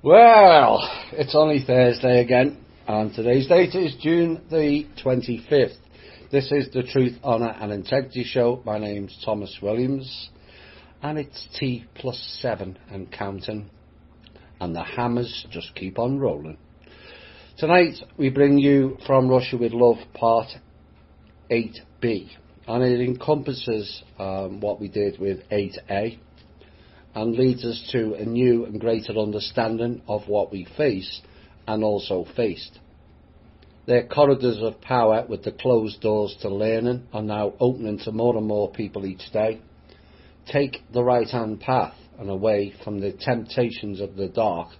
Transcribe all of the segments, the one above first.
Well, it's only Thursday again, and today's date is June the 25th. This is the Truth, Honour and Integrity Show. My name's Thomas Williams, and it's T+7 and counting, and the hammers just keep on rolling. Tonight we bring you From Russia with Love Part 8B, and it encompasses what we did with 8A, and leads us to a new and greater understanding of what we face and also faced. Their corridors of power with the closed doors to learning are now opening to more and more people each day. Take the right hand path and away from the temptations of the dark,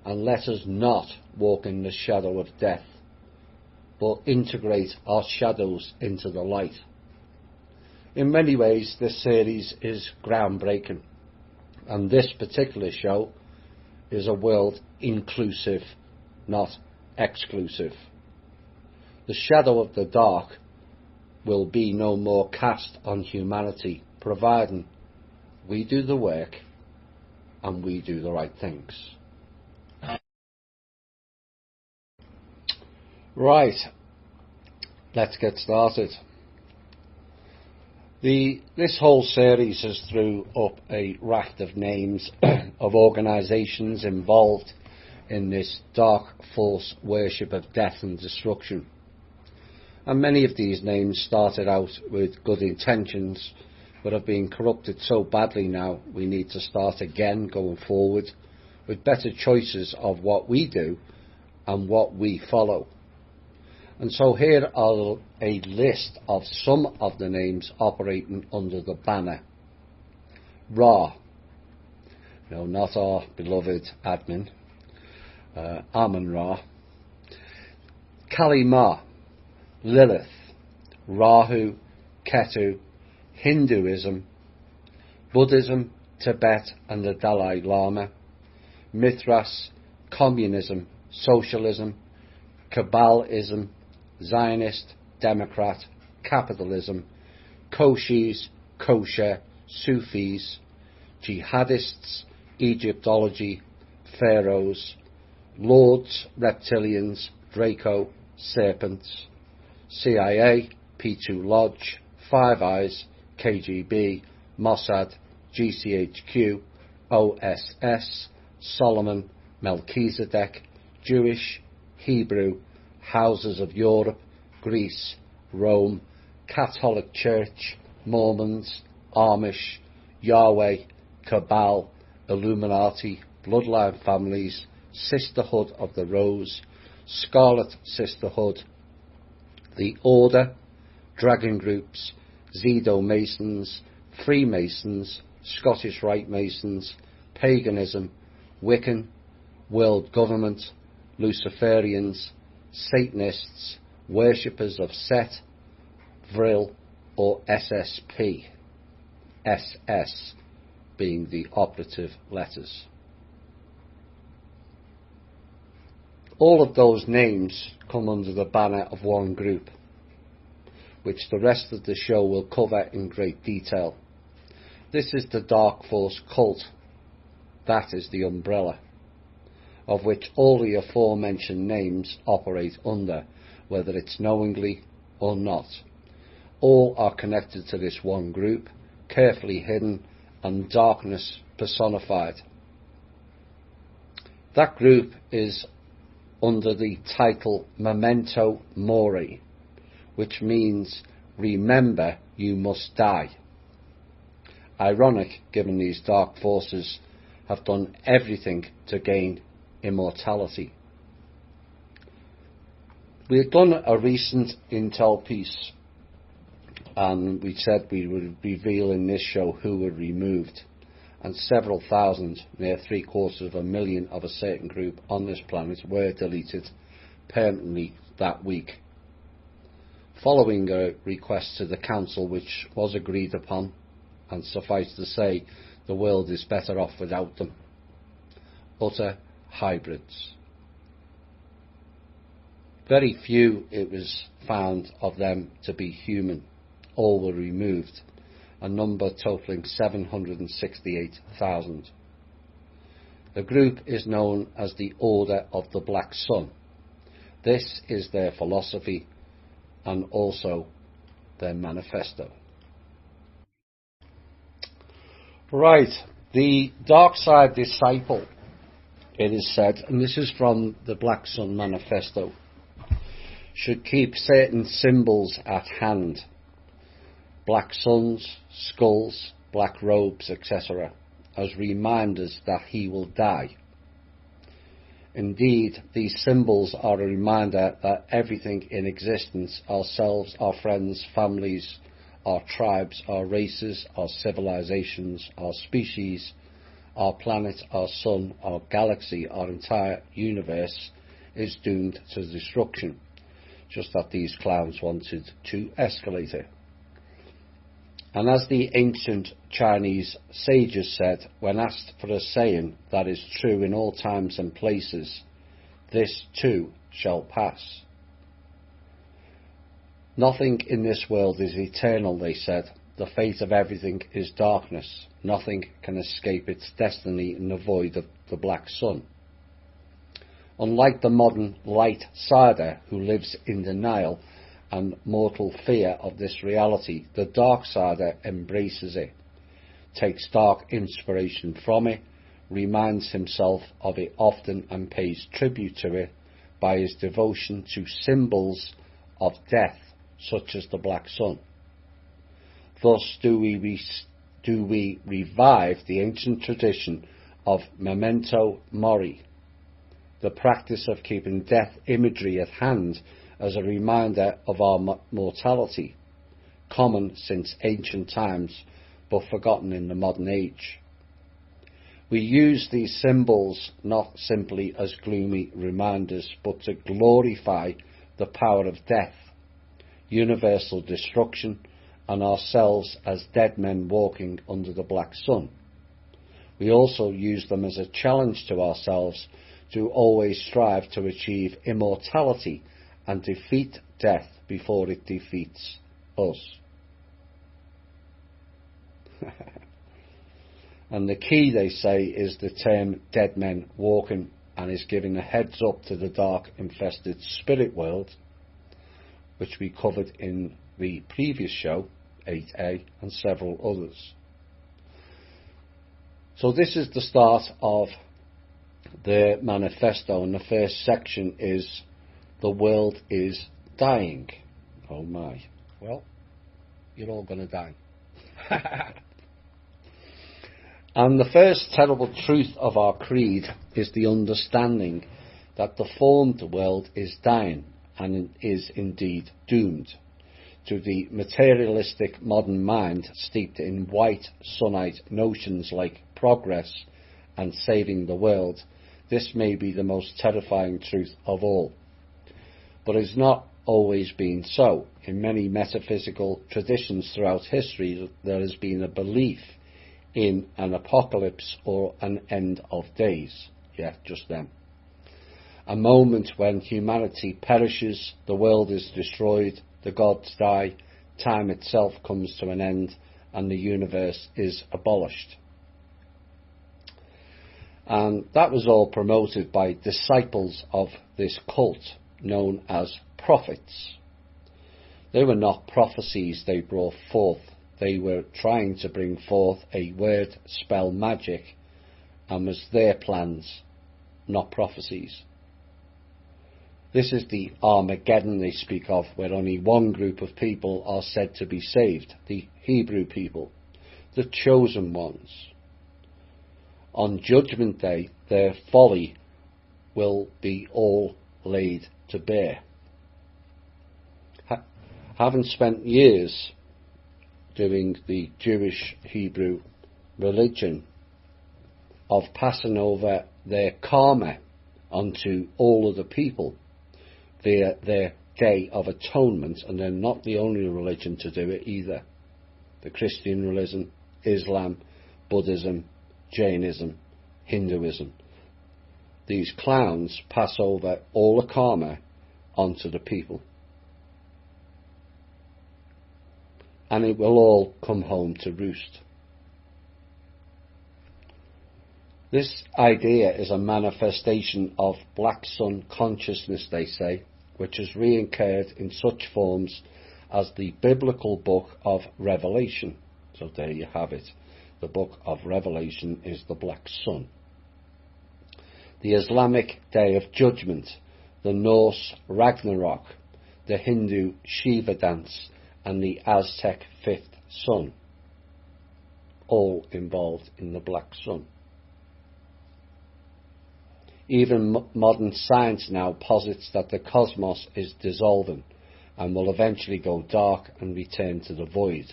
and let us not walk in the shadow of death, but integrate our shadows into the light. In many ways this series is groundbreaking, and this particular show is a world inclusive, not exclusive. The shadow of the dark will be no more cast on humanity, providing we do the work and we do the right things. Right, let's get started. This whole series has threw up a raft of names of organisations involved in this dark false worship of death and destruction. And many of these names started out with good intentions, but have been corrupted so badly now we need to start again going forward with better choices of what we do and what we follow. And so here are a list of some of the names operating under the banner. Ra, no, not our beloved admin, Amun-Ra. Kali Ma, Lilith, Rahu, Ketu, Hinduism, Buddhism, Tibet and the Dalai Lama, Mithras, Communism, Socialism, Kabbalism, Zionist, Democrat, Capitalism, Koshis, Kosher, Sufis, Jihadists, Egyptology, Pharaohs, Lords, Reptilians, Draco, Serpents, CIA, P2 Lodge, Five Eyes, KGB, Mossad, GCHQ, OSS, Solomon, Melchizedek, Jewish, Hebrew, Houses of Europe, Greece, Rome, Catholic Church, Mormons, Amish, Yahweh, Cabal, Illuminati, Bloodline Families, Sisterhood of the Rose, Scarlet Sisterhood, the Order, Dragon Groups, Zedo Masons, Freemasons, Scottish Rite Masons, Paganism, Wiccan, World Government, Luciferians, Satanists, worshippers of Set, Vril or SSP, SS being the operative letters. All of those names come under the banner of one group, which the rest of the show will cover in great detail. This is the Dark Force cult. That is the umbrella of which all the aforementioned names operate under, whether it's knowingly or not. All are connected to this one group, carefully hidden and darkness personified. That group is under the title Memento Mori, which means remember you must die. Ironic, given these dark forces have done everything to gain immortality. We had done a recent intel piece, and we said we would reveal in this show who were removed, and several thousand, near 750,000 of a certain group on this planet were deleted permanently that week, following a request to the council which was agreed upon, and suffice to say the world is better off without them. Utter hybrids. Very few, it was found, of them to be human. All were removed, a number totalling 768,000. The group is known as the Order of the Black Sun. This is their philosophy and also their manifesto. Right, the dark side disciple, it is said, and this is from the Black Sun Manifesto, should keep certain symbols at hand: black suns, skulls, black robes, etc., as reminders that he will die. Indeed, these symbols are a reminder that everything in existence, ourselves, our friends, families, our tribes, our races, our civilizations, our species, our planet, our sun, our galaxy, our entire universe, is doomed to destruction, just that these clowns wanted to escalate it. And as the ancient Chinese sages said, when asked for a saying that is true in all times and places, this too shall pass. Nothing in this world is eternal, they said. The fate of everything is darkness. Nothing can escape its destiny in the void of the black sun. Unlike the modern light-sider who lives in denial and mortal fear of this reality, the dark-sider embraces it, takes dark inspiration from it, reminds himself of it often and pays tribute to it by his devotion to symbols of death, such as the black sun. Thus do we revive the ancient tradition of memento mori, the practice of keeping death imagery at hand as a reminder of our mortality, common since ancient times but forgotten in the modern age. We use these symbols not simply as gloomy reminders, but to glorify the power of death, universal destruction, and ourselves as dead men walking under the black sun. We also use them as a challenge to ourselves to always strive to achieve immortality and defeat death before it defeats us. And the key, they say, is the term dead men walking, and is giving a heads up to the dark infested spirit world, which we covered in the previous show, 8A, and several others. So this is the start of the manifesto, and the first section is the world is dying. Oh my. Well, you're all going to die. And the first terrible truth of our creed is the understanding that the formed world is dying and is indeed doomed. To the materialistic modern mind steeped in white sunnite notions like progress and saving the world, this may be the most terrifying truth of all. But it's not always been so. In many metaphysical traditions throughout history, there has been a belief in an apocalypse or an end of days. Yeah, just them. A moment when humanity perishes, the world is destroyed, the gods die, time itself comes to an end, and the universe is abolished. And that was all promoted by disciples of this cult known as prophets. They were not prophecies they brought forth. They were trying to bring forth a word spell magic, and was their plans, not prophecies. This is the Armageddon they speak of, where only one group of people are said to be saved, the Hebrew people, the chosen ones. On Judgment Day, their folly will be all laid to bear. Having spent years doing the Jewish Hebrew religion of passing over their karma onto all of the people via their Day of Atonement, and they're not the only religion to do it either. The Christian religion, Islam, Buddhism, Jainism, Hinduism. These clowns pass over all the karma onto the people. And it will all come home to roost. This idea is a manifestation of Black Sun consciousness, they say, which is reoccurred in such forms as the biblical book of Revelation. So there you have it. The book of Revelation is the Black Sun. The Islamic Day of Judgment, the Norse Ragnarok, the Hindu Shiva dance, and the Aztec fifth sun, all involved in the Black Sun. Even modern science now posits that the cosmos is dissolving and will eventually go dark and return to the void.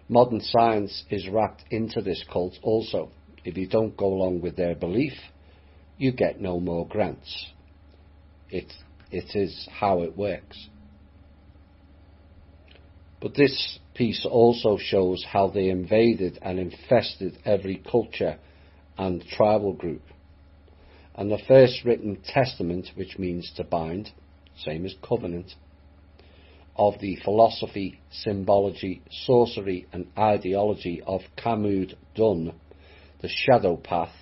Modern science is wrapped into this cult also. If you don't go along with their belief, you get no more grants. It is how it works. But this piece also shows how they invaded and infested every culture and tribal group. And the first written testament, which means to bind, same as covenant, of the philosophy, symbology, sorcery and ideology of Kamud Dun, the Shadow Path,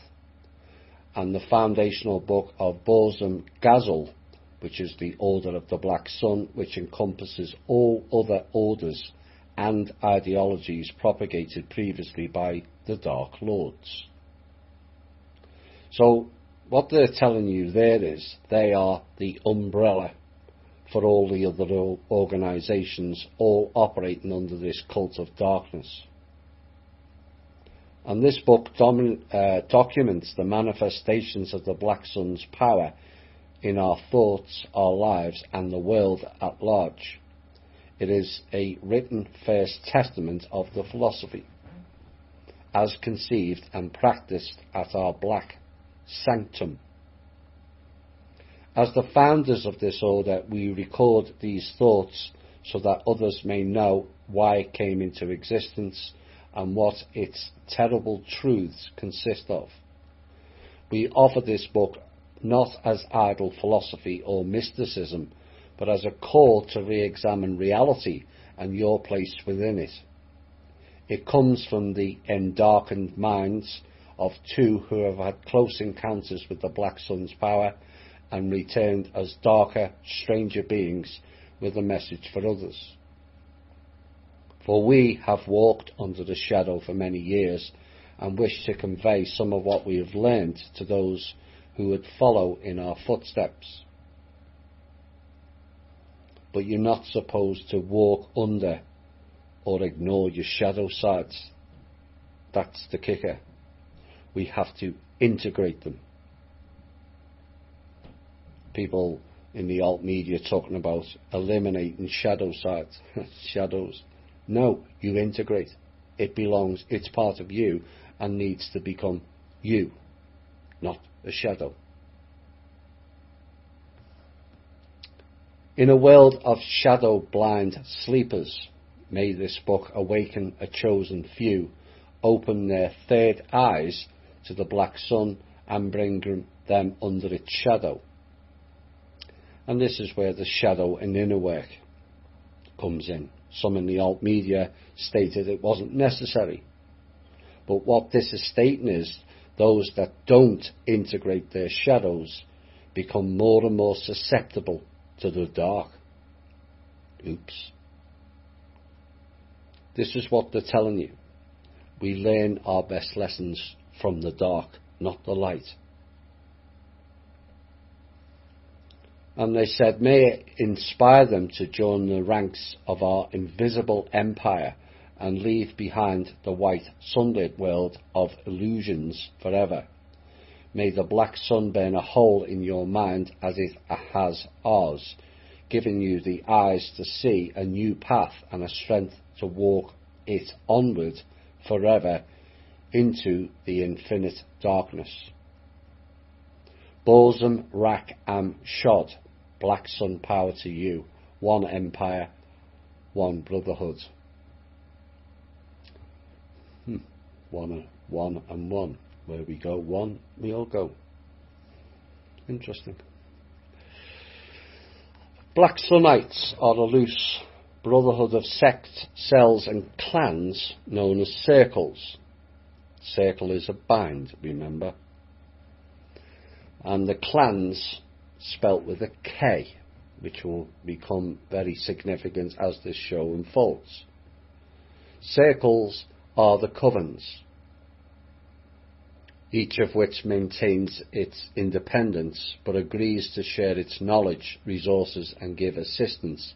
and the foundational book of Borzum Ghazal, which is the Order of the Black Sun, which encompasses all other orders and ideologies propagated previously by the Dark Lords. So, what they're telling you there is they are the umbrella for all the other organisations, all operating under this cult of darkness. And this book documents the manifestations of the Black Sun's power in our thoughts, our lives, and the world at large. It is a written first testament of the philosophy, as conceived and practiced at our Black Sanctum. As the founders of this order, we record these thoughts so that others may know why it came into existence and what its terrible truths consist of. We offer this book not as idle philosophy or mysticism, but as a call to re-examine reality and your place within it. It comes from the endarkened minds of two who have had close encounters with the Black Sun's power and returned as darker, stranger beings with a message for others. For we have walked under the shadow for many years and wish to convey some of what we have learned to those who would follow in our footsteps. But you're not supposed to walk under or ignore your shadow sides. That's the kicker. We have to integrate them. People in the alt media talking about eliminating shadow sides, shadows. No, you integrate. It belongs, it's part of you and needs to become you, not a shadow. In a world of shadow-blind sleepers, may this book awaken a chosen few, open their third eyes to the Black Sun and bring them under its shadow. And this is where the shadow and inner work comes in. Some in the alt media stated it wasn't necessary. But what this is stating is those that don't integrate their shadows become more and more susceptible to the dark. Oops. This is what they're telling you. We learn our best lessons from the dark, not the light. And they said, may it inspire them to join the ranks of our invisible empire and leave behind the white sunlit world of illusions forever. May the Black Sun burn a hole in your mind as it has ours, giving you the eyes to see a new path and a strength to walk it onward forever into the infinite darkness. Borzum Rak Am Shod, Black Sun power to you, one empire, one brotherhood. One and one. Where we go one, we all go. Interesting. Black Sunites are a loose brotherhood of sects, cells and clans known as circles. Circle is a bind, remember. And the clans spelt with a K, which will become very significant as this show unfolds. Circles are the covens, each of which maintains its independence but agrees to share its knowledge, resources and give assistance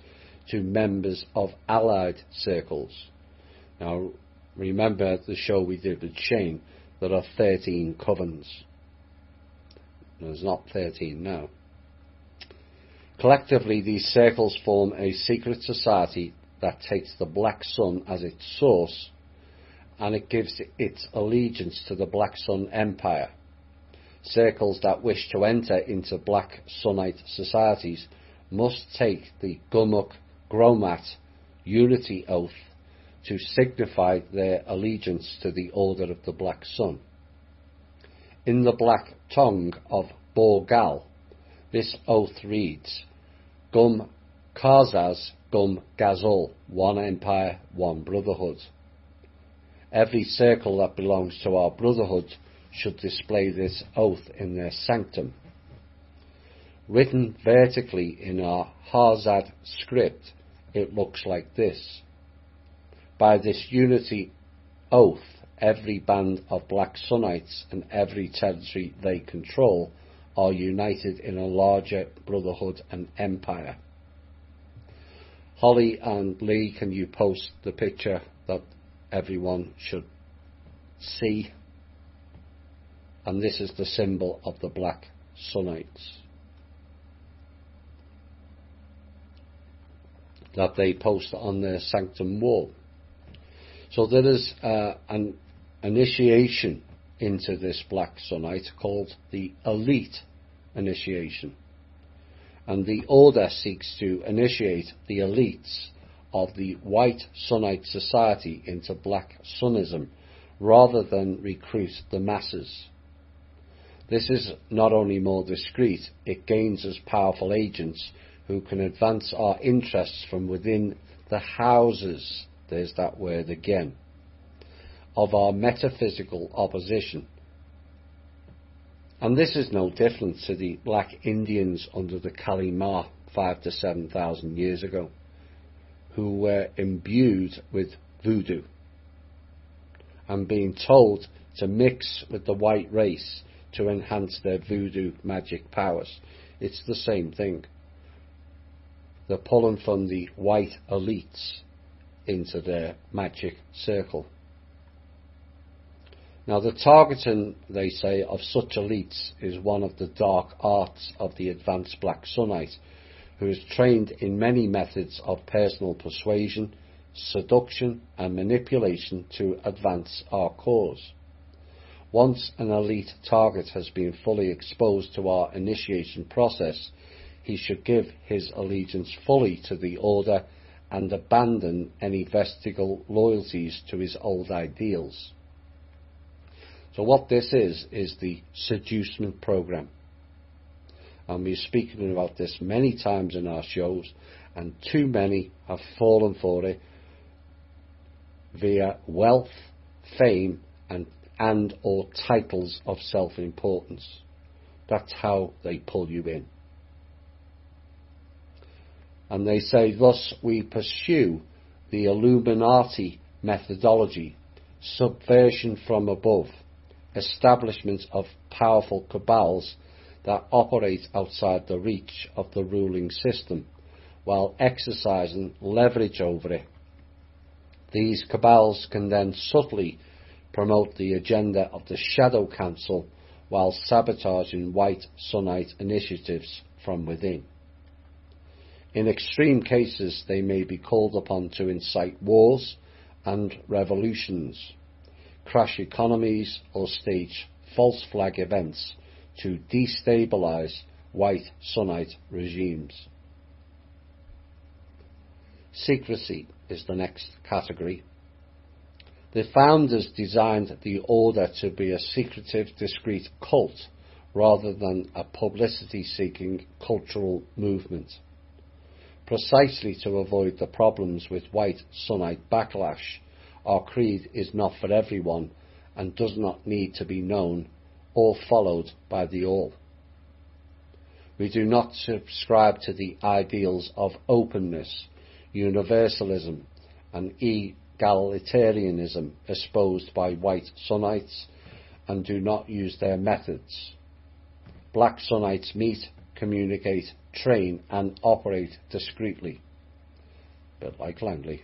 to members of allied circles. Now remember the show we did with Shane, there are 13 covens. There's not 13 now. Collectively, these circles form a secret society that takes the Black Sun as its source, and it gives its allegiance to the Black Sun Empire. Circles that wish to enter into Black Sunite societies must take the Gumuk Gromat Unity Oath to signify their allegiance to the Order of the Black Sun. In the Black tongue of Borgal, this oath reads, Gum Kazaz Gum Gazol, one empire, one brotherhood. Every circle that belongs to our brotherhood should display this oath in their sanctum. Written vertically in our Harzad script, it looks like this. By this unity oath, every band of Black Sunites and every territory they control are united in a larger brotherhood and empire. Holly and Lee, can you post the picture that everyone should see? And this is the symbol of the Black Sunites that they post on their sanctum wall. So there is an initiation into this Black Sunite called the Elite Initiation. And the Order seeks to initiate the elites of the White Sunite Society into Black Sunnism rather than recruit the masses. This is not only more discreet, it gains us powerful agents who can advance our interests from within the houses, there's that word again, of our metaphysical opposition. And this is no different to the Black Indians under the Kalima 5,000 to 7,000 years ago, who were imbued with voodoo and being told to mix with the white race to enhance their voodoo magic powers. It's the same thing. They're pulling from the white elites into their magic circle. Now the targeting, they say, of such elites is one of the dark arts of the advanced Black Sunite, who is trained in many methods of personal persuasion, seduction and manipulation to advance our cause. Once an elite target has been fully exposed to our initiation process, he should give his allegiance fully to the Order and abandon any vestigial loyalties to his old ideals. So what this is the seducement program. And we've spoken about this many times in our shows, and too many have fallen for it via wealth, fame, and or titles of self-importance. That's how they pull you in. And they say, thus we pursue the Illuminati methodology, subversion from above, establishment of powerful cabals that operate outside the reach of the ruling system, while exercising leverage over it. These cabals can then subtly promote the agenda of the Shadow Council while sabotaging White Sunite initiatives from within. In extreme cases, they may be called upon to incite wars and revolutions, crash economies, or stage false flag events to destabilize White Sunite regimes. Secrecy is the next category. The founders designed the Order to be a secretive, discreet cult rather than a publicity-seeking cultural movement. Precisely to avoid the problems with White Sunite backlash, our creed is not for everyone and does not need to be known or followed by the all. We do not subscribe to the ideals of openness, universalism, and egalitarianism espoused by white Sunnites, and do not use their methods. Black Sunnites meet, communicate, train, and operate discreetly, a bit like Langley.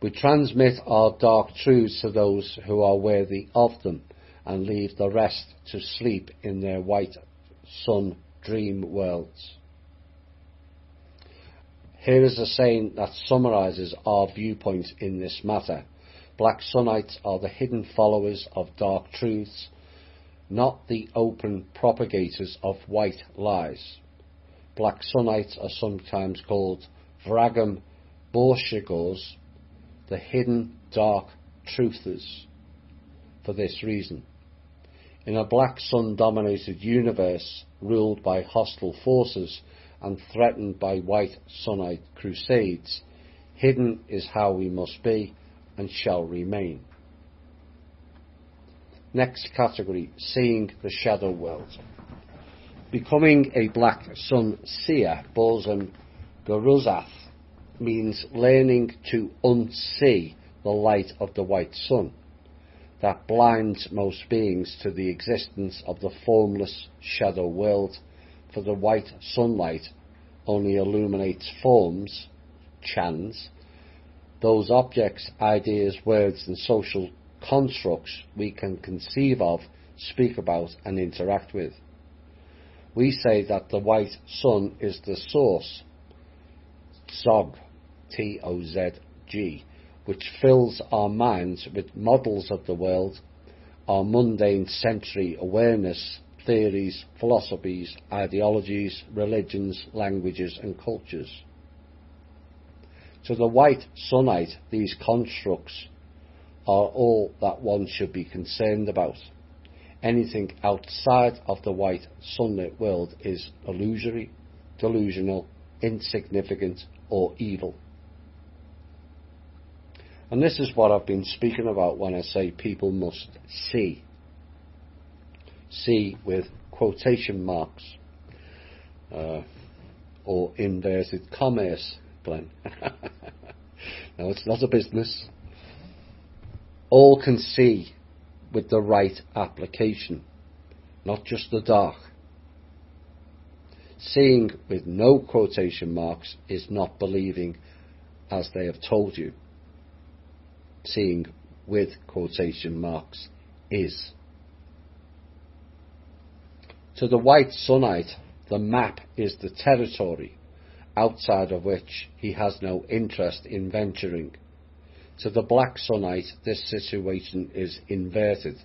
We transmit our dark truths to those who are worthy of them, and leave the rest to sleep in their white sun dream worlds. Here is a saying that summarises our viewpoint in this matter. Black Sunnites are the hidden followers of dark truths, not the open propagators of white lies. Black Sunnites are sometimes called Vragam Borshigors, the hidden dark truthers, for this reason. In a black sun-dominated universe ruled by hostile forces and threatened by white Sunnite crusades, hidden is how we must be and shall remain. Next category, seeing the shadow world. Becoming a black sun seer, Balsam Garuzath, means learning to unsee the light of the white sun that blinds most beings to the existence of the formless shadow world, for the white sunlight only illuminates forms, chans, those objects, ideas, words and social constructs we can conceive of, speak about and interact with. We say that the white sun is the source, Zog, T-O-Z-G, which fills our minds with models of the world, our mundane sensory awareness, theories, philosophies, ideologies, religions, languages and cultures. To the white Sunnite, these constructs are all that one should be concerned about. Anything outside of the white sunlit world is illusory, delusional, insignificant or evil. And this is what I've been speaking about when I say people must see. See with quotation marks, or inverted commas, Glenn. No, it's not a business. All can see with the right application, not just the dark. Seeing with no quotation marks is not believing as they have told you. Seeing with quotation marks is. To the white Sunnite, the map is the territory outside of which he has no interest in venturing. To the black Sunnite, this situation is inverted.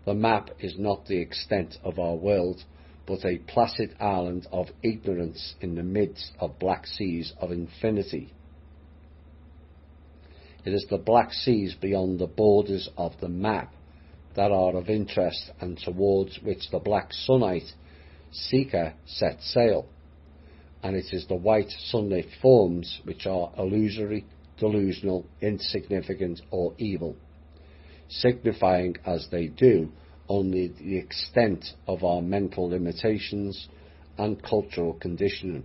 The map is not the extent of our world, but a placid island of ignorance in the midst of black seas of infinity. It is the black seas beyond the borders of the map that are of interest and towards which the black Sunnite seeker sets sail, and it is the white sunlit forms which are illusory, delusional, insignificant or evil, signifying as they do only the extent of our mental limitations and cultural conditioning.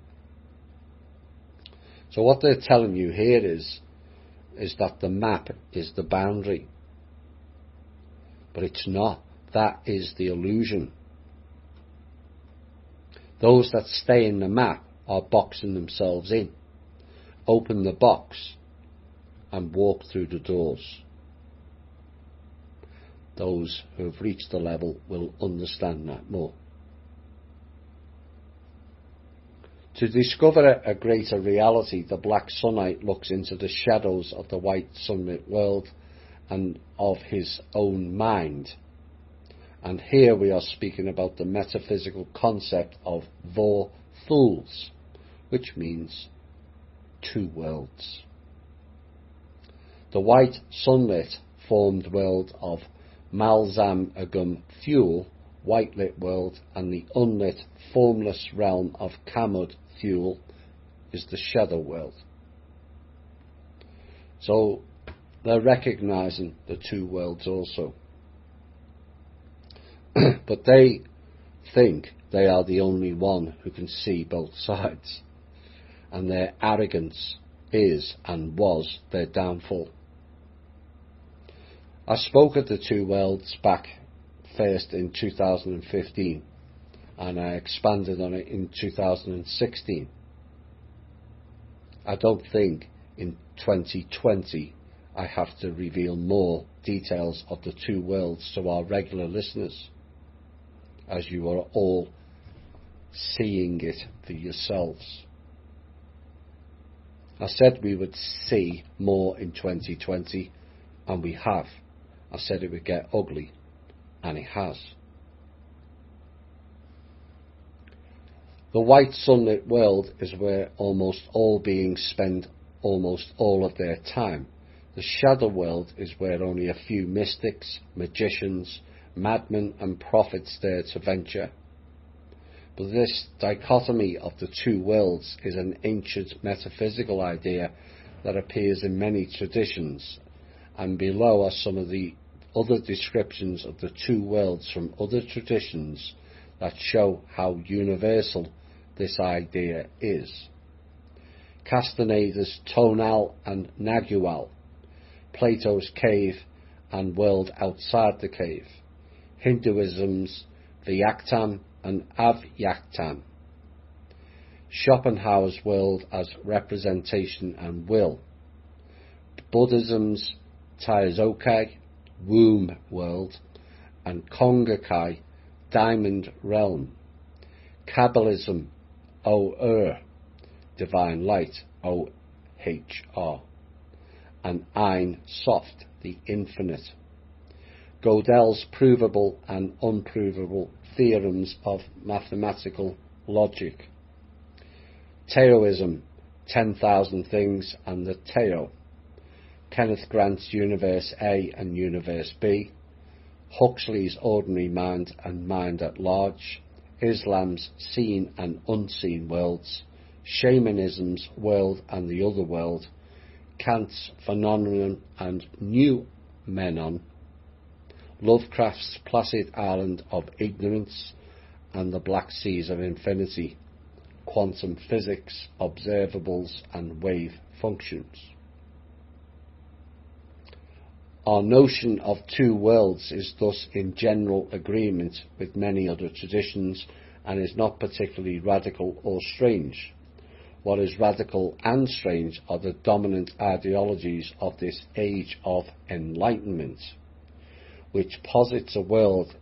So what they're telling you here is that the map is the boundary. But it's not. That is the illusion. Those that stay in the map are boxing themselves in. Open the box and walk through the doors. Those who have reached the level will understand that more. To discover a greater reality, the black Sunnite looks into the shadows of the white sunlit world and of his own mind. And here we are speaking about the metaphysical concept of Vor Thuls, which means two worlds. The white sunlit formed world of Malzam Agum Fuel, white lit world, and the unlit formless realm of Kamud Fuel is the shadow world. So They're recognising the two worlds also. But they think they are the only one who can see both sides, and their arrogance is and was their downfall. I spoke at the two worlds back first in 2015, and I expanded on it in 2016. I don't think in 2020 I have to reveal more details of the two worlds to our regular listeners, as you are all seeing it for yourselves. I said we would see more in 2020, and we have. I said it would get ugly, and it has. The white sunlit world is where almost all beings spend almost all of their time. The shadow world is where only a few mystics, magicians, madmen and prophets dare to venture. But this dichotomy of the two worlds is an ancient metaphysical idea that appears in many traditions, and below are some of the other descriptions of the two worlds from other traditions that show how universal this idea is. Castaneda's Tonal and Nagual, Plato's cave and world outside the cave, Hinduism's Vyaktam and Avyaktam, Schopenhauer's world as representation and will, Buddhism's Taizokai, womb world, and Kongakai, diamond realm, Kabbalism, O-Er, divine light, O-H-R, and Ein Sof, the infinite, Gödel's provable and unprovable theorems of mathematical logic, Taoism, 10,000 things and the Tao, Kenneth Grant's Universe A and Universe B, Huxley's Ordinary Mind and Mind at Large, Islam's Seen and Unseen Worlds, Shamanism's World and the Other World, Kant's Phenomenon and Noumenon, Lovecraft's Placid Island of Ignorance and the Black Seas of Infinity, Quantum Physics, Observables and Wave Functions. Our notion of two worlds is thus in general agreement with many other traditions and is not particularly radical or strange. What is radical and strange are the dominant ideologies of this age of enlightenment, which posits a world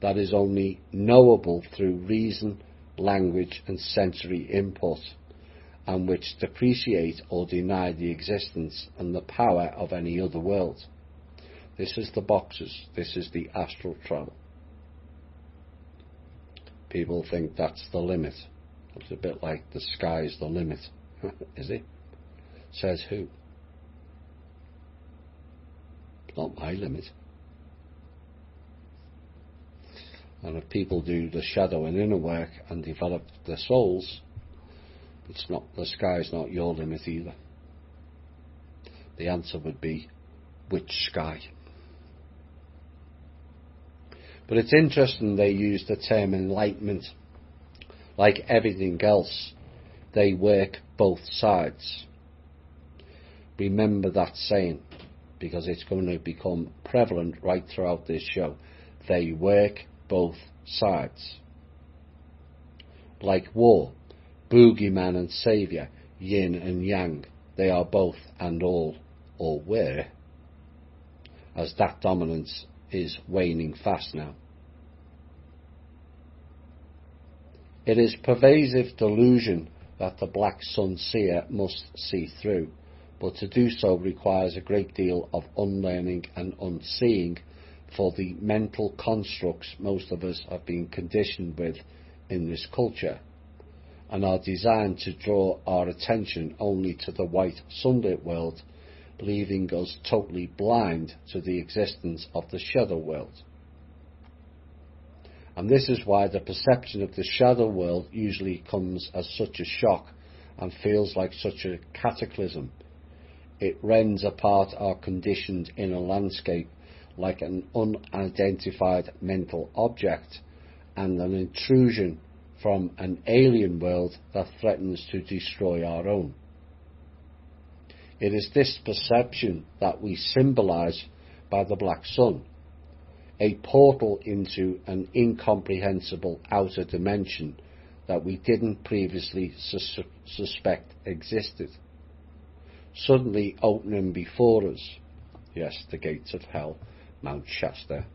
that is only knowable through reason, language and sensory input, and which depreciate or deny the existence and the power of any other world. This is the boxes. This is the astral travel. People think that's the limit. It's a bit like the sky's the limit. Is it? Says who? It's not my limit. And if people do the shadow and inner work and develop their souls, it's not, the sky's not your limit either. The answer would be, which sky? But it's interesting they use the term enlightenment. Like everything else, they work both sides. Remember that saying, because it's going to become prevalent right throughout this show. They work both sides. Like war, boogeyman and saviour, yin and yang, they are both and all, or were, as that dominance is waning fast now. It is pervasive delusion that the black sun seer must see through, but to do so requires a great deal of unlearning and unseeing for the mental constructs most of us have been conditioned with in this culture, and are designed to draw our attention only to the white sunlit world, leaving us totally blind to the existence of the shadow world. And this is why the perception of the shadow world usually comes as such a shock and feels like such a cataclysm. It rends apart our conditioned inner landscape like an unidentified mental object and an intrusion from an alien world that threatens to destroy our own. It is this perception that we symbolize by the black sun, a portal into an incomprehensible outer dimension that we didn't previously suspect existed, suddenly opening before us, yes, the gates of hell, Mount Shasta,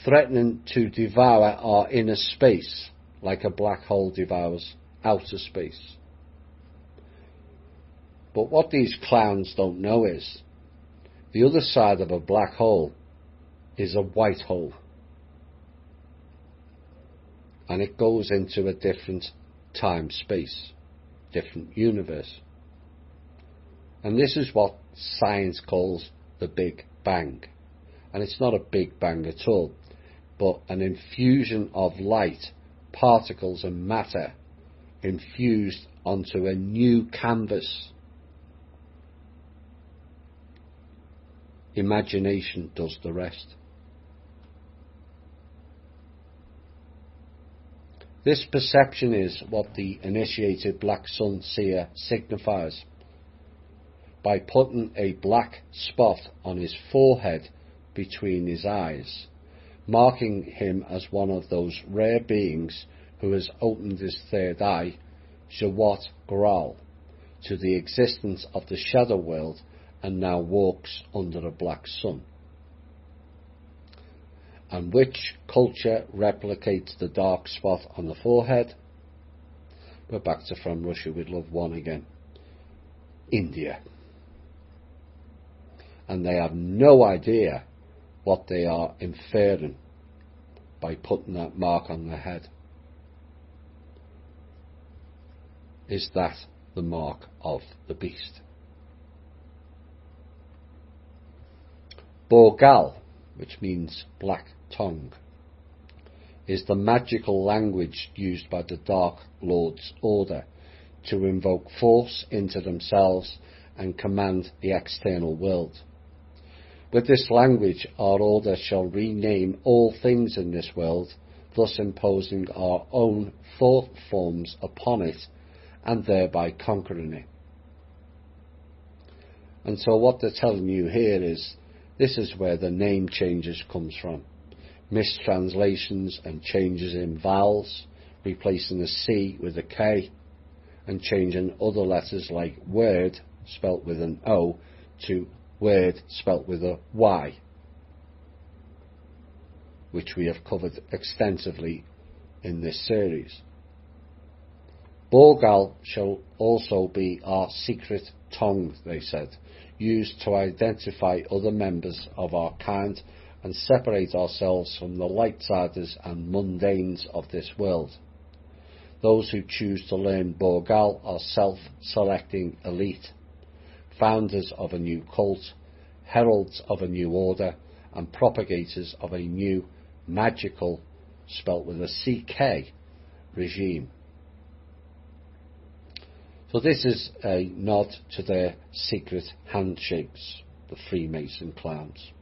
threatening to devour our inner space like a black hole devours outer space. But what these clowns don't know is, the other side of a black hole is a white hole. And it goes into a different time-space, different universe. And this is what science calls the Big Bang. And it's not a Big Bang at all, but an infusion of light, particles and matter infused onto a new canvas. Imagination does the rest. This perception is what the initiated black sun seer signifies. By putting a black spot on his forehead between his eyes, marking him as one of those rare beings who has opened his third eye, Jawat Gral, to the existence of the shadow world and now walks under a black sun. And which culture replicates the dark spot on the forehead? We're back to From Russia with Love 1 again. India. And they have no idea what they are inferring by putting that mark on their head. Is that the mark of the beast? Borgal, which means black tongue, is the magical language used by the Dark Lord's order to invoke force into themselves and command the external world. With this language, our order shall rename all things in this world, thus imposing our own thought forms upon it and thereby conquering it. And so what they're telling you here is, this is where the name changes comes from. Mistranslations and changes in vowels, replacing a C with a K, and changing other letters like word, spelt with an O, to word, spelt with a Y, which we have covered extensively in this series. Borgal shall also be our secret tongue, they said, used to identify other members of our kind and separate ourselves from the light-siders and mundanes of this world. Those who choose to learn Borgal are self-selecting elite, founders of a new cult, heralds of a new order, and propagators of a new magical, spelt with a CK, regime. So this is a nod to their secret handshakes, the Freemason clowns.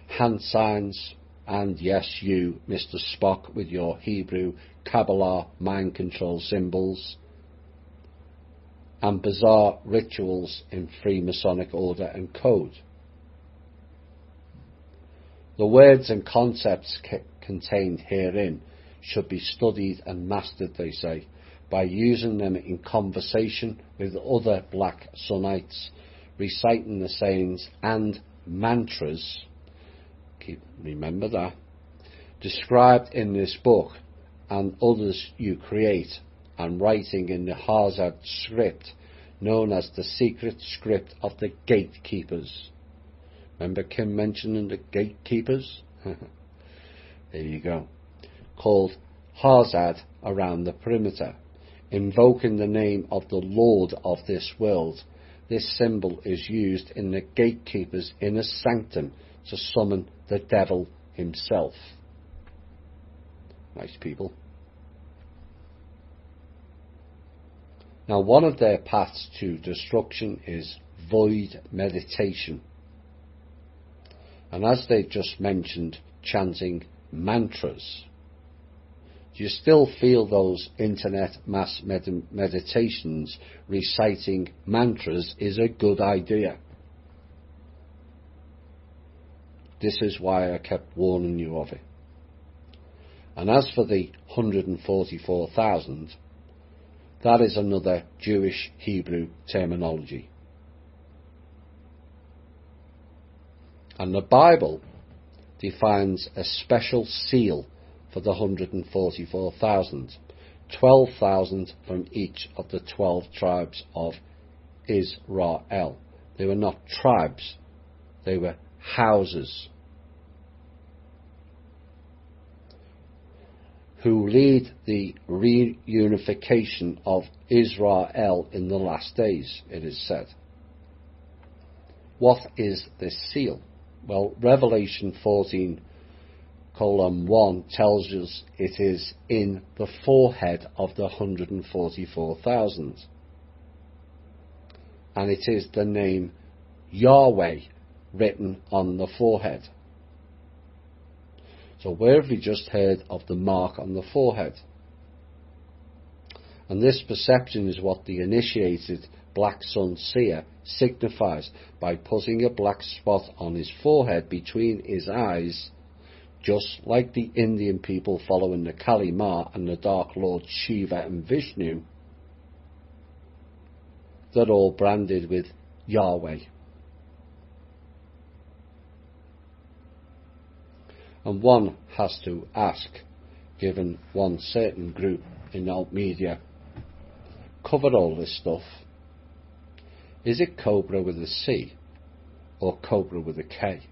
Hand signs, and yes, you, Mr. Spock, with your Hebrew Kabbalah mind control symbols, and bizarre rituals in Freemasonic order and code. The words and concepts contained herein should be studied and mastered, they say, by using them in conversation with other black Sunites, reciting the sayings and mantras, remember that, described in this book and others you create, and writing in the Hazad script, known as the secret script of the gatekeepers. Remember Kim mentioning the gatekeepers? There you go. Called Hazad around the perimeter, invoking the name of the Lord of this world. This symbol is used in the gatekeeper's inner sanctum to summon the devil himself. Nice people. Now, one of their paths to destruction is void meditation. And as they've just mentioned, chanting mantras. Do you still feel those internet mass meditations reciting mantras is a good idea? This is why I kept warning you of it. And as for the 144,000, that is another Jewish Hebrew terminology. And the Bible defines a special seal for the 144,000, 12,000 from each of the 12 tribes of Israel. They were not tribes, they were houses, who lead the reunification of Israel in the last days, it is said. What is this seal? Well, Revelation 14:1 tells us it is in the forehead of the 144,000. And it is the name Yahweh written on the forehead. So where have we just heard of the mark on the forehead? And this perception is what the initiated black sun seer signifies by putting a black spot on his forehead between his eyes, just like the Indian people following the Kali Ma and the Dark Lord Shiva and Vishnu. They're all branded with Yahweh. And one has to ask, given one certain group in alt media covered all this stuff, is it Cobra with a C or Cobra with a K?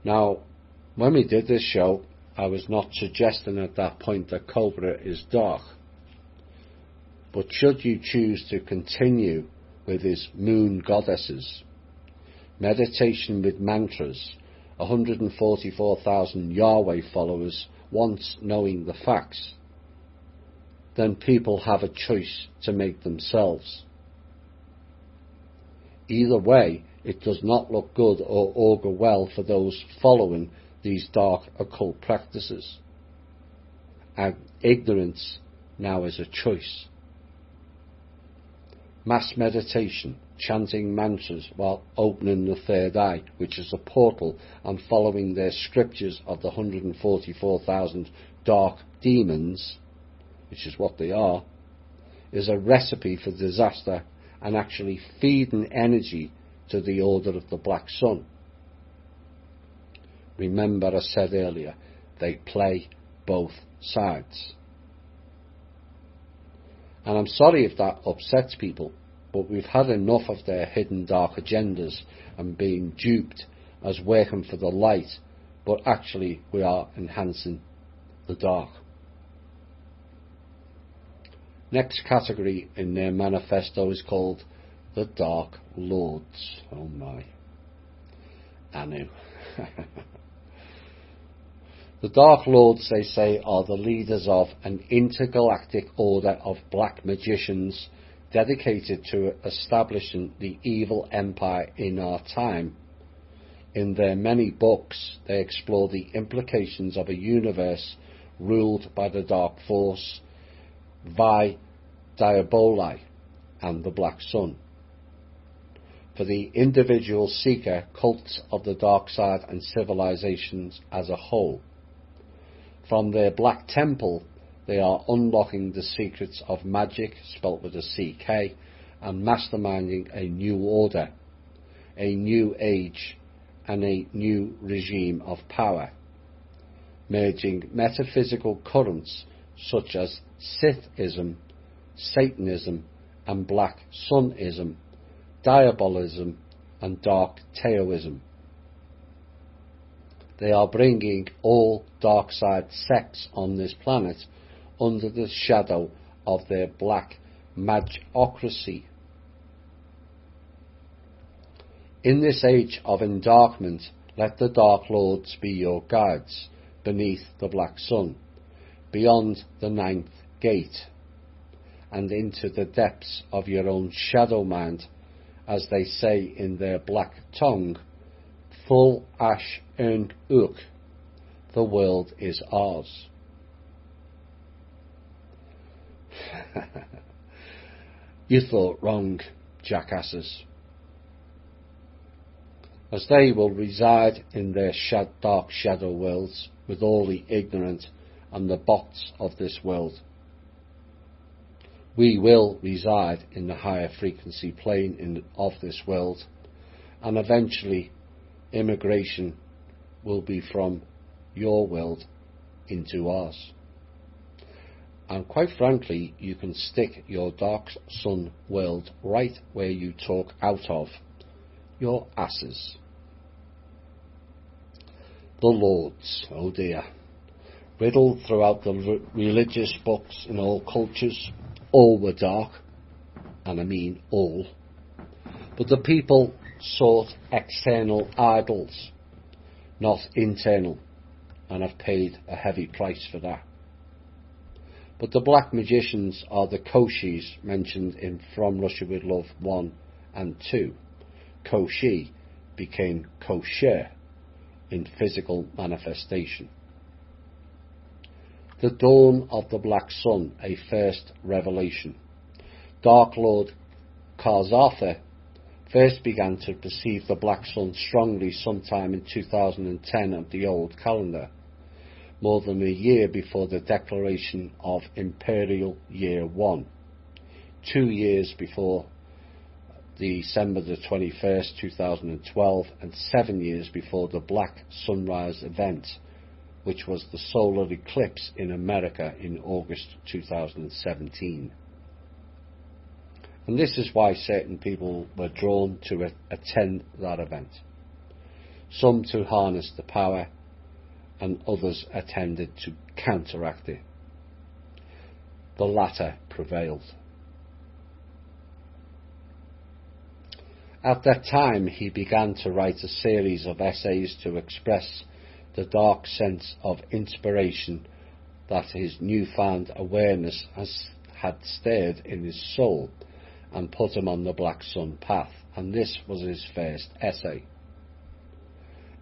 Now, when we did this show, I was not suggesting at that point that Cobra is dark. But should you choose to continue with his moon goddesses, meditation with mantras, 144,000 Yahweh followers once knowing the facts, then people have a choice to make themselves. Either way, it does not look good or augur well for those following these dark occult practices. And ignorance now is a choice. Mass meditation, chanting mantras while opening the third eye, which is a portal, and following their scriptures of the 144,000 dark demons, which is what they are, is a recipe for disaster and actually feeding energy to the order of the black sun. Remember, I said earlier, they play both sides. And I'm sorry if that upsets people, but we've had enough of their hidden dark agendas and being duped as working for the light, but actually we are enhancing the dark. Next category in their manifesto is called the Dark Lords. Oh my. I knew. The Dark Lords, they say, are the leaders of an intergalactic order of black magicians dedicated to establishing the evil empire in our time. In their many books, they explore the implications of a universe ruled by the dark force, Vi Diaboli, and the Black Sun. For the individual seeker, cults of the dark side and civilizations as a whole. From their black temple, they are unlocking the secrets of magic, spelt with a CK, and masterminding a new order, a new age, and a new regime of power, merging metaphysical currents such as Sithism, Satanism, and Black Sunism, Diabolism, and Dark Taoism. They are bringing all dark side sects on this planet under the shadow of their black magocracy. In this age of endarkment, let the Dark Lords be your guides beneath the black sun, beyond the ninth gate, and into the depths of your own shadow mind, as they say in their black tongue, full ash yn uk, the world is ours. You thought wrong, jackasses. As they will reside in their dark shadow worlds with all the ignorant and the bots of this world. We will reside in the higher frequency plane of this world, and eventually immigration will be from your world into ours. And quite frankly, you can stick your dark sun world right where you talk out of, your asses. The Lords, oh dear, riddled throughout the religious books in all cultures, all were dark, and I mean all. But the people sought external idols, not internal, and have paid a heavy price for that. But the black magicians are the Koshis mentioned in From Russia with Love 1 and 2. Koshi became kosher in physical manifestation. The dawn of the black sun, a first revelation. Dark Lord Karzatha first began to perceive the black sun strongly sometime in 2010 of the old calendar, more than a year before the declaration of Imperial Year 1, 2 years before December the 21st, 2012, and 7 years before the Black Sunrise event, which was the solar eclipse in America in August 2017. And this is why certain people were drawn to attend that event. Some to harness the power, and others attended to counteract it. The latter prevailed. At that time, he began to write a series of essays to express the dark sense of inspiration that his newfound awareness had stirred in his soul and put him on the Black Sun path, and this was his first essay.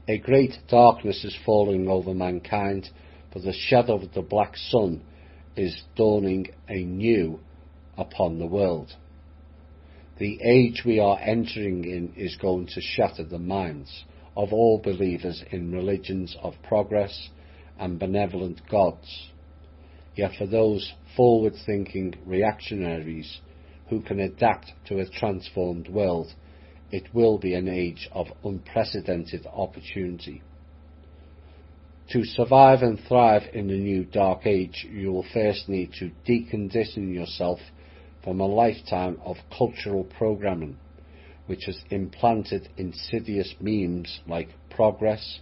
A great darkness is falling over mankind, for the shadow of the Black Sun is dawning anew upon the world. The age we are entering in is going to shatter the minds of all believers in religions of progress and benevolent gods. Yet for those forward-thinking reactionaries who can adapt to a transformed world, it will be an age of unprecedented opportunity. To survive and thrive in the new dark age, you will first need to decondition yourself from a lifetime of cultural programming, which has implanted insidious memes like progress,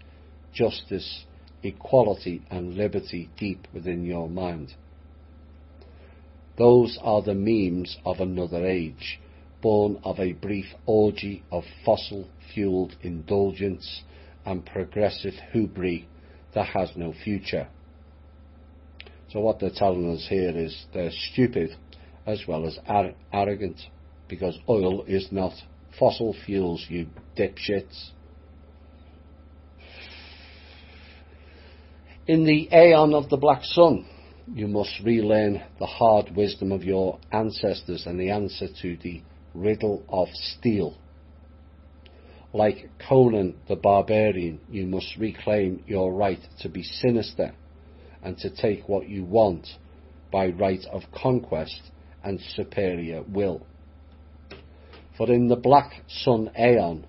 justice, equality and liberty deep within your mind. Those are the memes of another age, born of a brief orgy of fossil-fueled indulgence and progressive hubris that has no future. So what they're telling us here is they're stupid as well as arrogant, because oil is not fossil fuels, you dipshits. In the aeon of the Black Sun, you must relearn the hard wisdom of your ancestors and the answer to the riddle of steel. Like Conan the Barbarian, you must reclaim your right to be sinister and to take what you want by right of conquest and superior will. For in the Black Sun aeon,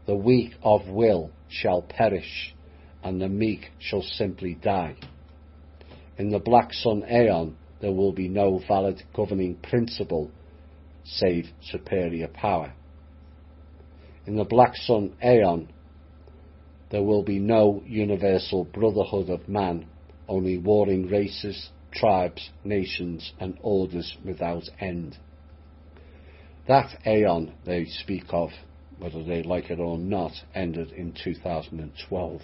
the weak of will shall perish, and the meek shall simply die. In the Black Sun aeon, there will be no valid governing principle save superior power. In the Black Sun aeon, there will be no universal brotherhood of man, only warring races, tribes, nations, and orders without end. That aeon they speak of, whether they like it or not, ended in 2012.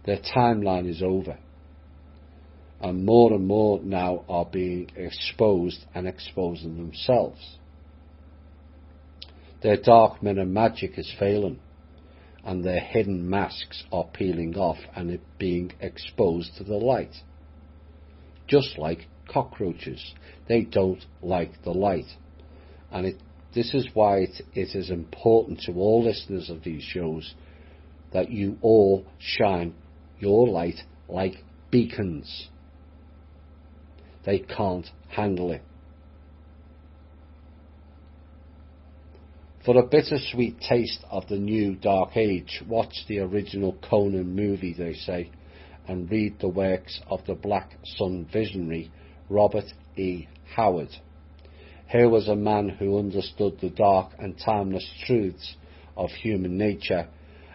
Their timeline is over. and more now are being exposed and exposing themselves. Their dark mirror magic is failing, and their hidden masks are peeling off and being exposed to the light. Just like cockroaches, they don't like the light, and this is why it is important to all listeners of these shows that you all shine your light like beacons. They can't handle it. For a bittersweet taste of the new Dark Age, watch the original Conan movie, they say, and read the works of the Black Sun visionary Robert E. Howard. Here was a man who understood the dark and timeless truths of human nature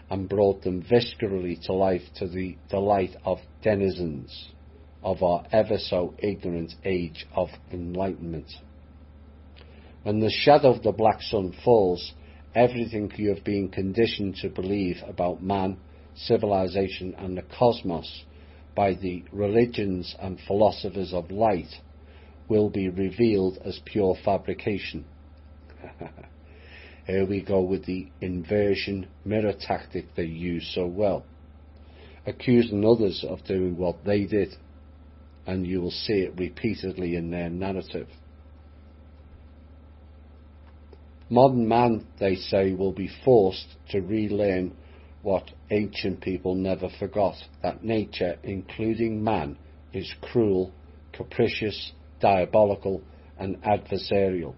and brought them viscerally to life to the delight of denizens of our ever so ignorant age of enlightenment. When the shadow of the black sun falls, everything you have been conditioned to believe about man, civilization and the cosmos by the religions and philosophers of light will be revealed as pure fabrication. Here we go with the inversion mirror tactic they use so well, accusing others of doing what they did, and you will see it repeatedly in their narrative. Modern man, they say, will be forced to relearn what ancient people never forgot, that nature, including man, is cruel, capricious, diabolical and adversarial.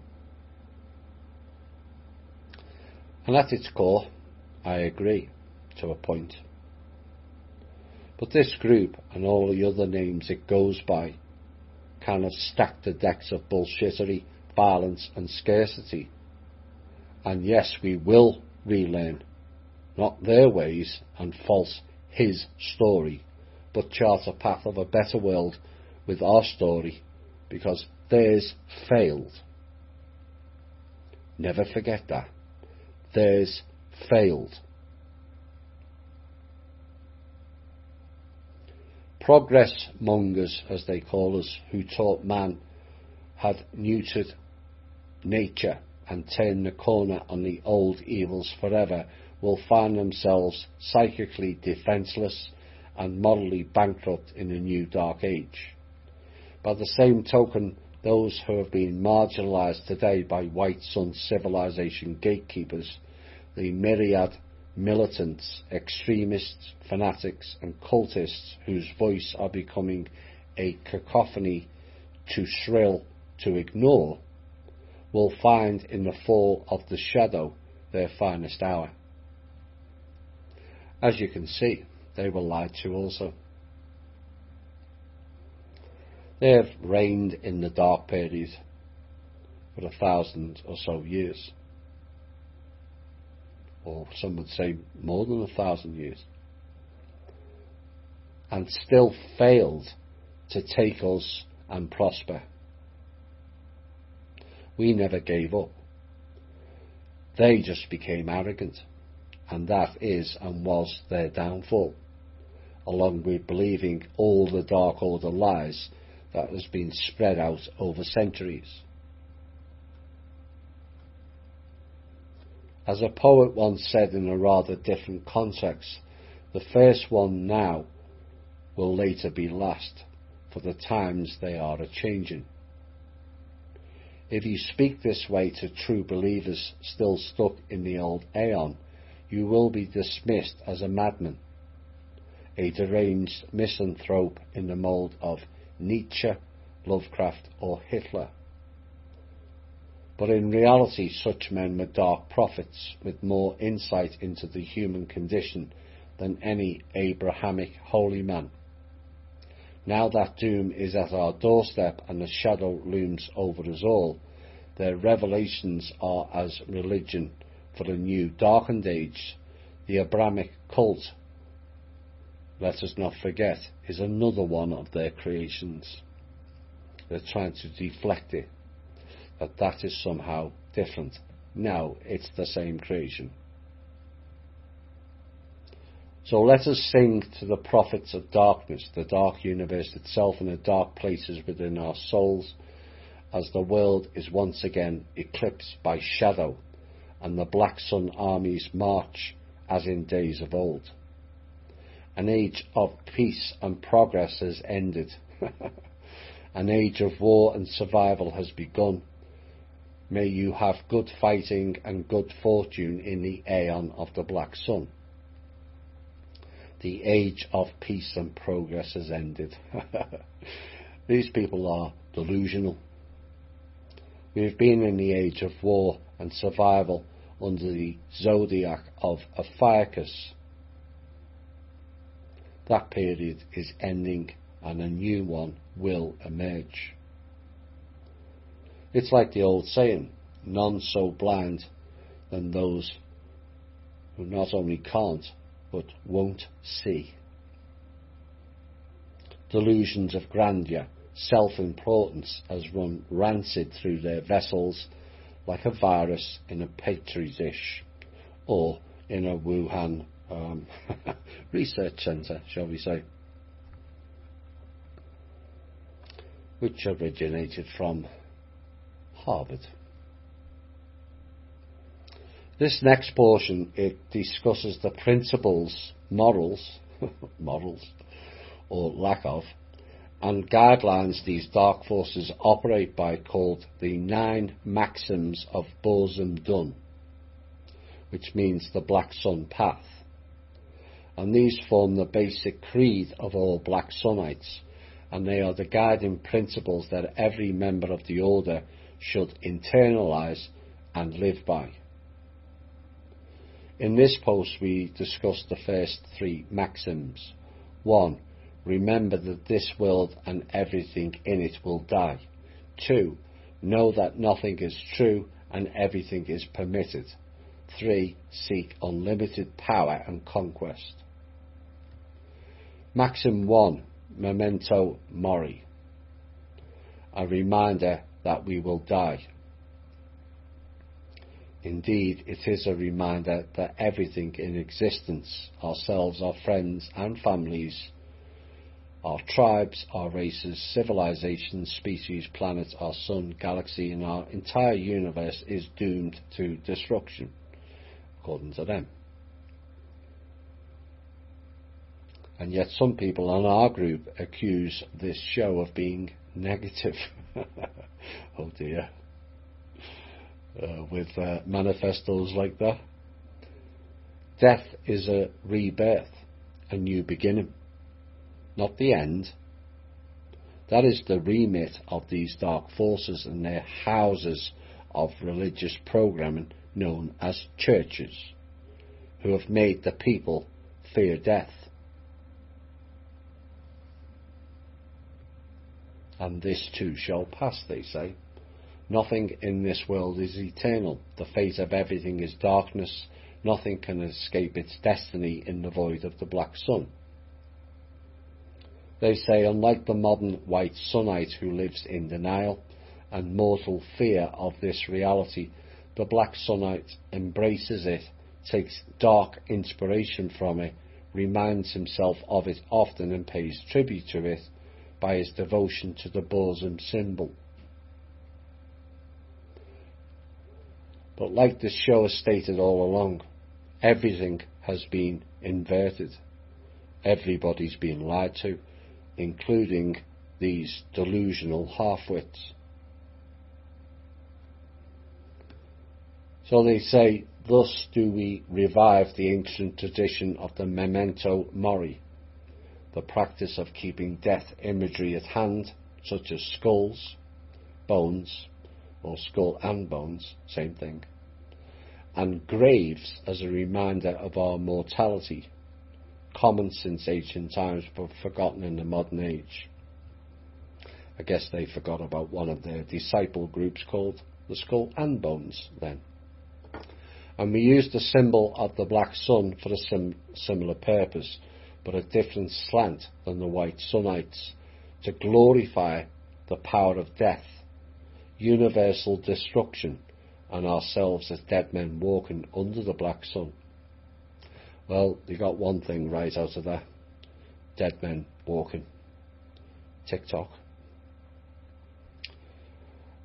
And at its core, I agree, to a point. But this group, and all the other names it goes by, kind of stack the decks of bullshittery, violence and scarcity. And yes, we will relearn, not their ways and false his story, but chart a path of a better world with our story, because theirs failed. Never forget that. Theirs failed. Progress mongers, as they call us, who taught man had neutered nature and turned the corner on the old evils forever, will find themselves psychically defenceless and morally bankrupt in a new dark age. By the same token, those who have been marginalised today by white sun civilization gatekeepers, the myriad militants, extremists, fanatics and cultists whose voice are becoming a cacophony too shrill to ignore, will find in the fall of the shadow their finest hour. As you can see, they were lied to also. They have reigned in the dark period for 1,000 or so years, or some would say more than 1,000 years, and still failed to take us and prosper. We never gave up. They just became arrogant, and that is and was their downfall, along with believing all the Dark Order lies that has been spread out over centuries. As a poet once said in a rather different context, the first one now will later be last, for the times they are a-changing. If you speak this way to true believers still stuck in the old aeon, you will be dismissed as a madman, a deranged misanthrope in the mould of Nietzsche, Lovecraft or Hitler. But in reality, such men were dark prophets with more insight into the human condition than any Abrahamic holy man. Now that doom is at our doorstep and the shadow looms over us all, their revelations are as religion for the new darkened age. The Abrahamic cult, let us not forget, is another one of their creations. They're trying to deflect it, that is somehow different. No, it's the same creation. So let us sing to the prophets of darkness, the dark universe itself, and the dark places within our souls, as the world is once again eclipsed by shadow, and the black sun armies march as in days of old. An age of peace and progress has ended. An age of war and survival has begun. May you have good fighting and good fortune in the aeon of the black sun. The age of peace and progress has ended. These people are delusional. We have been in the age of war and survival under the zodiac of Ophiuchus. That period is ending and a new one will emerge. It's like the old saying, none so blind than those who not only can't but won't see. Delusions of grandeur, self-importance has run rancid through their vessels like a virus in a petri dish, or in a Wuhan research centre, shall we say, which originated from Harvard. This next portion, it discusses the principles, morals, or lack of, and guidelines these dark forces operate by, called the 9 Maxims of Bosom Dun, which means the Black Sun Path. And these form the basic creed of all Black Sunites, and they are the guiding principles that every member of the order should internalise and live by. In this post we discuss the first 3 maxims. 1. Remember that this world and everything in it will die. 2. Know that nothing is true and everything is permitted. 3. Seek unlimited power and conquest. Maxim 1. Memento mori. A reminder that we will die. Indeed, it is a reminder that everything in existence, ourselves, our friends and families, our tribes, our races, civilizations, species, planets, our sun, galaxy, and our entire universe is doomed to destruction, according to them. And yet some people on our group accuse this show of being negative. Oh dear. With manifestos like that. Death is a rebirth, a new beginning, not the end. That is the remit of these dark forces and their houses of religious programming known as churches, who have made the people fear death. And this too shall pass, they say. Nothing in this world is eternal. The fate of everything is darkness. Nothing can escape its destiny in the void of the black sun. They say, unlike the modern white sunite who lives in denial and mortal fear of this reality, the black sunite embraces it, takes dark inspiration from it, reminds himself of it often and pays tribute to it by his devotion to the bosom symbol. But like the show has stated all along, everything has been inverted. Everybody's been lied to, including these delusional half-wits. So they say, thus do we revive the ancient tradition of the memento mori, the practice of keeping death imagery at hand, such as skulls, bones, or skull and bones, same thing, and graves as a reminder of our mortality, common since ancient times but forgotten in the modern age. I guess they forgot about one of their disciple groups called the Skull and Bones then. And we use the symbol of the black sun for a similar purpose, but a different slant than the white sunites, to glorify the power of death, universal destruction, and ourselves as dead men walking under the black sun. Well, they got one thing right out of that. Dead men walking. TikTok.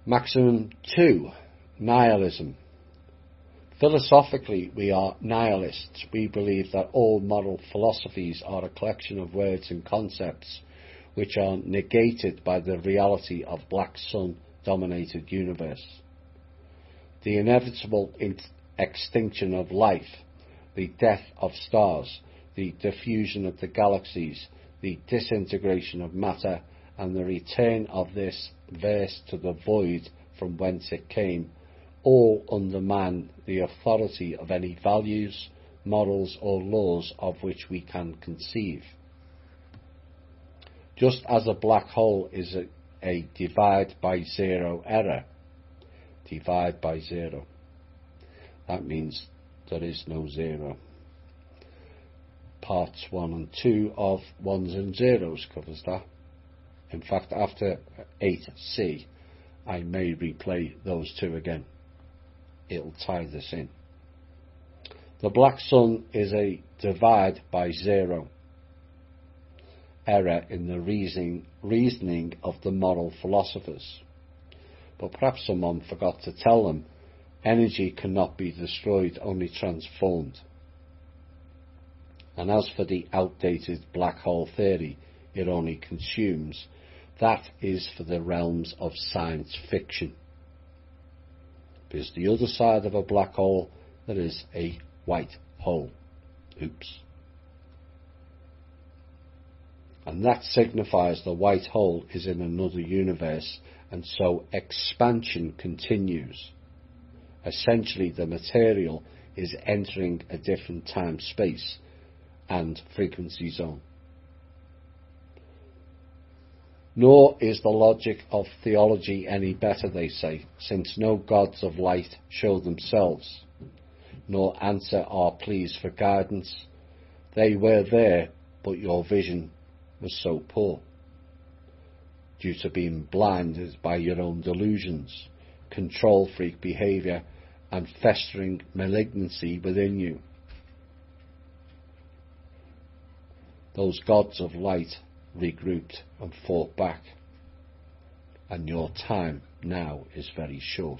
Maximum 2. Nihilism. Philosophically, we are nihilists. We believe that all moral philosophies are a collection of words and concepts which are negated by the reality of black sun-dominated universe. The inevitable extinction of life, the death of stars, the diffusion of the galaxies, the disintegration of matter, and the return of this verse to the void from whence it came, all undermine the authority of any values, morals, or laws of which we can conceive. Just as a black hole is a divide by zero error, divide by zero, that means there is no zero. Parts 1 and 2 of ones and zeros covers that. In fact, after 8C, I may replay those two again. It'll tie this in. The black sun is a divide by zero error in the reasoning of the moral philosophers. But perhaps someone forgot to tell them energy cannot be destroyed, only transformed. And as for the outdated black hole theory, it only consumes. That is for the realms of science fiction. Because the other side of a black hole, there is a white hole. Oops. And that signifies the white hole is in another universe, and so expansion continues. Essentially, the material is entering a different time-space and frequency zone. Nor is the logic of theology any better, they say, since no gods of light show themselves, nor answer our pleas for guidance. They were there, but your vision was so poor, due to being blinded by your own delusions, control freak behaviour, and festering malignancy within you. Those gods of light regrouped and fought back, and your time now is very short.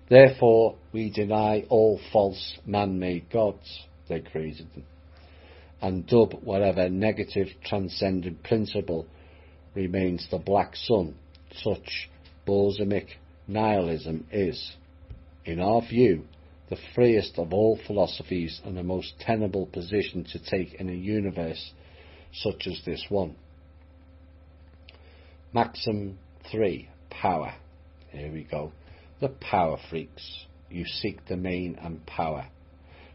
Therefore, we deny all false man-made gods, they created them, and dub whatever negative transcendent principle remains the black sun. Such Bolshevik nihilism is, in our view, the freest of all philosophies and the most tenable position to take in a universe such as this one. Maxim 3. Power. Here we go. The power freaks. You seek domain and power,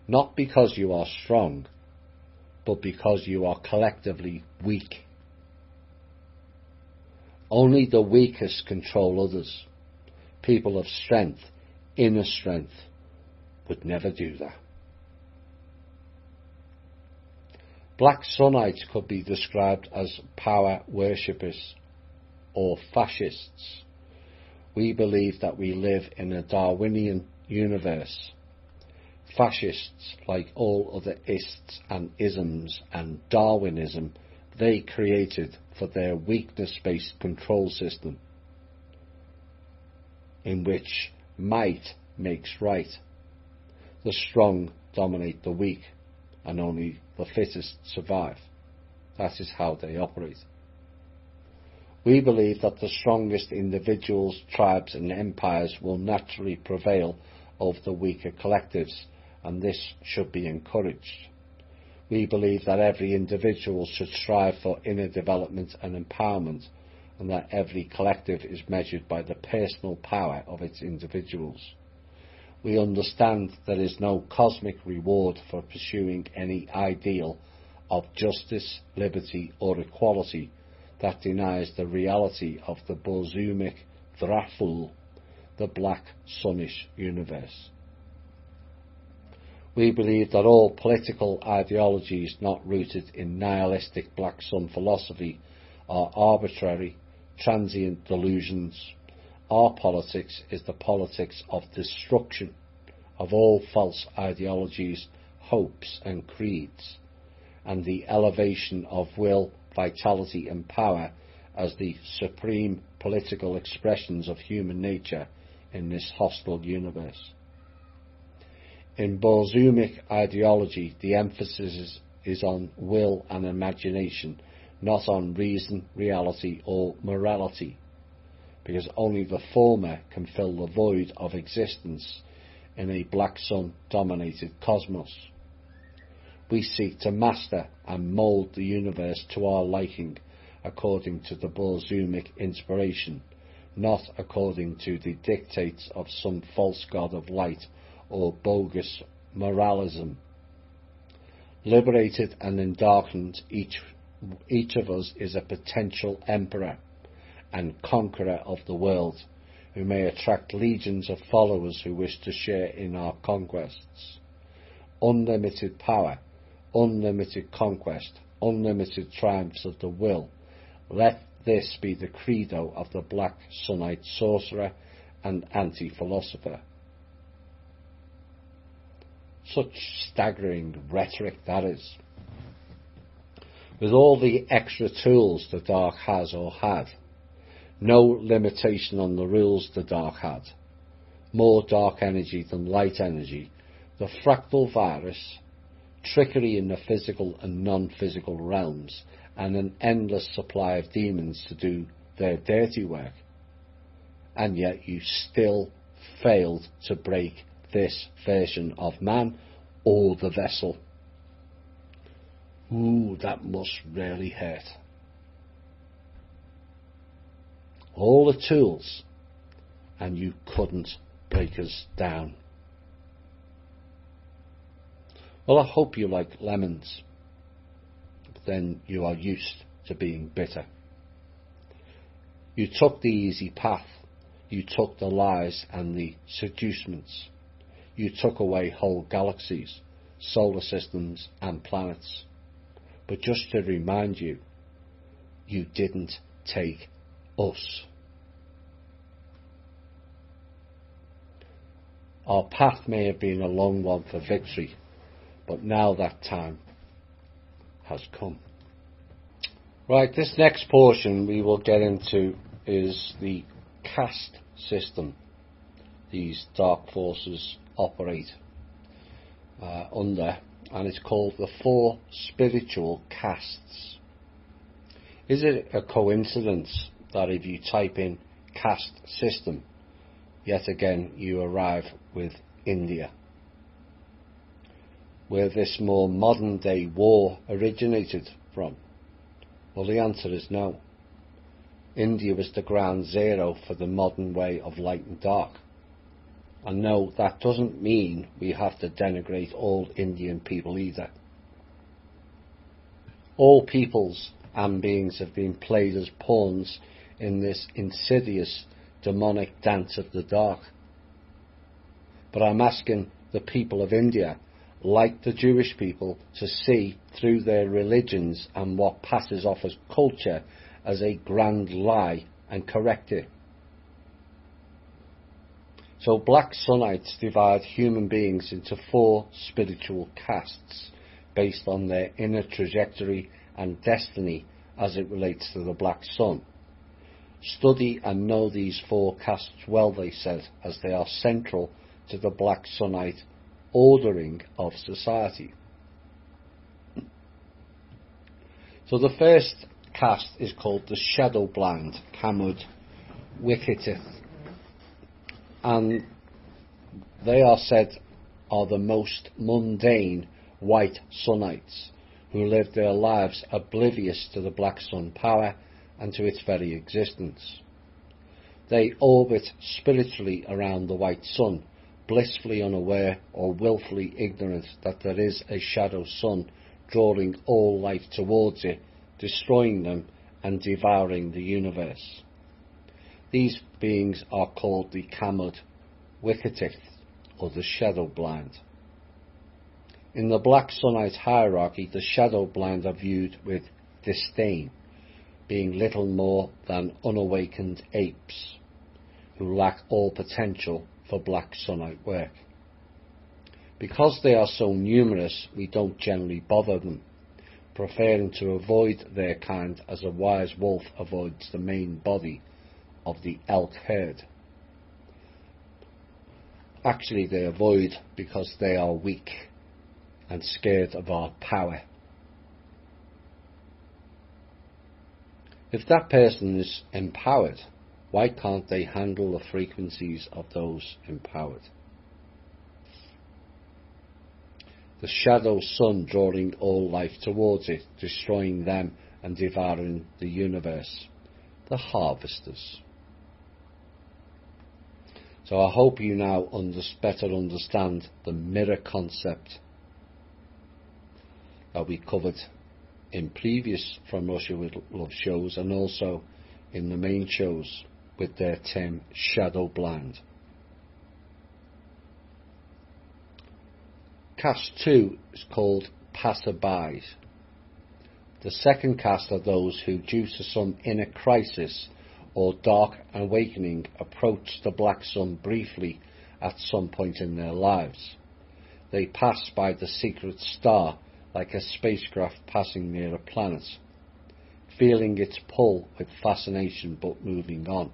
not because you are strong, but because you are collectively weak. Only the weakest control others. People of strength, inner strength, would never do that. Black Sunnites could be described as power worshippers or fascists. We believe that we live in a Darwinian universe. Fascists, like all other ists and isms and Darwinism, they created for their weakness-based control system, in which might makes right. The strong dominate the weak, and only the fittest survive. That is how they operate. We believe that the strongest individuals, tribes and empires will naturally prevail over the weaker collectives, and this should be encouraged. We believe that every individual should strive for inner development and empowerment, and that every collective is measured by the personal power of its individuals. We understand there is no cosmic reward for pursuing any ideal of justice, liberty or equality that denies the reality of the Bolshevik Draful, the black sunnish universe. We believe that all political ideologies not rooted in nihilistic black sun philosophy are arbitrary, transient delusions. Our politics is the politics of destruction, of all false ideologies, hopes and creeds, and the elevation of will, vitality and power as the supreme political expressions of human nature in this hostile universe. In Bolshevic ideology, the emphasis is on will and imagination, not on reason, reality or morality, because only the former can fill the void of existence in a black sun-dominated cosmos. We seek to master and mould the universe to our liking, according to the Bolshevic inspiration, not according to the dictates of some false god of light or bogus moralism. Liberated and endarkened, each of us is a potential emperor and conqueror of the world, who may attract legions of followers who wish to share in our conquests. Unlimited power, unlimited conquest, unlimited triumphs of the will. Let this be the credo of the black Sunnite sorcerer and anti-philosopher. Such staggering rhetoric that is. With all the extra tools the dark has or had, no limitation on the rules the dark had, more dark energy than light energy, the fractal virus, trickery in the physical and non-physical realms, and an endless supply of demons to do their dirty work. And yet you still failed to break this version of man or the vessel. Ooh, that must really hurt. All the tools, and you couldn't break us down. Well, I hope you like lemons, but then you are used to being bitter. You took the easy path. You took the lies and the seducements. You took away whole galaxies, solar systems and planets. But just to remind you, you didn't take us. Our path may have been a long one for victory, but now that time has come. Right, this next portion we will get into is the caste system these dark forces operate under, and it's called the 4 spiritual castes. Is it a coincidence that if you type in caste system, yet again you arrive with India, where this more modern day war originated from? Well, the answer is no. India was the ground zero for the modern way of light and dark. And no, that doesn't mean we have to denigrate all Indian people either. All peoples and beings have been played as pawns in this insidious demonic dance of the dark. But I'm asking the people of India, like the Jewish people, to see through their religions and what passes off as culture as a grand lie and correct it. So black Sunnites divide human beings into 4 spiritual castes based on their inner trajectory and destiny as it relates to the black sun. Study and know these 4 castes well, they said, as they are central to the black Sunnite ordering of society. So the first caste is called the shadow blind, Kamud Wikitith, and they are said are the most mundane white Sunnites who live their lives oblivious to the black sun power and to its very existence. They orbit spiritually around the white sun, blissfully unaware or willfully ignorant that there is a shadow sun drawing all life towards it, destroying them and devouring the universe. These beings are called the Kamud Wikitith, or the shadow blind. In the black Sunnite hierarchy, the shadow blind are viewed with disdain, being little more than unawakened apes who lack all potential for black Sunnite work. Because they are so numerous, we don't generally bother them, preferring to avoid their kind as a wise wolf avoids the main body of the elk herd. Actually, they avoid because they are weak and scared of our power. If that person is empowered, why can't they handle the frequencies of those empowered? The shadow sun drawing all life towards it, destroying them and devouring the universe. The harvesters. So I hope you now better understand the mirror concept that we covered in previous From Russia with Love shows, and also in the main shows with their term shadow blind. Caste 2 is called passerbys. The second caste are those who, due to some inner crisis or dark awakening, approach the black sun briefly at some point in their lives. They pass by the secret star like a spacecraft passing near a planet, feeling its pull with fascination but moving on.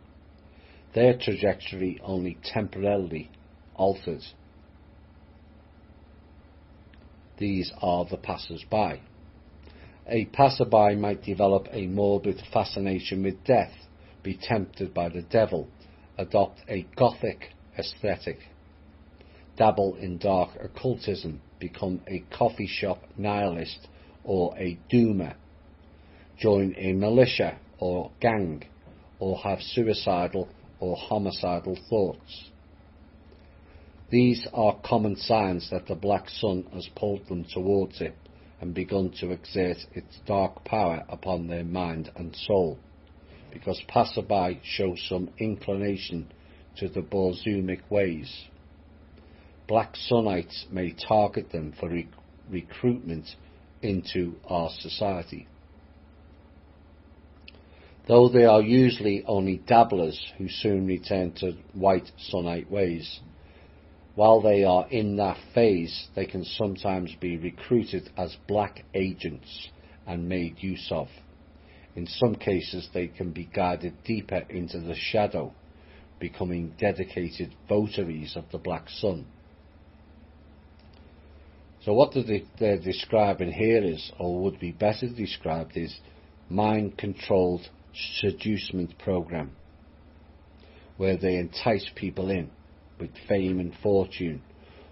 Their trajectory only temporarily altered. These are the passers-by. A passerby might develop a morbid fascination with death, be tempted by the devil, adopt a gothic aesthetic, dabble in dark occultism, become a coffee shop nihilist or a doomer, join a militia or gang, or have suicidal or homicidal thoughts. These are common signs that the black sun has pulled them towards it and begun to exert its dark power upon their mind and soul, because passerby show some inclination to the Borzumic ways. Black Sunites may target them for recruitment into our society. Though they are usually only dabblers who soon return to white Sunite ways, while they are in that phase, they can sometimes be recruited as black agents and made use of. In some cases, they can be guided deeper into the shadow, becoming dedicated votaries of the black sun. So what they're describing here is, or would be better described, is mind-controlled seducement program, where they entice people in with fame and fortune,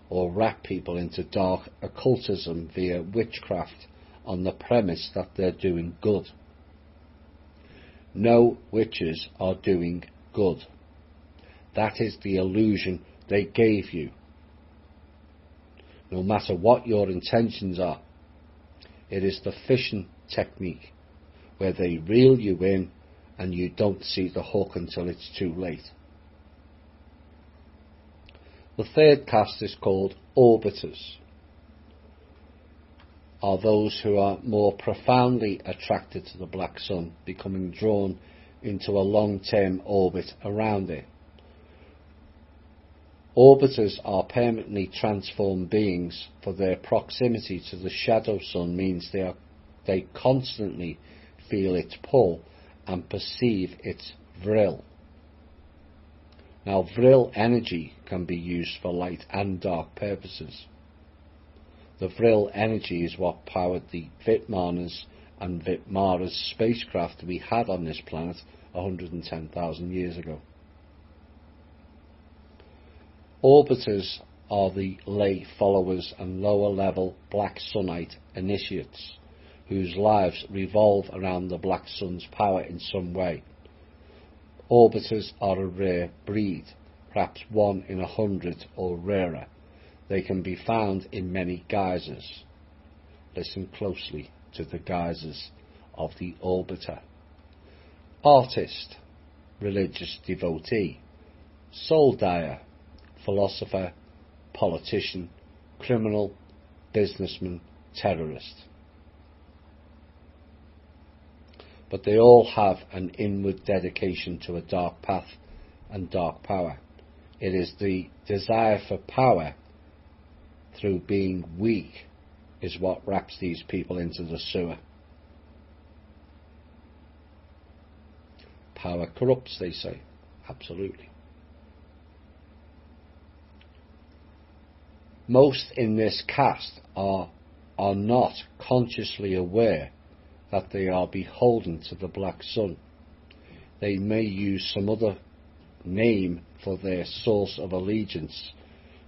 or wrap people into dark occultism via witchcraft on the premise that they're doing good. No witches are doing good. That is the illusion they gave you. No matter what your intentions are, it is the fishing technique, where they reel you in and you don't see the hook until it's too late. The third caste is called orbiters, are those who are more profoundly attracted to the black sun, becoming drawn into a long-term orbit around it. Orbiters are permanently transformed beings, for their proximity to the shadow sun means they constantly feel its pull and perceive its vril. Now, vril energy can be used for light and dark purposes. The vril energy is what powered the Vitmanas and Vitmaras spacecraft we had on this planet 110,000 years ago. Orbiters are the lay followers and lower-level black sunite initiates, whose lives revolve around the black sun's power in some way. Orbiters are a rare breed, perhaps 1 in 100 or rarer. They can be found in many guises. Listen closely to the guises of the orbiter. Artist, religious devotee, soul dyer, philosopher, politician, criminal, businessman, terrorist. But they all have an inward dedication to a dark path and dark power. It is the desire for power through being weak is what wraps these people into the sewer. Power corrupts, they say. Absolutely. Most in this caste are not consciously aware that they are beholden to the black sun. They may use some other name for their source of allegiance,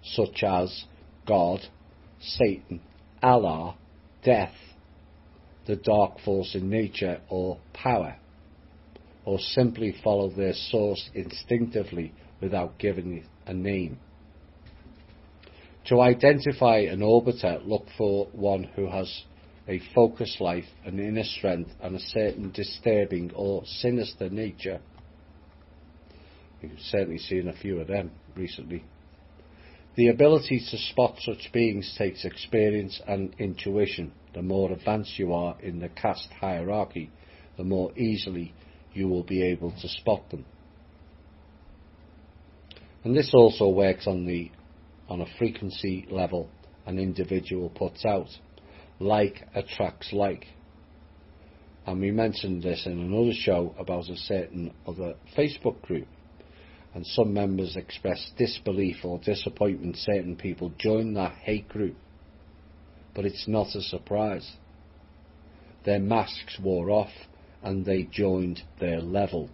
such as God, Satan, Allah, death, the dark force in nature, or power, or simply follow their source instinctively without giving it a name. To identify an orbiter, look for one who has a focused life, an inner strength, and a certain disturbing or sinister nature. You've certainly seen a few of them recently. The ability to spot such beings takes experience and intuition. The more advanced you are in the caste hierarchy, the more easily you will be able to spot them. And this also works on a frequency level an individual puts out. Like attracts like. And we mentioned this in another show about a certain other Facebook group. And some members expressed disbelief or disappointment certain people join that hate group. But it's not a surprise. Their masks wore off and they joined their level.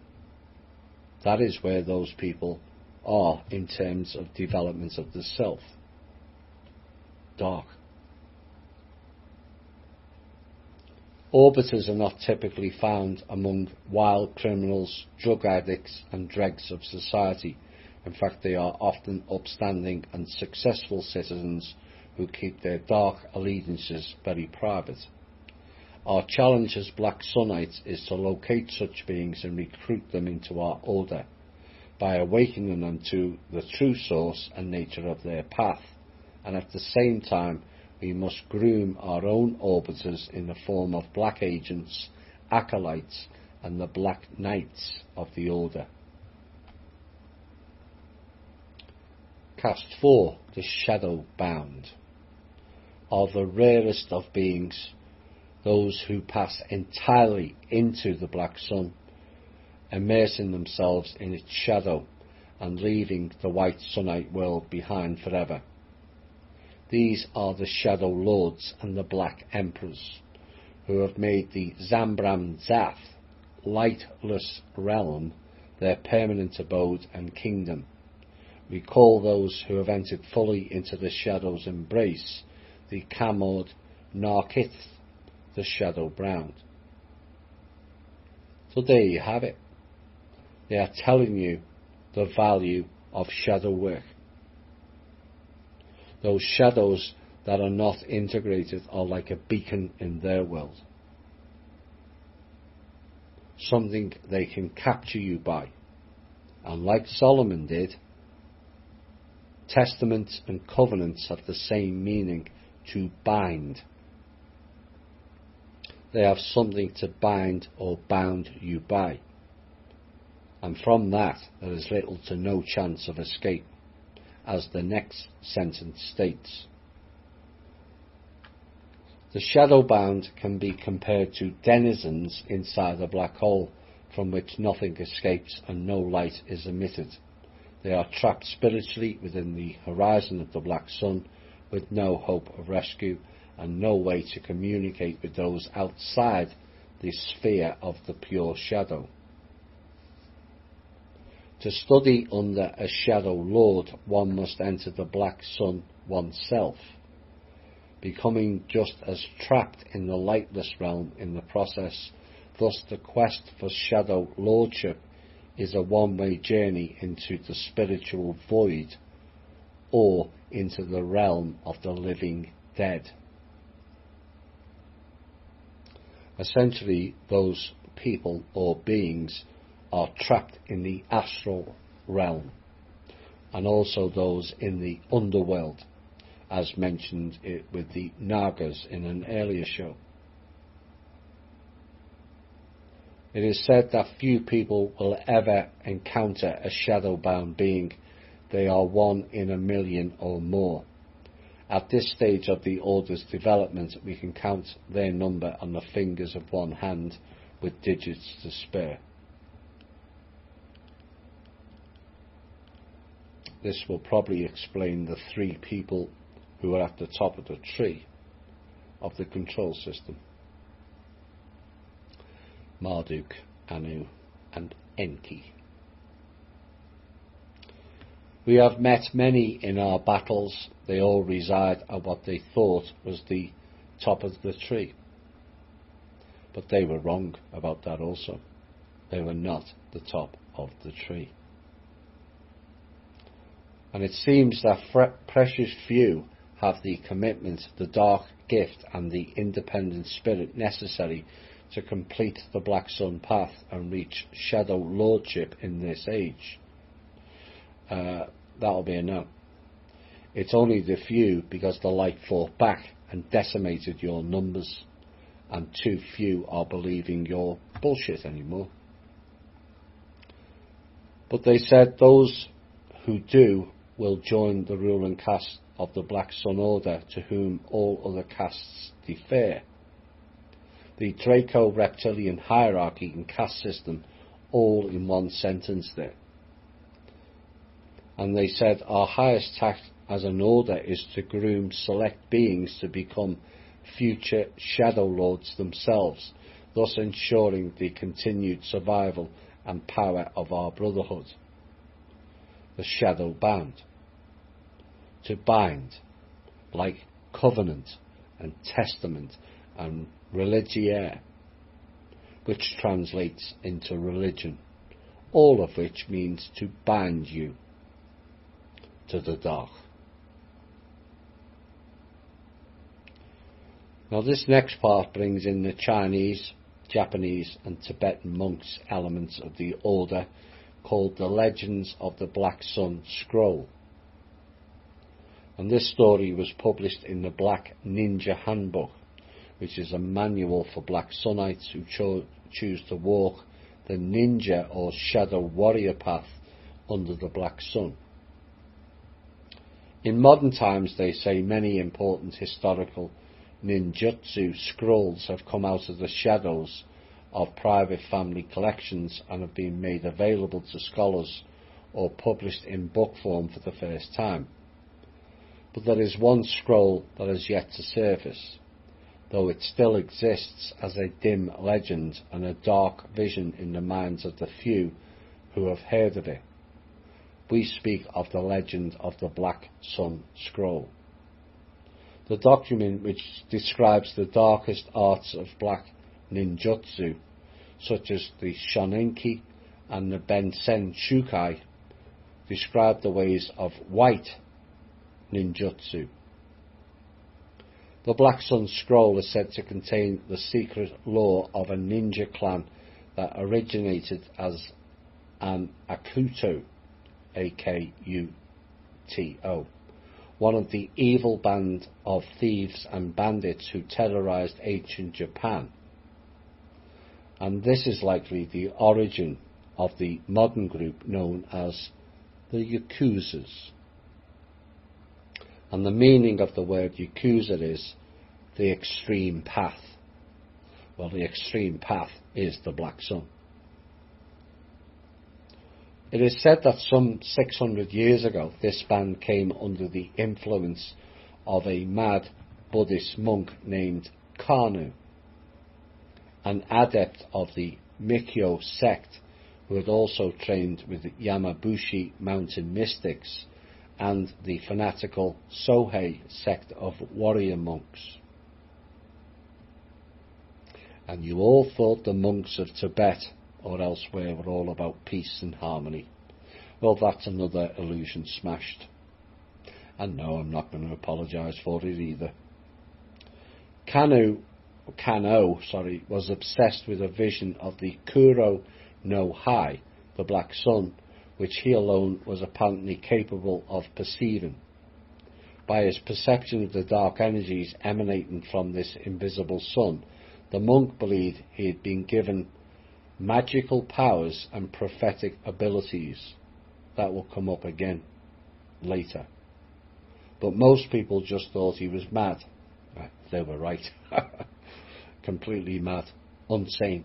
That is where those people are in terms of development of the self. Dark. Orbiters are not typically found among wild criminals, drug addicts and dregs of society. In fact, they are often upstanding and successful citizens who keep their dark allegiances very private. Our challenge as Black Sunites is to locate such beings and recruit them into our order by awakening them to the true source and nature of their path, and at the same time we must groom our own orbiters in the form of black agents, acolytes, and the black knights of the order. Caste 4, the shadow bound, are the rarest of beings, those who pass entirely into the black sun, immersing themselves in its shadow and leaving the white sunite world behind forever. These are the Shadow Lords and the Black Emperors, who have made the Zambram Zath, lightless realm, their permanent abode and kingdom. We call those who have entered fully into the shadow's embrace the Kamod Narkith, the Shadow Bound. So there you have it. They are telling you the value of shadow work. Those shadows that are not integrated are like a beacon in their world. Something they can capture you by. And like Solomon did, testaments and covenants have the same meaning, to bind. They have something to bind or bound you by. And from that there is little to no chance of escape, as the next sentence states. The shadow-bound can be compared to denizens inside a black hole from which nothing escapes and no light is emitted. They are trapped spiritually within the horizon of the black sun with no hope of rescue and no way to communicate with those outside the sphere of the pure shadow. To study under a shadow lord, one must enter the black sun oneself, becoming just as trapped in the lightless realm in the process. Thus the quest for shadow lordship is a one-way journey into the spiritual void or into the realm of the living dead. Essentially, those people or beings are trapped in the astral realm, and also those in the underworld, as mentioned with the Nagas in an earlier show. It is said that few people will ever encounter a shadow-bound being. They are 1 in a million or more, At this stage of the Order's development, we can count their number on the fingers of one hand, with digits to spare. This will probably explain the 3 people who are at the top of the tree of the control system: Marduk, Anu, and Enki. We have met many in our battles. They all reside at what they thought was the top of the tree. But they were wrong about that also. They were not the top of the tree. And it seems that precious few have the commitment, the dark gift, and the independent spirit necessary to complete the Black Sun path and reach shadow lordship in this age. That'll be a no. It's only the few, because the light fought back and decimated your numbers, and too few are believing your bullshit anymore. But they said those who do will join the ruling caste of the Black Sun Order, to whom all other castes defer. The Draco reptilian hierarchy and caste system, all in one sentence there. And they said our highest task as an order is to groom select beings to become future shadow lords themselves, thus ensuring the continued survival and power of our brotherhood. The shadow bound. To bind, like covenant and testament and religiaire, which translates into religion, all of which means to bind you to the dark. Now this next part brings in the Chinese, Japanese and Tibetan monks elements of the order, called the Legends of the Black Sun Scroll. And this story was published in the Black Ninja Handbook, which is a manual for Black Sunites who choose to walk the ninja or shadow warrior path under the Black Sun. In modern times, they say, many important historical ninjutsu scrolls have come out of the shadows of private family collections and have been made available to scholars or published in book form for the first time. But there is one scroll that has yet to surface, though it still exists as a dim legend and a dark vision in the minds of the few who have heard of it. We speak of the legend of the Black Sun Scroll. The document, which describes the darkest arts of black ninjutsu, such as the Shonenki and the Bensen Shukai, describe the ways of white ninjutsu. The Black Sun Scroll is said to contain the secret lore of a ninja clan that originated as an Akuto, A-K-U-T-O, one of the evil band of thieves and bandits who terrorized ancient Japan. And this is likely the origin of the modern group known as the Yakuzas. And the meaning of the word Yakuza is the extreme path. Well, the extreme path is the Black Sun. It is said that some 600 years ago, this band came under the influence of a mad Buddhist monk named Kanu, an adept of the Mikyo sect who had also trained with the Yamabushi mountain mystics and the fanatical Sohei sect of warrior monks. And you all thought the monks of Tibet or elsewhere were all about peace and harmony. Well, that's another illusion smashed. And no, I'm not going to apologise for it either. Kano was obsessed with a vision of the Kuro no Hai, the Black Sun, which he alone was apparently capable of perceiving. By his perception of the dark energies emanating from this invisible sun, the monk believed he had been given magical powers and prophetic abilities that will come up again later. but most people just thought he was mad. They were right. Completely mad, insane.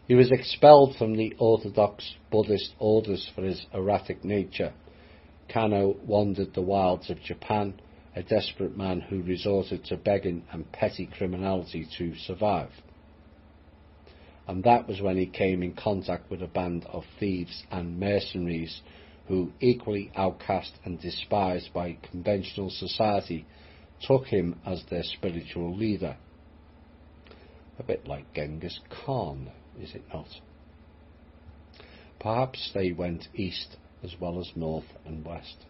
He was expelled from the orthodox Buddhist orders for his erratic nature. Kano wandered the wilds of Japan, a desperate man who resorted to begging and petty criminality to survive. And that was when he came in contact with a band of thieves and mercenaries who, equally outcast and despised by conventional society, took him as their spiritual leader. A bit like Genghis Khan, is it not? Perhaps they went east as well as north and west.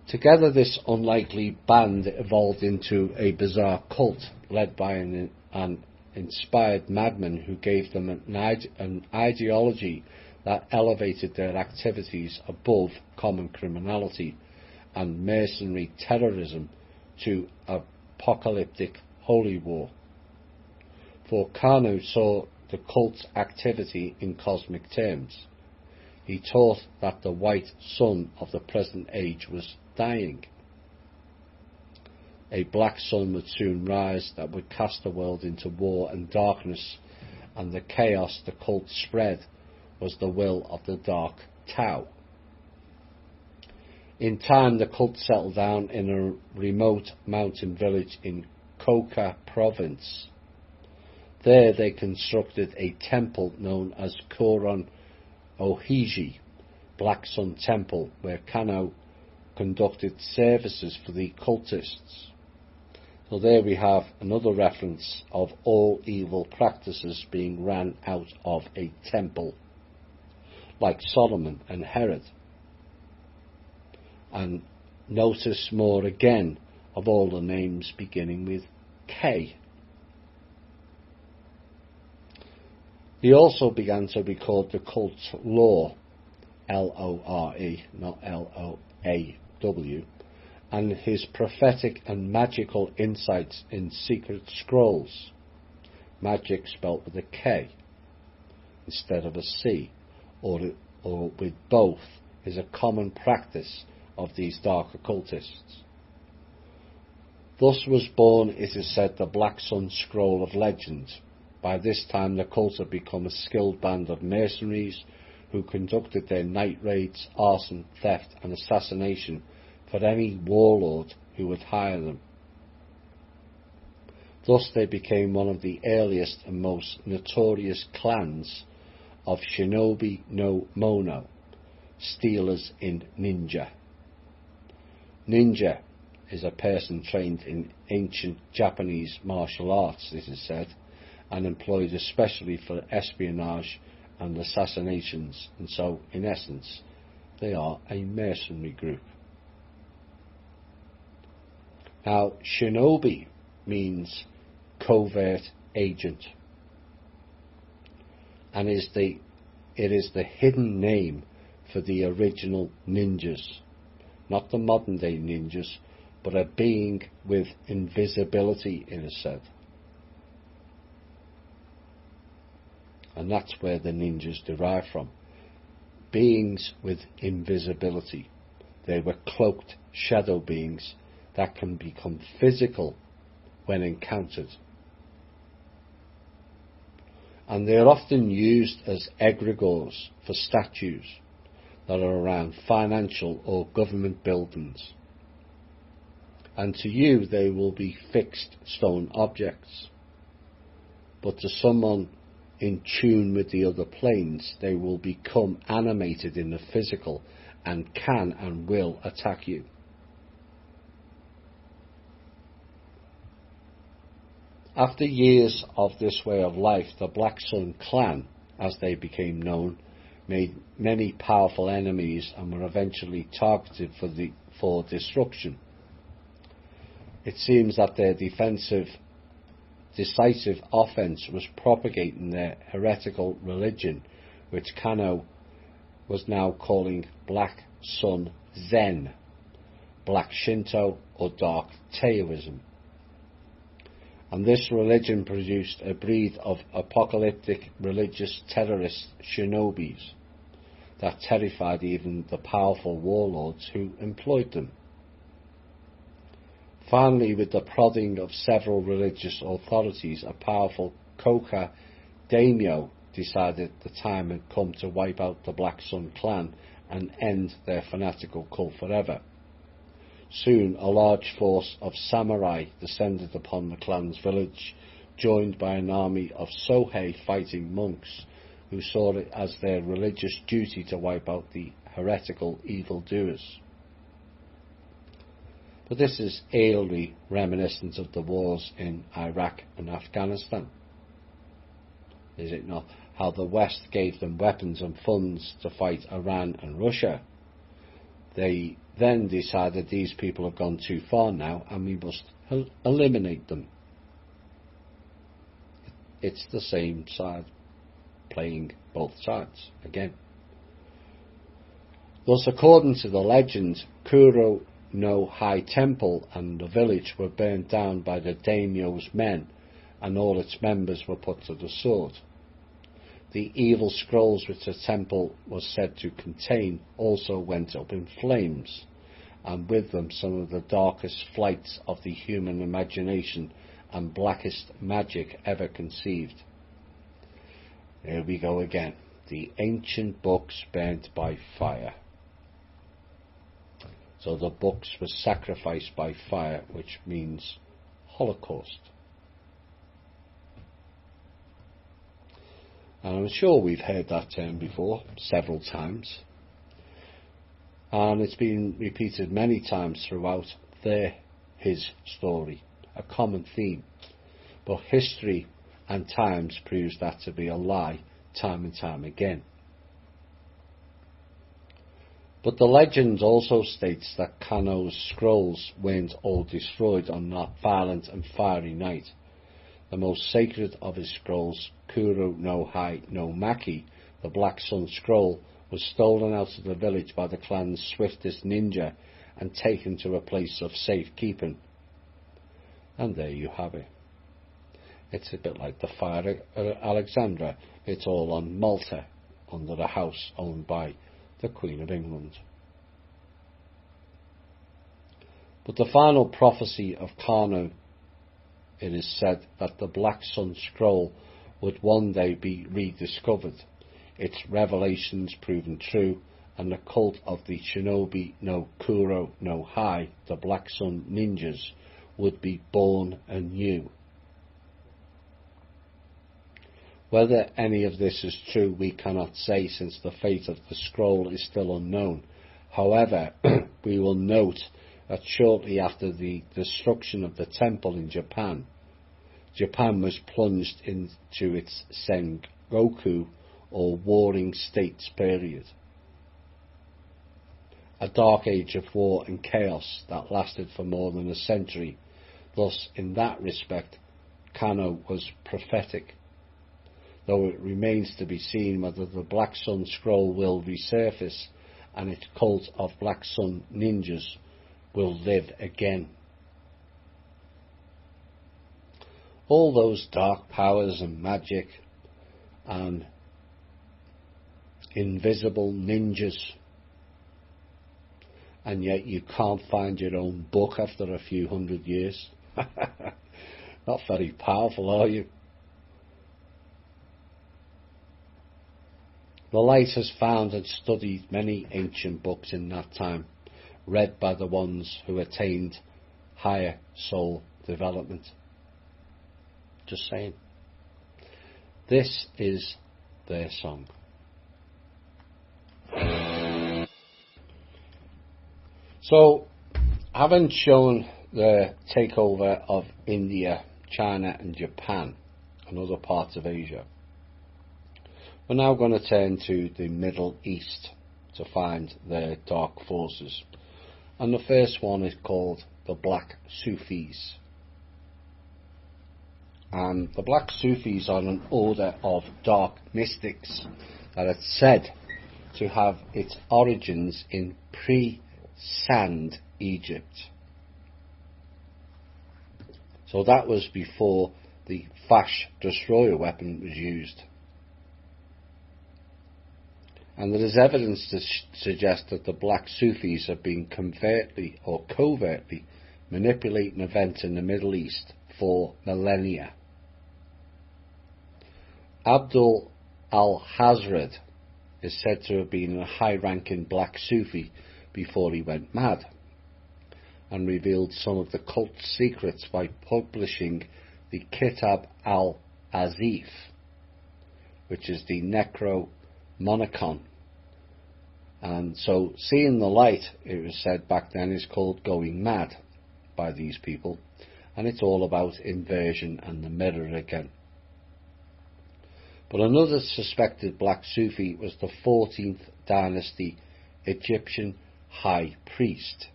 Together this unlikely band evolved into a bizarre cult led by an inspired madman who gave them an ideology that elevated their activities above common criminality and mercenary terrorism to apocalyptic holy war. For Kano saw the cult's activity in cosmic terms. He taught that the white sun of the present age was dying. A black sun would soon rise that would cast the world into war and darkness, and the chaos the cult spread was the will of the Dark Tao. In time, the cult settled down in a remote mountain village in Koka province. There they constructed a temple known as Koron Ohiji, Black Sun Temple, where Kano conducted services for the cultists. So there we have another reference of all evil practices being ran out of a temple, like Solomon and Herod. And notice more again of all the names beginning with K. He also began to record the cult's lore, L-O-R-E, not L-O-A-W, and his prophetic and magical insights in secret scrolls, magic spelt with a K instead of a C, or with both, is a common practice of these dark occultists. Thus was born, it is said, the Black Sun Scroll of Legend. By this time the cult had become a skilled band of mercenaries who conducted their night raids, arson, theft and assassination for any warlord who would hire them. Thus they became one of the earliest and most notorious clans of shinobi no mono, stealers in ninja. Ninja is a person trained in ancient Japanese martial arts, it is said, and employed especially for espionage and assassinations, and so, in essence, they are a mercenary group. Now, shinobi means covert agent, and it is the hidden name for the original ninjas, not the modern day ninjas, but a being with invisibility, it is said. And that's where the ninjas derive from. Beings with invisibility. They were cloaked shadow beings that can become physical when encountered. And they are often used as egregores for statues that are around financial or government buildings. And to you they will be fixed stone objects. But to someone in tune with the other planes, they will become animated in the physical and can and will attack you. After years of this way of life, the Black Sun clan, as they became known, made many powerful enemies and were eventually targeted for destruction. It seems that their decisive offence was propagating their heretical religion, which Kano was now calling Black Sun Zen, Black Shinto or Dark Taoism. And this religion produced a breed of apocalyptic religious terrorist shinobis. that terrified even the powerful warlords who employed them. Finally, with the prodding of several religious authorities, a powerful Khoka daimyo decided the time had come to wipe out the Black Sun clan and end their fanatical cult forever. Soon a large force of samurai descended upon the clan's village, joined by an army of Sohei fighting monks who saw it as their religious duty to wipe out the heretical evildoers. But this is eerily reminiscent of the wars in Iraq and Afghanistan. Is it not? How the West gave them weapons and funds to fight Iran and Russia. They then decided these people have gone too far now and we must eliminate them. It's the same side playing both sides again. Thus, according to the legend, Kuro no High Temple and the village were burnt down by the daimyo's men, and all its members were put to the sword. The evil scrolls which the temple was said to contain also went up in flames, and with them some of the darkest flights of the human imagination and blackest magic ever conceived. Here we go again. The ancient books burnt by fire. So the books were sacrificed by fire, which means Holocaust. And I'm sure we've heard that term before, several times. And it's been repeated many times throughout his story, a common theme. But history and times proves that to be a lie time and time again. But the legend also states that Kano's scrolls weren't all destroyed on that violent and fiery night. The most sacred of his scrolls, Kuro no Hai no Maki, the Black Sun Scroll, was stolen out of the village by the clan's swiftest ninja and taken to a place of safekeeping. And there you have it. It's a bit like the fire at Alexandria. It's all on Malta, under a house owned by the Queen of England. But the final prophecy of Kano, it is said that the Black Sun Scroll would one day be rediscovered, its revelations proven true, and the cult of the Shinobi no Kuro no Hai, the Black Sun ninjas, would be born anew. Whether any of this is true we cannot say, since the fate of the scroll is still unknown. However, we will note that shortly after the destruction of the temple in Japan was plunged into its Sengoku, or Warring States period, a dark age of war and chaos that lasted for more than a century. Thus, in that respect, Kano was prophetic, though it remains to be seen whether the Black Sun Scroll will resurface and its cult of Black Sun ninjas will live again. All those dark powers and magic and invisible ninjas, and yet you can't find your own book after a few hundred years. Not very powerful, are you? The light has found and studied many ancient books in that time, read by the ones who attained higher soul development. Just saying. This is their song. So, having shown the takeover of India, China and Japan and other parts of Asia, we're now going to turn to the Middle East to find their dark forces. And the first one is called the Black Sufis. And the Black Sufis are an order of dark mystics that is said to have its origins in pre-sand Egypt. So that was before the Fash destroyer weapon was used. and there is evidence to suggest that the black Sufis have been covertly or covertly manipulating events in the Middle East for millennia. Abdul al-Hazred is said to have been a high-ranking black Sufi before he went mad, and revealed some of the cult's secrets by publishing the Kitab al-Azif, which is the Necromonicon. And so seeing the light, it was said back then, is called going mad by these people, and it's all about inversion and the mirror again. But another suspected black Sufi was the 14th dynasty Egyptian high priest,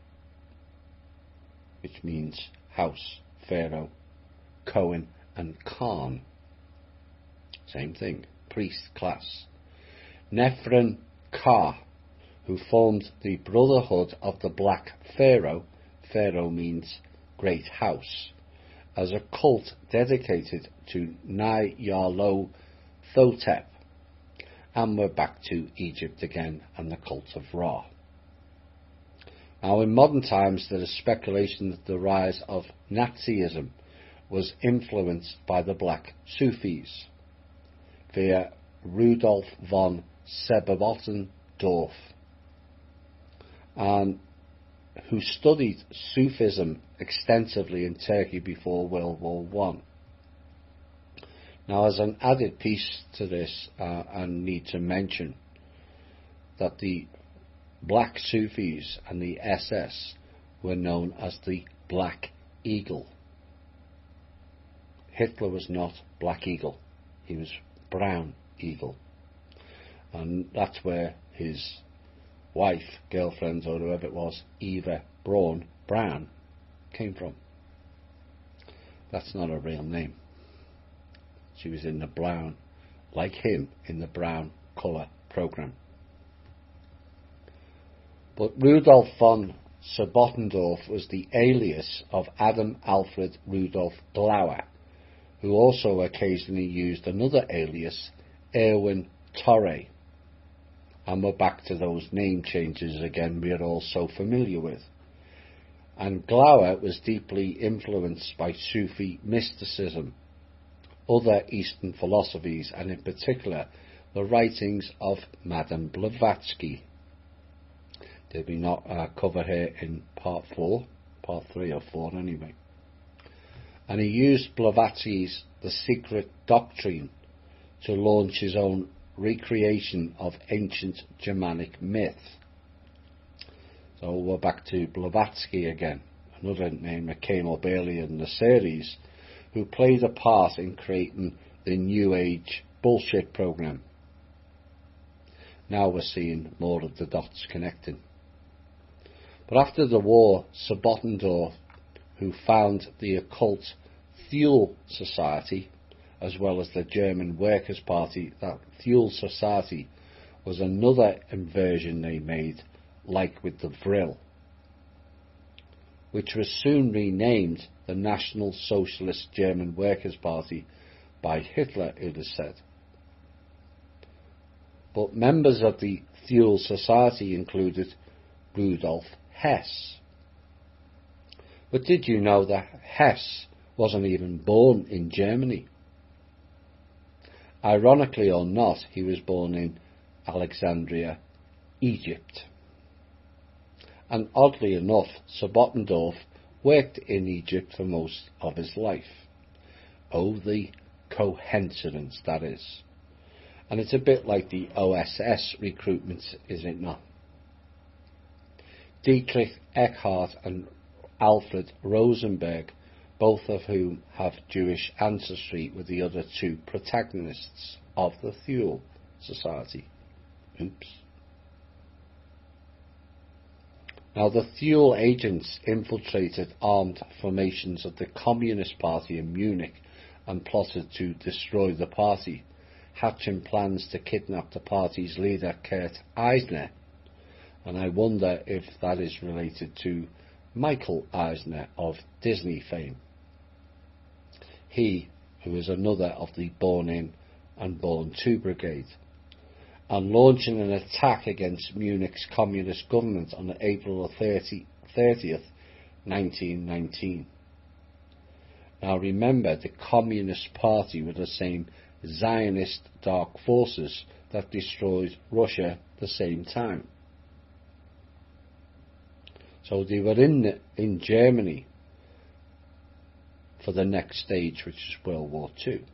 which means house, pharaoh, Cohen and Khan. Same thing, priest class. Nephron Ka, who formed the Brotherhood of the Black Pharaoh, pharaoh means great house, as a cult dedicated to Nyarlathotep. And we're back to Egypt again and the cult of Ra. Now, in modern times, there is speculation that the rise of Nazism was influenced by the black Sufis via Rudolf von Sebottendorf, and who studied Sufism extensively in Turkey before World War I. Now, as an added piece to this, I need to mention that the black Sufis and the SS were known as the Black Eagle. Hitler was not Black Eagle, he was Brown Eagle. And that's where his wife, girlfriend, or whoever it was, Eva Braun Brown, came from. That's not a real name. She was in the brown, like him, in the brown colour programme. But Rudolf von Sebottendorf was the alias of Adam Alfred Rudolf Glauer, who also occasionally used another alias, Erwin Torre. And we're back to those name changes again we are all so familiar with. And Glauer was deeply influenced by Sufi mysticism, other Eastern philosophies, and in particular the writings of Madame Blavatsky. Did we not cover here in part 3 or 4 anyway? And he used Blavatsky's The Secret Doctrine to launch his own recreation of ancient Germanic myth. So we're back to Blavatsky again, another name that came up earlier in the series, who played a part in creating the New Age bullshit program. Now we're seeing more of the dots connecting. But after the war, Sebottendorf, who found the occult Thule Society, as well as the German Workers' Party, that Thule Society was another inversion they made, like with the Vril, which was soon renamed the National Socialist German Workers' Party by Hitler, it is said. But members of the Thule Society included Rudolf Hess. But did you know that Hess wasn't even born in Germany? Ironically or not, he was born in Alexandria, Egypt. And oddly enough, Sebottendorf worked in Egypt for most of his life. Oh, the coincidence that is. And it's a bit like the OSS recruitment, is it not? Dietrich Eckart and Alfred Rosenberg, both of whom have Jewish ancestry, were the other two protagonists of the Thule Society. Oops. Now, the Thule agents infiltrated armed formations of the Communist Party in Munich and plotted to destroy the party, hatching plans to kidnap the party's leader, Kurt Eisner. And I wonder if that is related to Michael Eisner of Disney fame. He, who is another of the Born In and Born To brigade. and launching an attack against Munich's communist government on April 30th, 1919. Now remember, the Communist Party were the same Zionist dark forces that destroyed Russia at the same time. So they were in Germany for the next stage, which is World War II.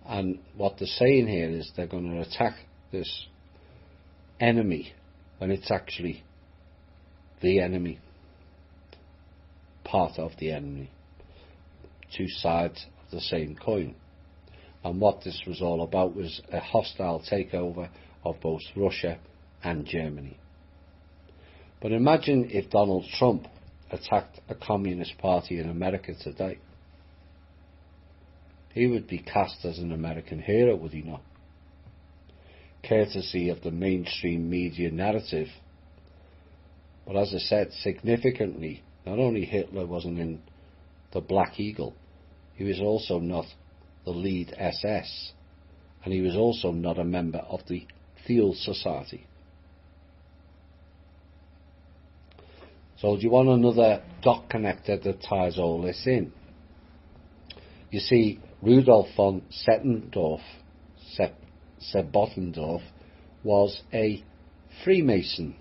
And what they're saying here is they're going to attack this enemy when it's actually the enemy, part of the enemy, two sides of the same coin. And what this was all about was a hostile takeover of both Russia and Germany. But imagine if Donald Trump attacked a communist party in America today. He would be cast as an American hero, would he not? Courtesy of the mainstream media narrative. But as I said, significantly, not only Hitler wasn't in the Black Eagle, he was also not the lead SS, and he was also not a member of the Thiel Society. So do you want another dot connector that ties all this in? You see, Rudolf von Sebottendorf was a Freemason.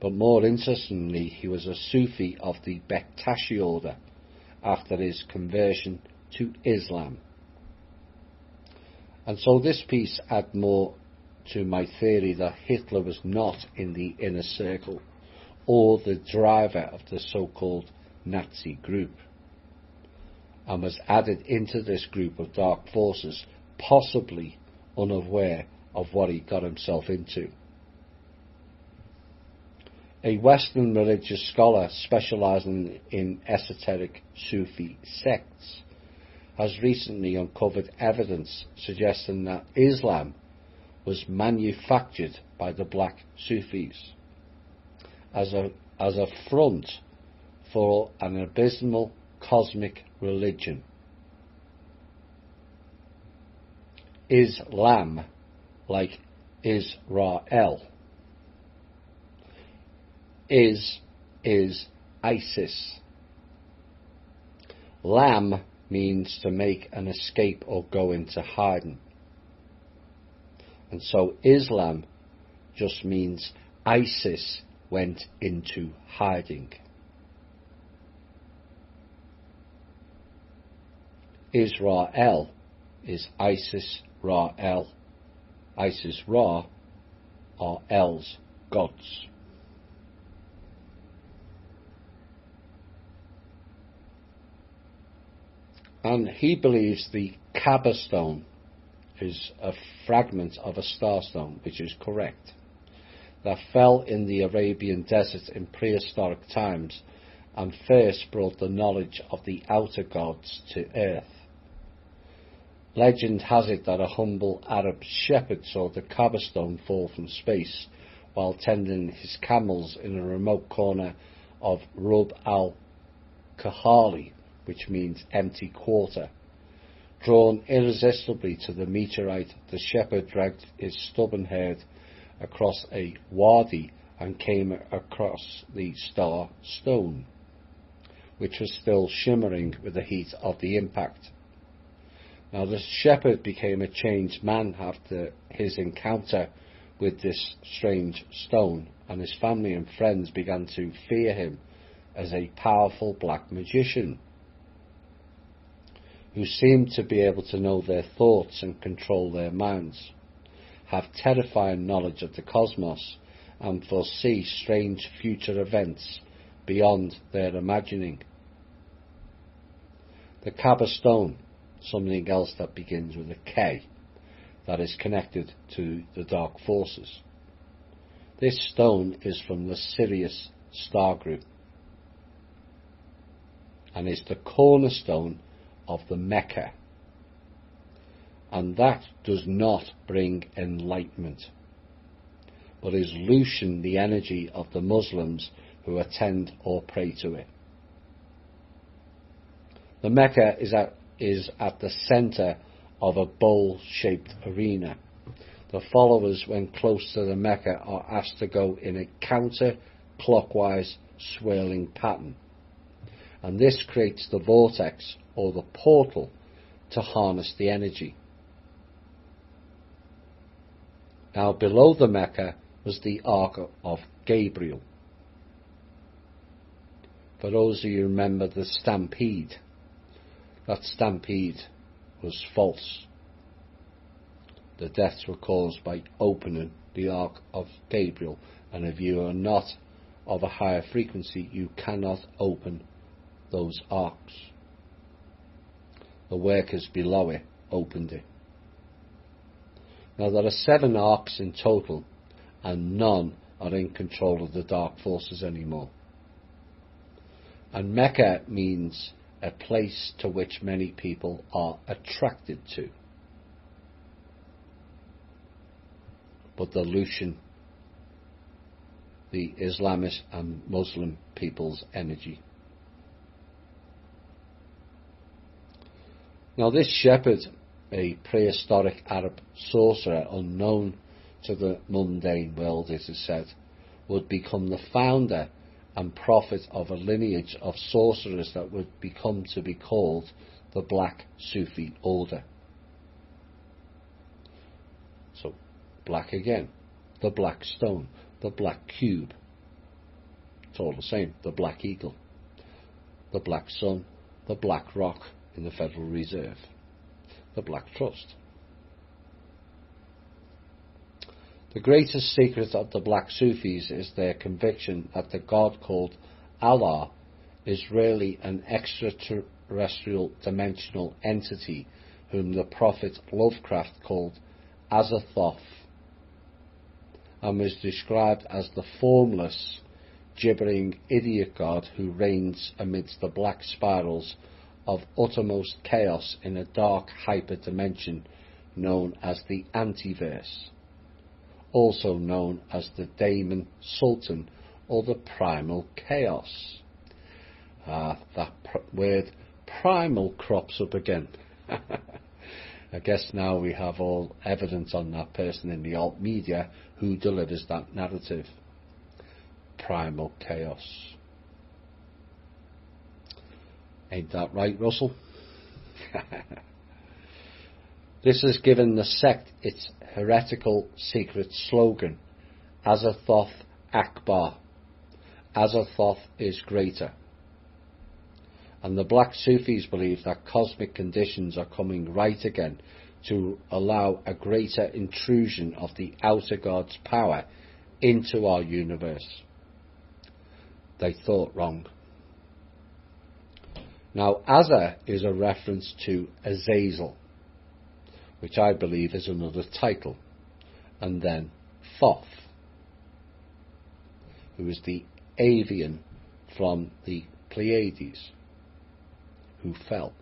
But more interestingly, he was a Sufi of the Bektashi order after his conversion to Islam. And so this piece adds more to my theory that Hitler was not in the inner circle or the driver of the so-called Nazi group, and was added into this group of dark forces, possibly unaware of what he got himself into. A Western religious scholar specializing in esoteric Sufi sects has recently uncovered evidence suggesting that Islam was manufactured by the black Sufis as a front for an abysmal cosmic religion. Islam, like Israel, is ISIS. Lam means to make an escape or go into hiding. And so Islam just means ISIS went into hiding. Israel is Isis Ra-El. Isis Ra are El's gods. And he believes the Kaaba stone is a fragment of a star stone, which is correct, that fell in the Arabian desert in prehistoric times and first brought the knowledge of the outer gods to earth. Legend has it that a humble Arab shepherd saw the Kaaba stone fall from space while tending his camels in a remote corner of Rub al-Khali, which means empty quarter. Drawn irresistibly to the meteorite, the shepherd dragged his stubborn herd across a wadi and came across the star stone, which was still shimmering with the heat of the impact. Now the shepherd became a changed man after his encounter with this strange stone, and his family and friends began to fear him as a powerful black magician who seemed to be able to know their thoughts and control their minds, have terrifying knowledge of the cosmos, and foresee strange future events beyond their imagining. The Kaaba stone, something else that begins with a K, that is connected to the dark forces. This stone is from the Sirius star group and is the cornerstone of the Mecca, and that does not bring enlightenment, but is loosen the energy of the Muslims who attend or pray to it. The Mecca is at the centre of a bowl-shaped arena. The followers, when close to the Mecca, are asked to go in a counter-clockwise swirling pattern, and this creates the vortex or the portal to harness the energy. Now below the Mecca was the Ark of Gabriel. For those of you who remember the stampede, that stampede was false. The deaths were caused by opening the Ark of Gabriel, and if you are not of a higher frequency, you cannot open those arks. The workers below it opened it. Now there are 7 arks in total, and none are in control of the dark forces anymore. And Mecca means a place to which many people are attracted to. But the Lucian, the Islamist and Muslim people's energy. Now this shepherd, a prehistoric Arab sorcerer unknown to the mundane world, it is said, would become the founder and prophet of a lineage of sorcerers that would become to be called the Black Sufi Order. So, black again, the black stone, the black cube, it's all the same, the black eagle, the black sun, the black rock in the Federal Reserve, the Black Trust. The greatest secret of the Black Sufis is their conviction that the God called Allah is really an extraterrestrial dimensional entity whom the prophet Lovecraft called Azathoth, and was described as the formless, gibbering idiot god who reigns amidst the black spirals of uttermost chaos in a dark hyperdimension known as the Antiverse, also known as the Daemon Sultan or the Primal Chaos. That word primal crops up again. I guess now we have all evidence on that person in the alt media who delivers that narrative. Primal Chaos. Ain't that right, Russell? This has given the sect its heretical secret slogan, Azathoth Akbar. Azathoth is greater. And the Black Sufis believe that cosmic conditions are coming right again to allow a greater intrusion of the outer God's power into our universe. They thought wrong. Now, Azza is a reference to Azazel, which I believe is another title, and then Thoth, who is the avian from the Pleiades, who fell.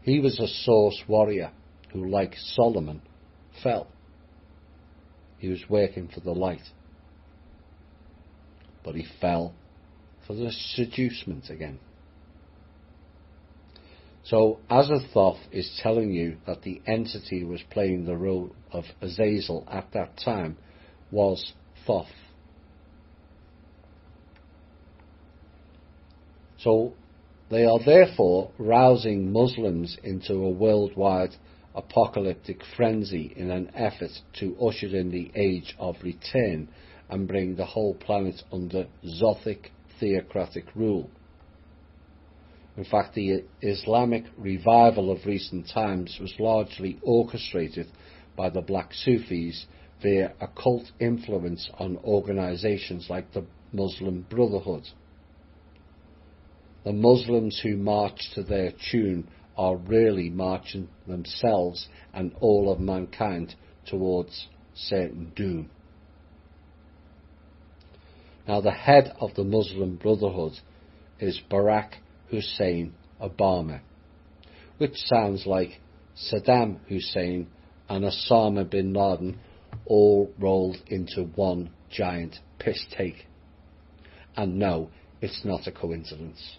He was a source warrior who, like Solomon, fell. He was working for the light, but he fell for the seducement again. So Azathoth is telling you that the entity who was playing the role of Azazel at that time was Thoth. So they are therefore rousing Muslims into a worldwide apocalyptic frenzy in an effort to usher in the age of return and bring the whole planet under Zothic theocratic rule. In fact, the Islamic revival of recent times was largely orchestrated by the Black Sufis via occult influence on organisations like the Muslim Brotherhood. The Muslims who march to their tune are really marching themselves and all of mankind towards certain doom. Now, the head of the Muslim Brotherhood is Barack Hussein Obama, which sounds like Saddam Hussein and Osama bin Laden all rolled into one giant piss take. And no, it's not a coincidence.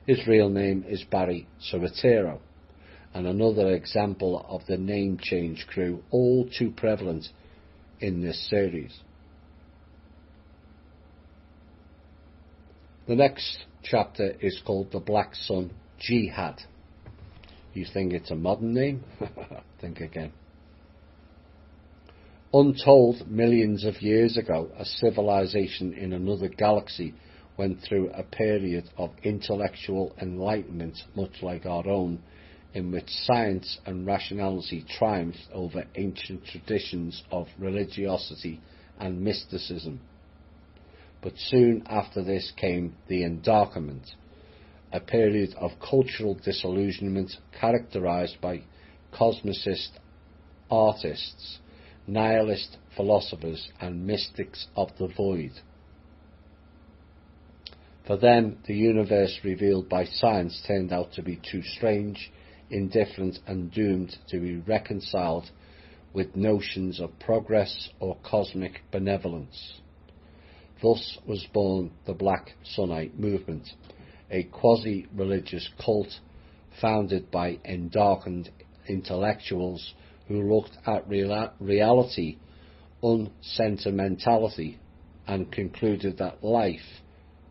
His real name is Barry Soetoro, and another example of the name change crew, all too prevalent in this series. The next chapter is called The Black Sun Jihad. You think it's a modern name? Think again. Untold millions of years ago, a civilization in another galaxy went through a period of intellectual enlightenment, much like our own, in which science and rationality triumphed over ancient traditions of religiosity and mysticism. But soon after this came the Endarkerment, a period of cultural disillusionment characterized by cosmicist artists, nihilist philosophers and mystics of the void. For them, the universe revealed by science turned out to be too strange, indifferent and doomed to be reconciled with notions of progress or cosmic benevolence. Thus was born the Black Sunnite movement, a quasi-religious cult founded by endarkened intellectuals who looked at reality, unsentimentality, and concluded that life,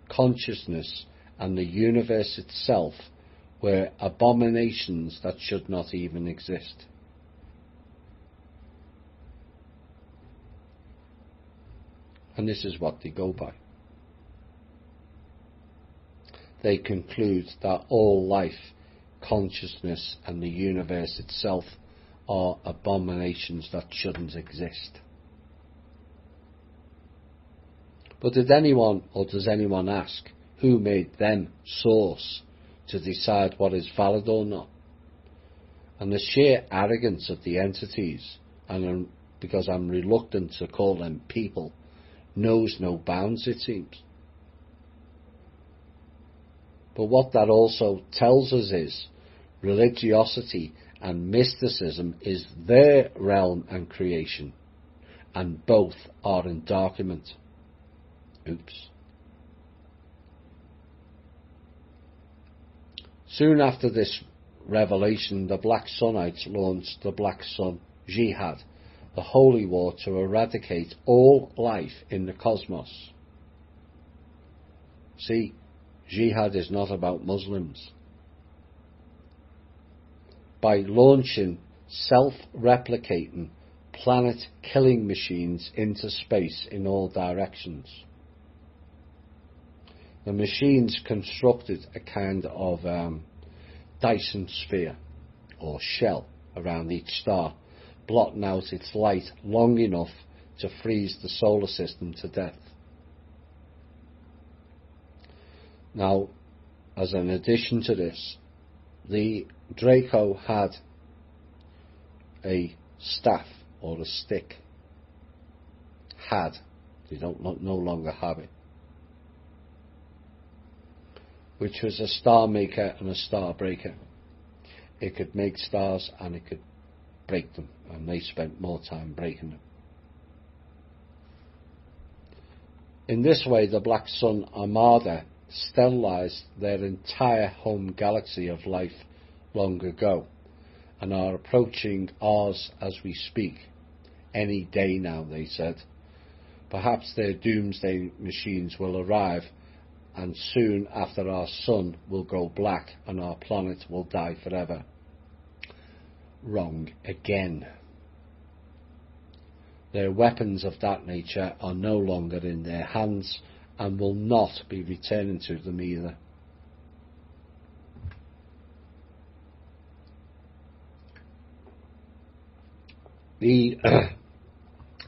consciousness, and the universe itself were abominations that should not even exist. And this is what they go by. They conclude that all life, consciousness, and the universe itself are abominations that shouldn't exist. But did anyone, or does anyone ask, who made them source to decide what is valid or not? And the sheer arrogance of the entities, and because I'm reluctant to call them people, knows no bounds, it seems. But what that also tells us is religiosity and mysticism is their realm and creation, and both are endarkment. Oops. Soon after this revelation, the Black Sunnites launched the Black Sun Jihad, the holy war to eradicate all life in the cosmos. See, jihad is not about Muslims. By launching self-replicating, planet-killing machines into space in all directions. The machines constructed a kind of Dyson sphere or shell around each star, blotting out its light long enough to freeze the solar system to death. Now, as an addition to this, the Draco had a staff or a stick. They no longer have it. Which was a star maker and a star breaker. It could make stars and it could break them, and they spent more time breaking them. In this way, the Black Sun Armada sterilized their entire home galaxy of life long ago, and are approaching ours as we speak. Any day now, they said. Perhaps their doomsday machines will arrive, and soon after our sun will go black and our planet will die forever. Wrong again. Their weapons of that nature are no longer in their hands and will not be returning to them either. The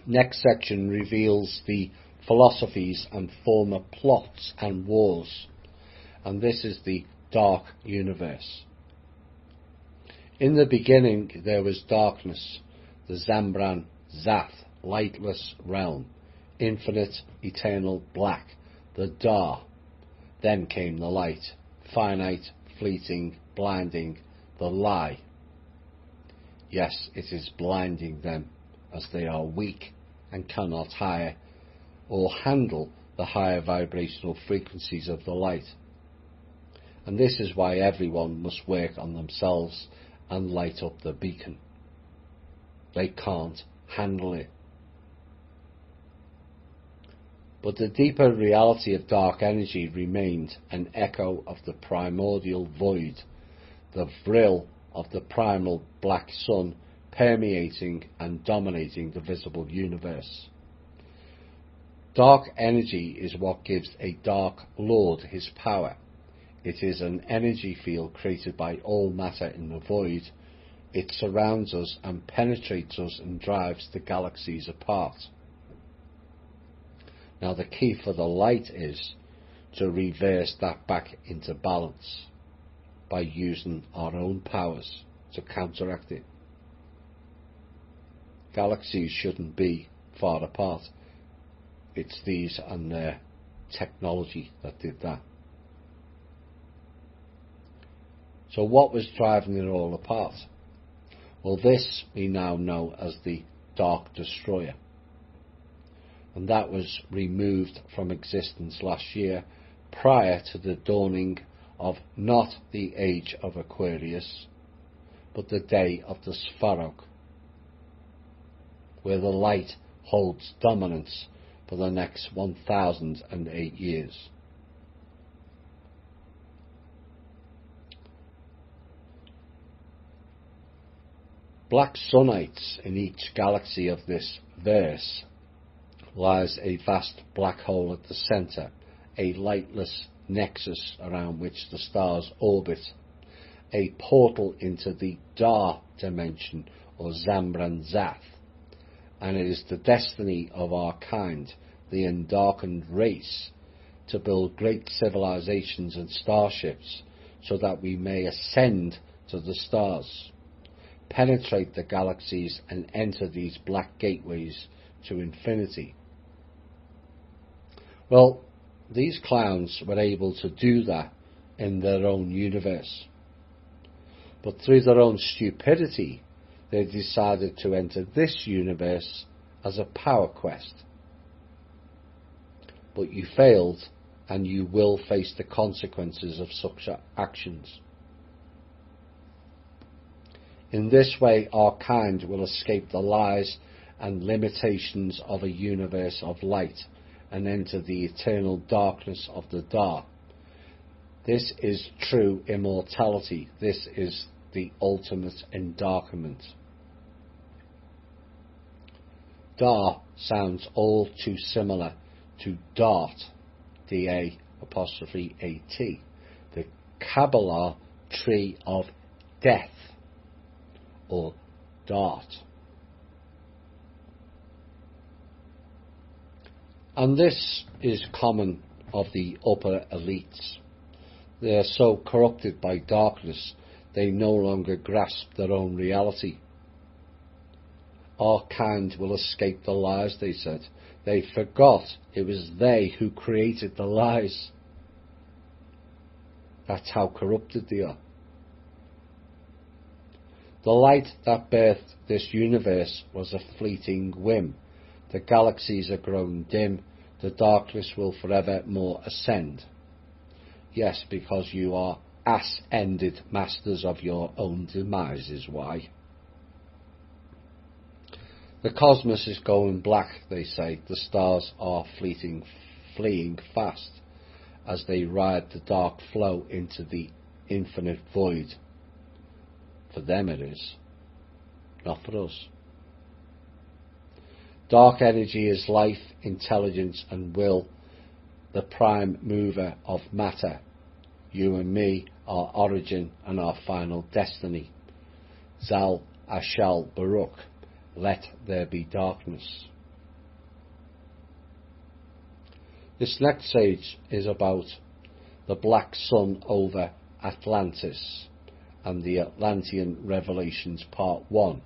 next section reveals the philosophies and former plots and wars, and this is the dark universe. In the beginning there was darkness, the Zambran Zath, lightless realm, infinite, eternal black, the Dar. Then came the light, finite, fleeting, blinding, the lie. Yes, it is blinding them, as they are weak and cannot hire or handle the higher vibrational frequencies of the light. And this is why everyone must work on themselves and light up the beacon. They can't handle it. But the deeper reality of dark energy remained an echo of the primordial void, the vril of the primal black sun permeating and dominating the visible universe. Dark energy is what gives a Dark Lord his power. It is an energy field created by all matter in the void. It surrounds us and penetrates us and drives the galaxies apart. Now the key for the light is to reverse that back into balance by using our own powers to counteract it. Galaxies shouldn't be far apart. It's these and their technology that did that. So what was driving it all apart? Well, this we now know as the Dark Destroyer. And that was removed from existence last year, prior to the dawning of not the age of Aquarius, but the day of the Sfarog, where the light holds dominance for the next 1008 years. Black sunnites in each galaxy of this verse lies a vast black hole at the centre, a lightless nexus around which the stars orbit, a portal into the Dar dimension, or Zambranzath, and it is the destiny of our kind, the undarkened race, to build great civilizations and starships so that we may ascend to the stars, penetrate the galaxies and enter these black gateways to infinity. Well, these clowns were able to do that in their own universe. But through their own stupidity, they decided to enter this universe as a power quest. But you failed, and you will face the consequences of such actions. In this way, our kind will escape the lies and limitations of a universe of light and enter the eternal darkness of the Dar. This is true immortality. This is the ultimate endarkenment. Dar sounds all too similar to Dart, D-A'-A-T, the Kabbalah tree of death, or Dart. And this is common of the upper elites. They are so corrupted by darkness, they no longer grasp their own reality. Our kind will escape the lies, they said. They forgot it was they who created the lies. That's how corrupted they are. The light that birthed this universe was a fleeting whim. The galaxies are growing dim. The darkness will forevermore ascend. Yes, because you are ass-ended masters of your own demise is why. The cosmos is going black, they say. The stars are fleeing fast as they ride the dark flow into the infinite void. For them it is, not for us. Dark energy is life, intelligence and will, the prime mover of matter. You and me, our origin and our final destiny. Zal Ashal Baruch, let there be darkness. This next stage is about the black sun over Atlantis and the Atlantean Revelations Part 1.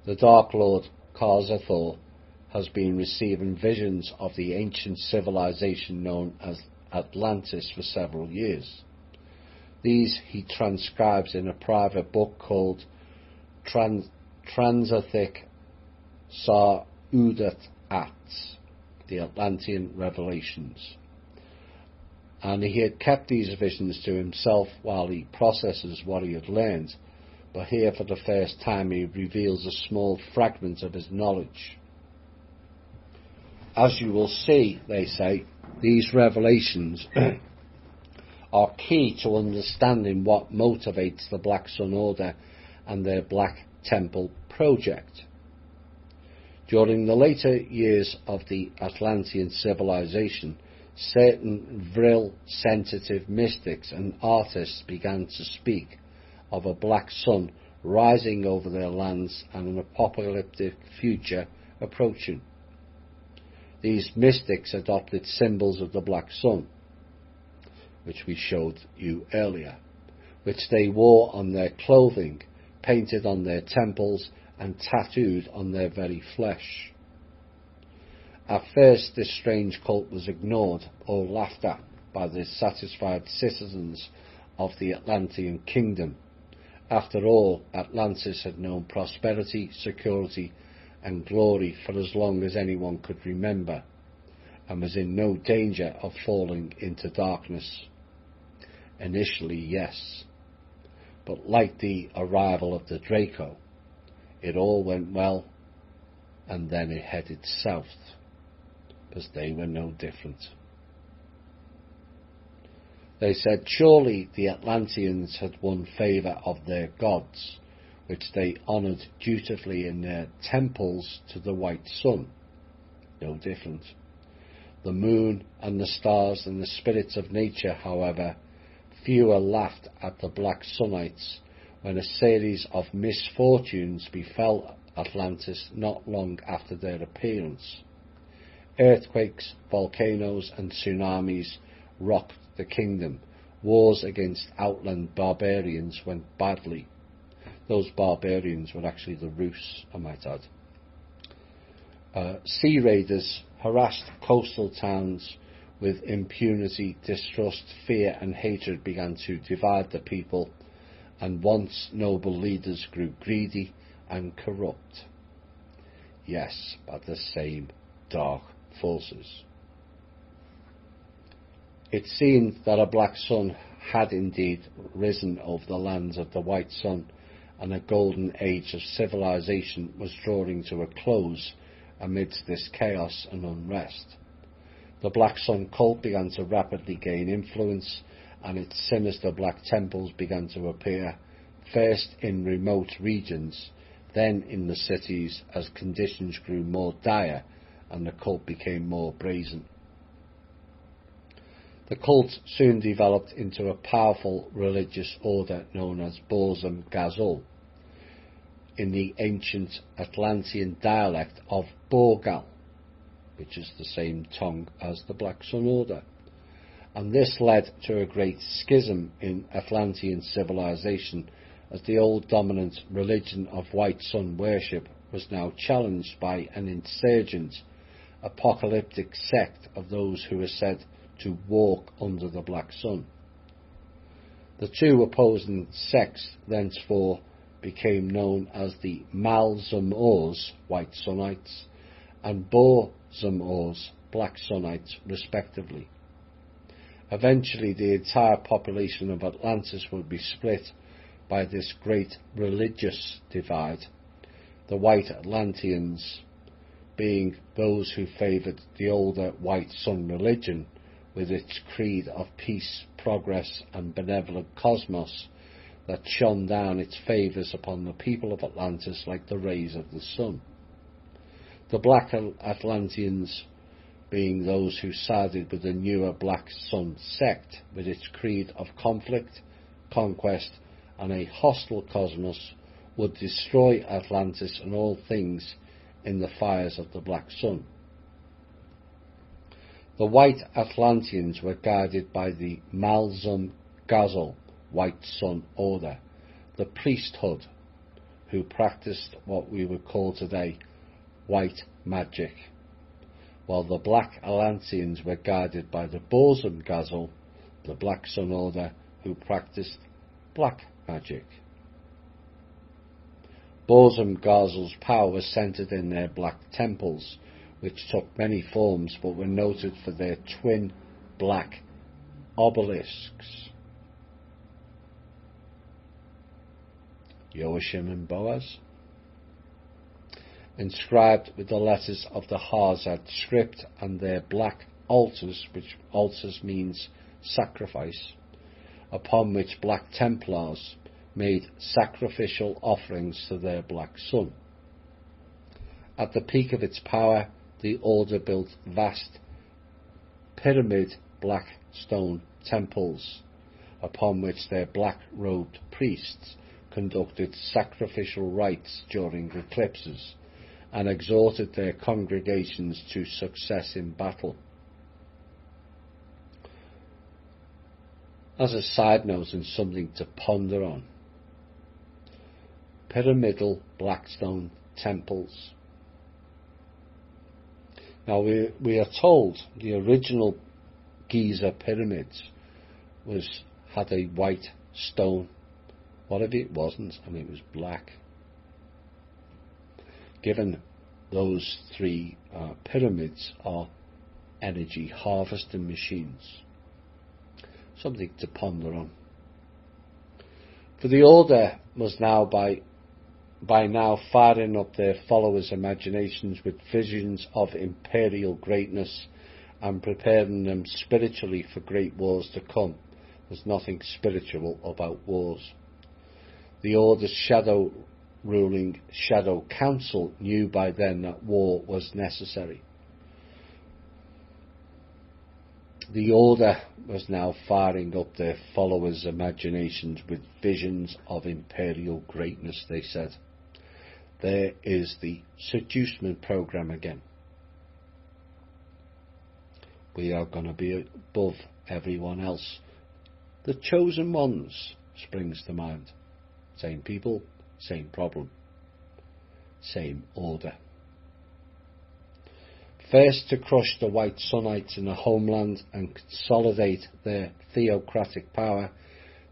The Dark Lord Karzathor has been receiving visions of the ancient civilization known as Atlantis for several years. These he transcribes in a private book called Transathic Sa'udat Ats, the Atlantean Revelations. and he had kept these visions to himself while he processes what he had learned, but here for the first time he reveals a small fragment of his knowledge. As you will see, they say, these revelations are key to understanding what motivates the Black Sun Order and their Black Temple project. During the later years of the Atlantean civilization, certain vril, sensitive mystics and artists began to speak of a black sun rising over their lands and an apocalyptic future approaching. These mystics adopted symbols of the black sun, which we showed you earlier, which they wore on their clothing, painted on their temples, and tattooed on their very flesh. At first, this strange cult was ignored or laughed at by the satisfied citizens of the Atlantean kingdom. After all, Atlantis had known prosperity, security, and glory for as long as anyone could remember, and was in no danger of falling into darkness. Initially, yes, but like the arrival of the Draco, it all went well, and then it headed south, because they were no different. They said surely the Atlanteans had won favour of their gods, which they honoured dutifully in their temples to the white sun. No different. The moon and the stars and the spirits of nature, however, fewer laughed at the Black Sunites when a series of misfortunes befell Atlantis not long after their appearance. Earthquakes, volcanoes and tsunamis rocked the kingdom. Wars against outland barbarians went badly. Those barbarians were actually the Rus, I might add. Sea raiders harassed coastal towns with impunity. Distrust, fear and hatred began to divide the people, and once noble leaders grew greedy and corrupt. Yes, by the same dark forces. It seemed that a black sun had indeed risen over the lands of the white sun, and a golden age of civilization was drawing to a close amidst this chaos and unrest. The Black Sun cult began to rapidly gain influence, and its sinister black temples began to appear, first in remote regions, then in the cities as conditions grew more dire and the cult became more brazen. The cult soon developed into a powerful religious order known as Borzum Gazul, in the ancient Atlantean dialect of Borgal, which is the same tongue as the Black Sun Order, and this led to a great schism in Atlantean civilization, as the old dominant religion of white sun worship was now challenged by an insurgent, apocalyptic sect of those who were said to walk under the black sun. The two opposing sects thenceforth became known as the Malzum-Ors, White Sunites, and Borzum-Ors, Black Sunites, respectively. Eventually, the entire population of Atlantis would be split by this great religious divide, the White Atlanteans being those who favoured the older White Sun religion with its creed of peace, progress and benevolent cosmos that shone down its favours upon the people of Atlantis like the rays of the sun. The Black Atlanteans being those who sided with the newer Black Sun sect with its creed of conflict, conquest and a hostile cosmos, would destroy Atlantis and all things in the fires of the Black Sun. The White Atlanteans were guided by the Malzum Gazul White Sun Order, the priesthood, who practiced what we would call today white magic, while the Black Atlanteans were guided by the Borzum Gazul, the Black Sun Order, who practiced black magic. Borzum Gazul's power was centred in their black temples, which took many forms but were noted for their twin black obelisks. Joachim and Boaz, inscribed with the letters of the Hazad script and their black altars, which altars means sacrifice, upon which black Templars made sacrificial offerings to their black sun. At the peak of its power, the order built vast pyramid black stone temples, upon which their black-robed priests conducted sacrificial rites during eclipses and exhorted their congregations to success in battle. As a side note and something to ponder on, pyramidal blackstone temples. Now we are told the original Giza pyramids had a white stone. What if it wasn't and it was black? Given those three pyramids are energy harvesting machines. Something to ponder on. For the order was now by now firing up their followers' imaginations with visions of imperial greatness and preparing them spiritually for great wars to come. There's nothing spiritual about wars. The order's shadow-ruling shadow council knew by then that war was necessary. The order was now firing up their followers' imaginations with visions of imperial greatness, they said. There is the seducement program again. We are going to be above everyone else. The chosen ones springs to mind. Same people, same problem, same order. First to crush the white Sunnites in the homeland and consolidate their theocratic power,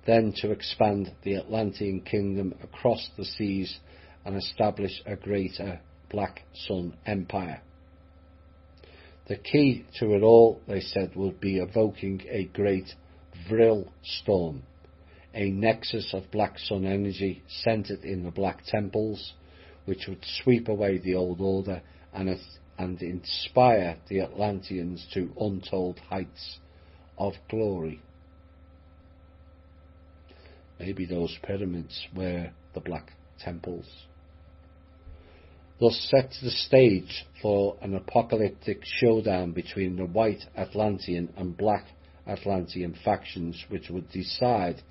then to expand the Atlantean kingdom across the seas and establish a greater Black Sun empire. The key to it all, they said, would be evoking a great Vril storm, a nexus of Black Sun energy centered in the Black Temples, which would sweep away the old order and inspire the Atlanteans to untold heights of glory. Maybe those pyramids were the Black Temples. Thus sets the stage for an apocalyptic showdown between the white Atlantean and black Atlantean factions, which would decide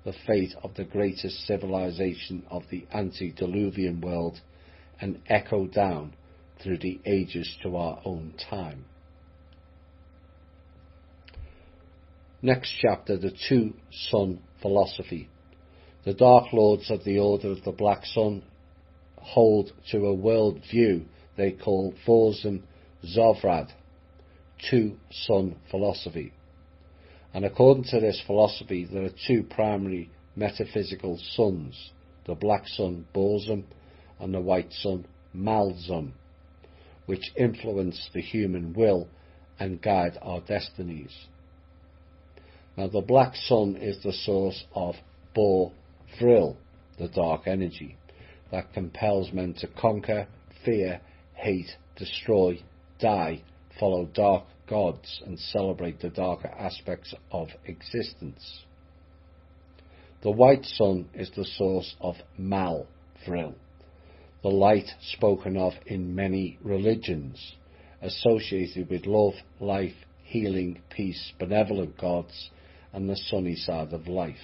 the fate of the greatest civilization of the antediluvian world and echo down through the ages to our own time. Next chapter, the two-sun philosophy. The Dark Lords of the Order of the Black Sun hold to a world view they call Vorzim Zovrad, two-sun philosophy. And according to this philosophy, there are two primary metaphysical suns, the black sun Borzum and the white sun Malzum, which influence the human will and guide our destinies. Now the black sun is the source of Bor Vril, the dark energy, that compels men to conquer, fear, hate, destroy, die, follow dark gods and celebrate the darker aspects of existence. The white sun is the source of Mal Vril, the light spoken of in many religions, associated with love, life, healing, peace, benevolent gods, and the sunny side of life.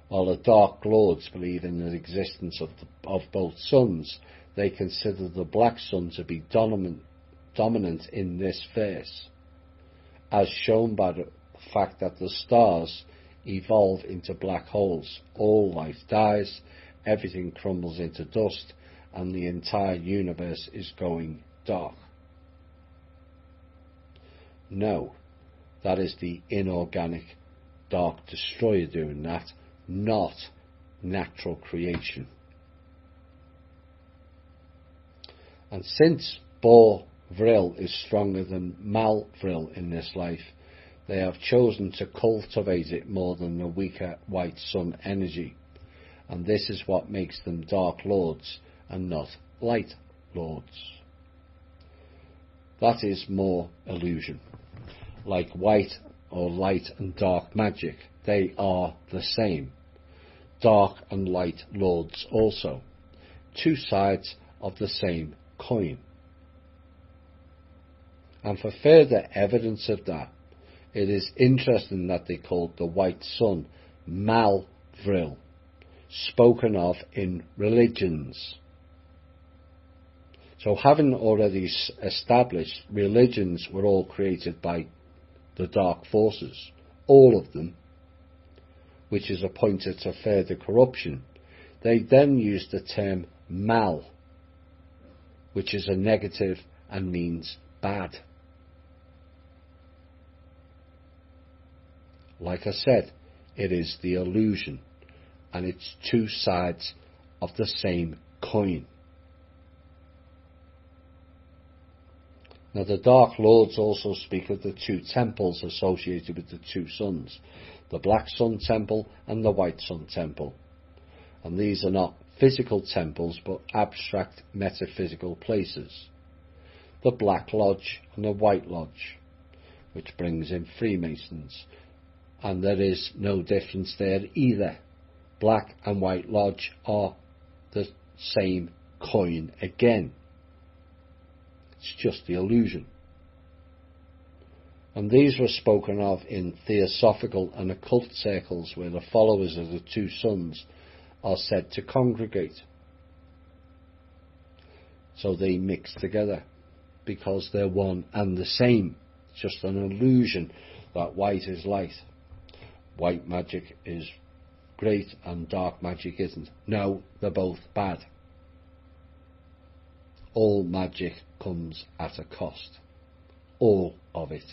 While the Dark Lords believe in the existence of both suns, they consider the black sun to be dominant in this verse, as shown by the fact that the stars evolve into black holes, all life dies, everything crumbles into dust, and the entire universe is going dark. No, that is the inorganic dark destroyer doing that, not natural creation. And since Bor Vril is stronger than Mal Vril in this life, They have chosen to cultivate it more than the weaker white sun energy, and this is what makes them dark lords and not light lords. That is more illusion. Like white or light and dark magic, they are the same. Dark and light lords also. Two sides of the same coin. And for further evidence of that, it is interesting that they called the white sun Malvril, spoken of in religions. So having already established religions were all created by the dark forces, all of them, which is a pointer to further corruption, they then used the term mal, which is a negative and means bad. Like I said, it is the illusion, and it's two sides of the same coin. Now the Dark Lords also speak of the two temples associated with the two suns, the Black Sun Temple and the White Sun Temple. And these are not physical temples but abstract metaphysical places. The Black Lodge and the White Lodge, which brings in Freemasons. And there is no difference there either. Black and White Lodge are the same coin again. It's just the illusion. And these were spoken of in theosophical and occult circles where the followers of the two suns are said to congregate. So they mix together because they're one and the same. It's just an illusion that white is light. White magic is great and dark magic isn't. No, they're both bad. All magic comes at a cost. All of it.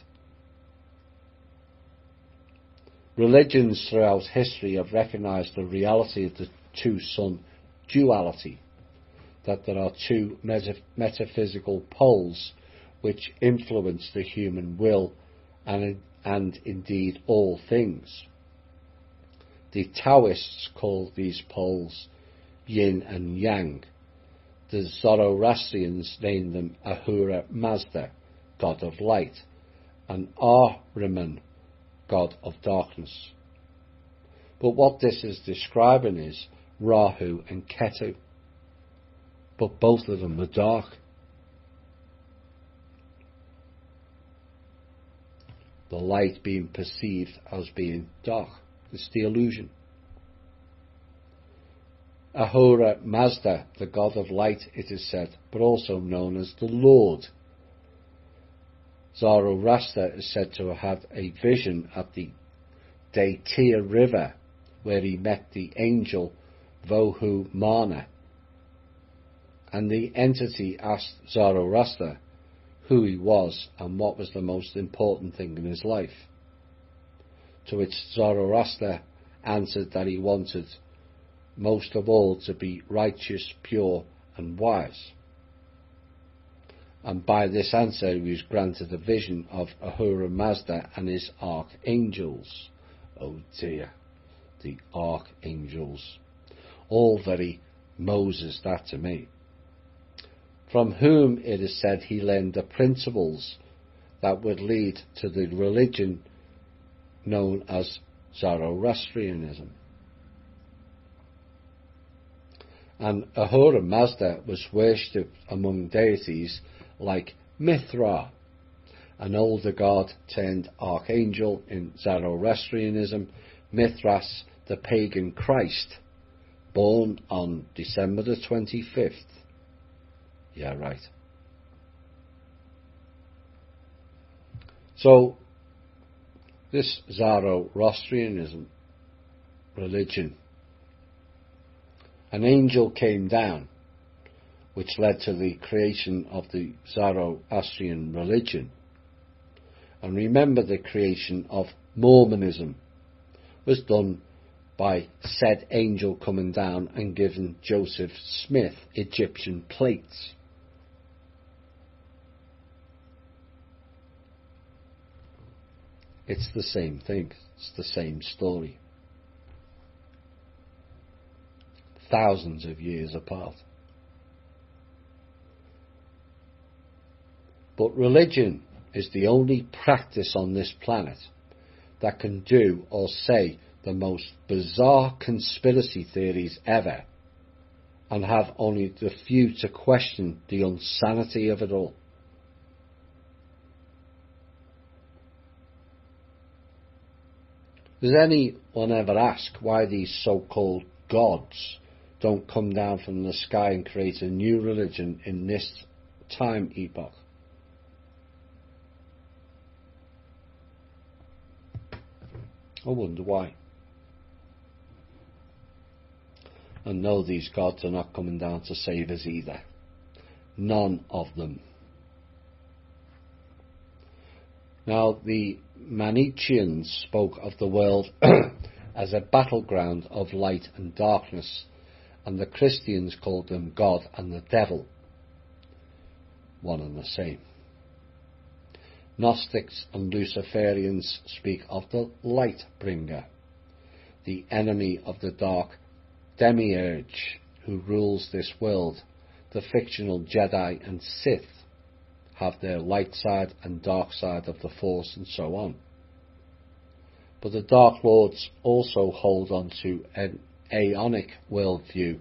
Religions throughout history have recognized the reality of the two-sun duality, that there are two metaphysical poles which influence the human will and indeed all things. The Taoists call these poles yin and yang. The Zoroastrians named them Ahura Mazda, god of light, and Ahriman, god of darkness. But what this is describing is Rahu and Ketu. But both of them are dark. The light being perceived as being dark. It's the illusion. Ahura Mazda, the god of light, it is said, but also known as the Lord. Zoroaster is said to have had a vision at the Daitya river where he met the angel Vohu Mana, and the entity asked Zoroaster who he was and what was the most important thing in his life, to which Zoroaster answered that he wanted most of all to be righteous, pure and wise. And by this answer he was granted a vision of Ahura Mazda and his archangels. Oh dear, the archangels. All very Moses that to me. From whom it is said he learned the principles that would lead to the religion known as Zoroastrianism. And Ahura Mazda was worshipped among deities like Mithra, an older god turned archangel in Zoroastrianism, Mithras, the pagan Christ, born on December the 25th. Yeah, right. So, this Zoroastrianism religion, an angel came down, which led to the creation of the Zoroastrian religion. And remember, the creation of Mormonism was done by said angel coming down and giving Joseph Smith Egyptian plates. It's the same thing. It's the same story. Thousands of years apart. But religion is the only practice on this planet that can do or say the most bizarre conspiracy theories ever, and have only the few to question the insanity of it all. Does anyone ever ask why these so-called gods don't come down from the sky and create a new religion in this time epoch? I wonder why. And no, these gods are not coming down to save us either. None of them. Now, the Manichaeans spoke of the world as a battleground of light and darkness, and the Christians called them God and the devil. One and the same. Gnostics and Luciferians speak of the light bringer, the enemy of the dark demiurge who rules this world. The fictional Jedi and Sith have their light side and dark side of the Force, and so on. But the Dark Lords also hold on to an aeonic worldview,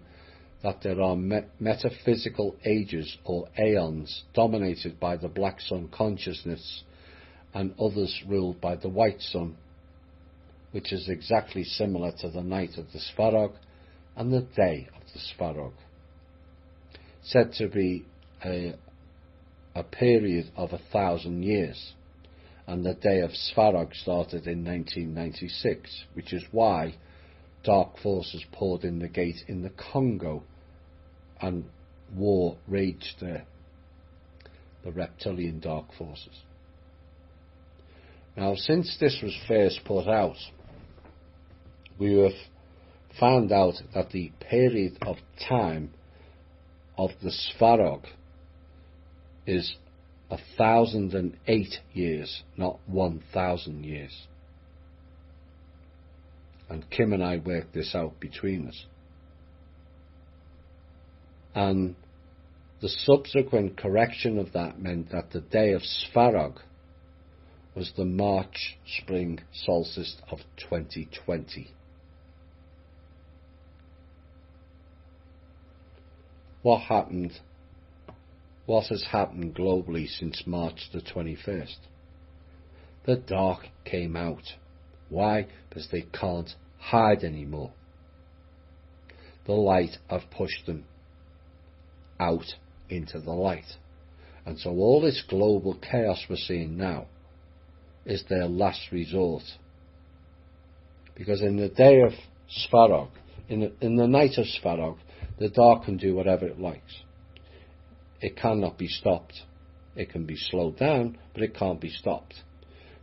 that there are metaphysical ages or aeons dominated by the Black Sun consciousness, and others ruled by the White Sun, which is exactly similar to the night of the Svarog and the day of the Svarog, said to be a period of 1,000 years, and the day of Svarog started in 1996, which is why dark forces poured in the gate in the Congo and war raged there, the reptilian dark forces. Now, since this was first put out, we have found out that the period of time of the Svarog is 1,008 years, not 1,000 years. And Kim and I worked this out between us. And the subsequent correction of that meant that the day of Svarog was the March spring solstice of 2020. What has happened globally since March the 21st? The dark came out. Why? Because they can't hide anymore. The light have pushed them out into the light. And so all this global chaos we're seeing now is their last resort. Because in the day of Svarog, in the night of Svarog, the dark can do whatever it likes. It cannot be stopped. It can be slowed down, but it can't be stopped.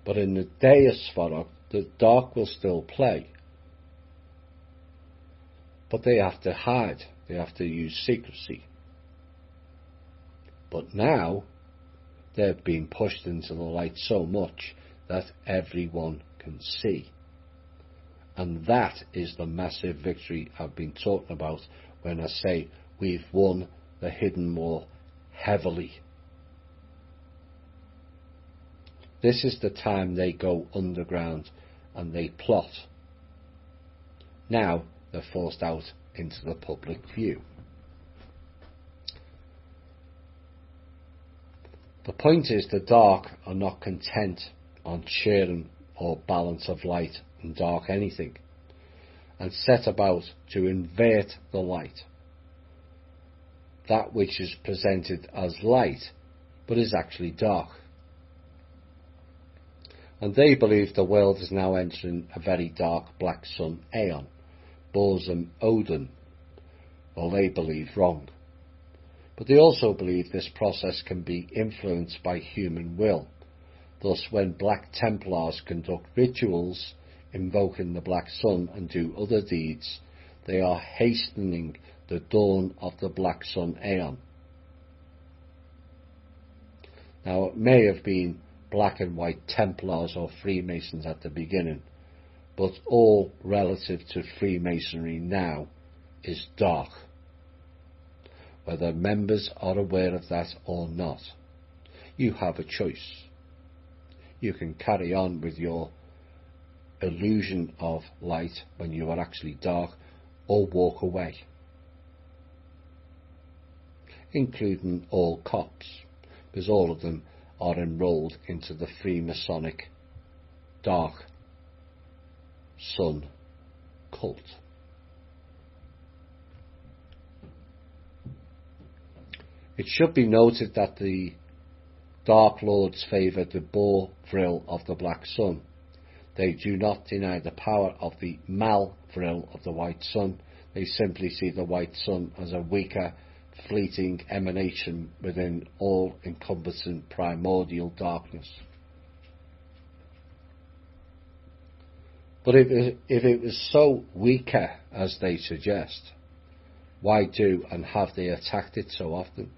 But in the day of Svarog, the dark will still play. But they have to hide. They have to use secrecy. But now, they're being pushed into the light so much that everyone can see. And that is the massive victory I've been talking about when I say we've won the hidden war heavily. This is the time they go underground and they plot. Now they're forced out into the public view. The point is, the dark are not content on sharing or balance of light and dark anything, and set about to invert the light. That which is presented as light, but is actually dark. And they believe the world is now entering a very dark black sun aeon, Borsum Odin. Well, they believe wrong. But they also believe this process can be influenced by human will. Thus, when Black Templars conduct rituals invoking the black sun and do other deeds, they are hastening the dawn of the black sun aeon. Now, it may have been black and white Templars or Freemasons at the beginning, but all relative to Freemasonry now is dark. Whether members are aware of that or not, you have a choice. You can carry on with your illusion of light when you are actually dark, or walk away, including all cops, because all of them are enrolled into the Freemasonic Dark Sun cult. It should be noted that the Dark Lords favour the boar vril of the Black Sun. They do not deny the power of the mal vril of the White Sun. They simply see the White Sun as a weaker, fleeting emanation within all-encompassing primordial darkness. But if it was so weaker as they suggest, why do and have they attacked it so often?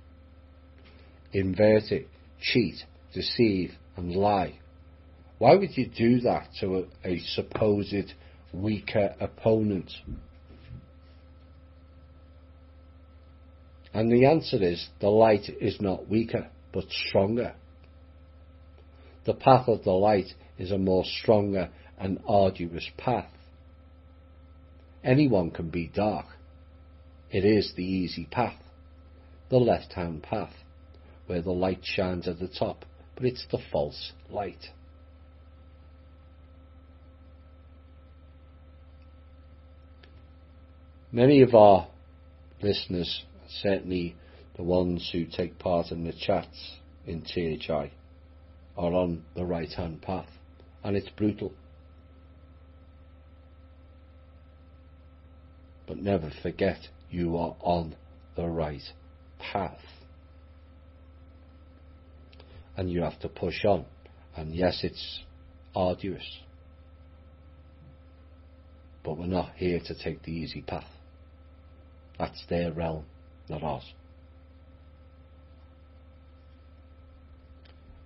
Invert it, cheat, deceive and lie. Why would you do that to a supposed weaker opponent? And the answer is, the light is not weaker, but stronger. The path of the light is a more stronger and arduous path. Anyone can be dark. It is the easy path, the left-hand path, where the light shines at the top, but it's the false light. Many of our listeners, certainly the ones who take part in the chats in THI, are on the right-hand path, and it's brutal. But never forget, you are on the right path. And you have to push on. And yes, it's arduous. But we're not here to take the easy path. That's their realm, not ours.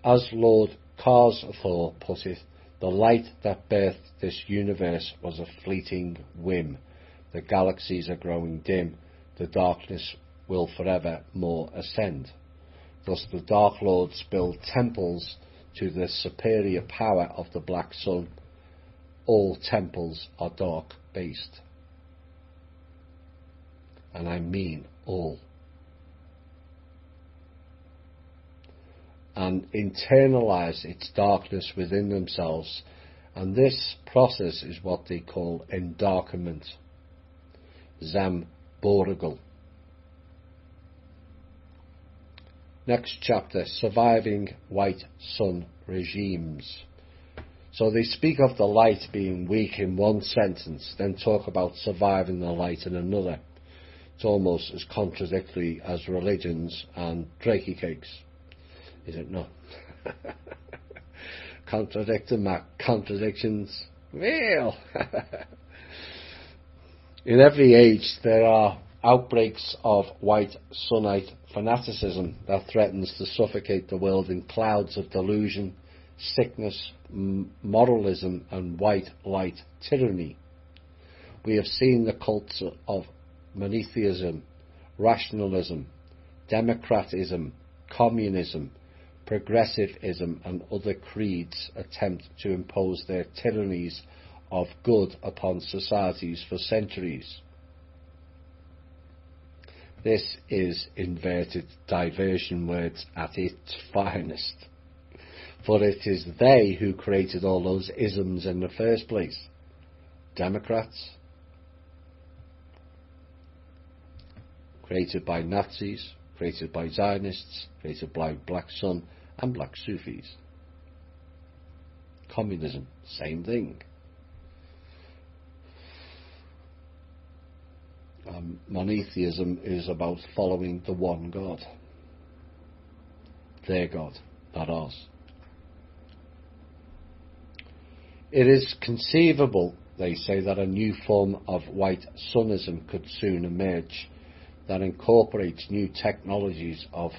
As Lord Karsthor put it, the light that birthed this universe was a fleeting whim. The galaxies are growing dim. The darkness will forever more ascend. Thus the Dark Lords build temples to the superior power of the Black Sun. All temples are dark-based. And I mean all. And internalize its darkness within themselves. And this process is what they call endarkenment. Zamborgal. Next chapter, surviving White Sun regimes. So they speak of the light being weak in one sentence, then talk about surviving the light in another. It's almost as contradictory as religions and drakey cakes. Is it not? Contradicting my contradictions. Well, in every age there are outbreaks of white Sunnite fanaticism that threatens to suffocate the world in clouds of delusion, sickness, moralism and white light tyranny. We have seen the cults of monotheism, rationalism, democratism, communism, progressivism and other creeds attempt to impose their tyrannies of good upon societies for centuries. This is inverted diversion words at its finest. For it is they who created all those isms in the first place. Democrats, created by Nazis, created by Zionists, created by Black Sun and Black Sufis. Communism, same thing. Monotheism is about following the one God. Their God, not ours. It is conceivable, they say, that a new form of white sunnism could soon emerge that incorporates new technologies of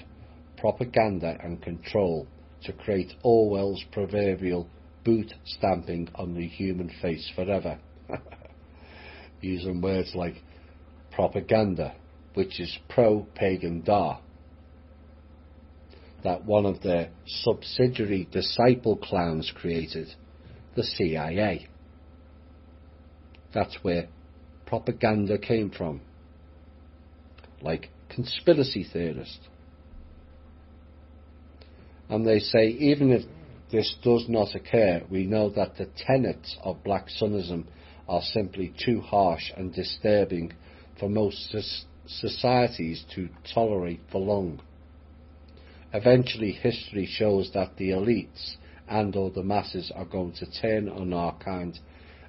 propaganda and control to create Orwell's proverbial boot stamping on the human face forever, using words like propaganda, which is pro-pagan da, that one of their subsidiary disciple clowns created, the CIA. That's where propaganda came from, like conspiracy theorist. And they say even if this does not occur, we know that the tenets of black sunism are simply too harsh and disturbing for most societies to tolerate for long. Eventually history shows that the elites and or the masses are going to turn on our kind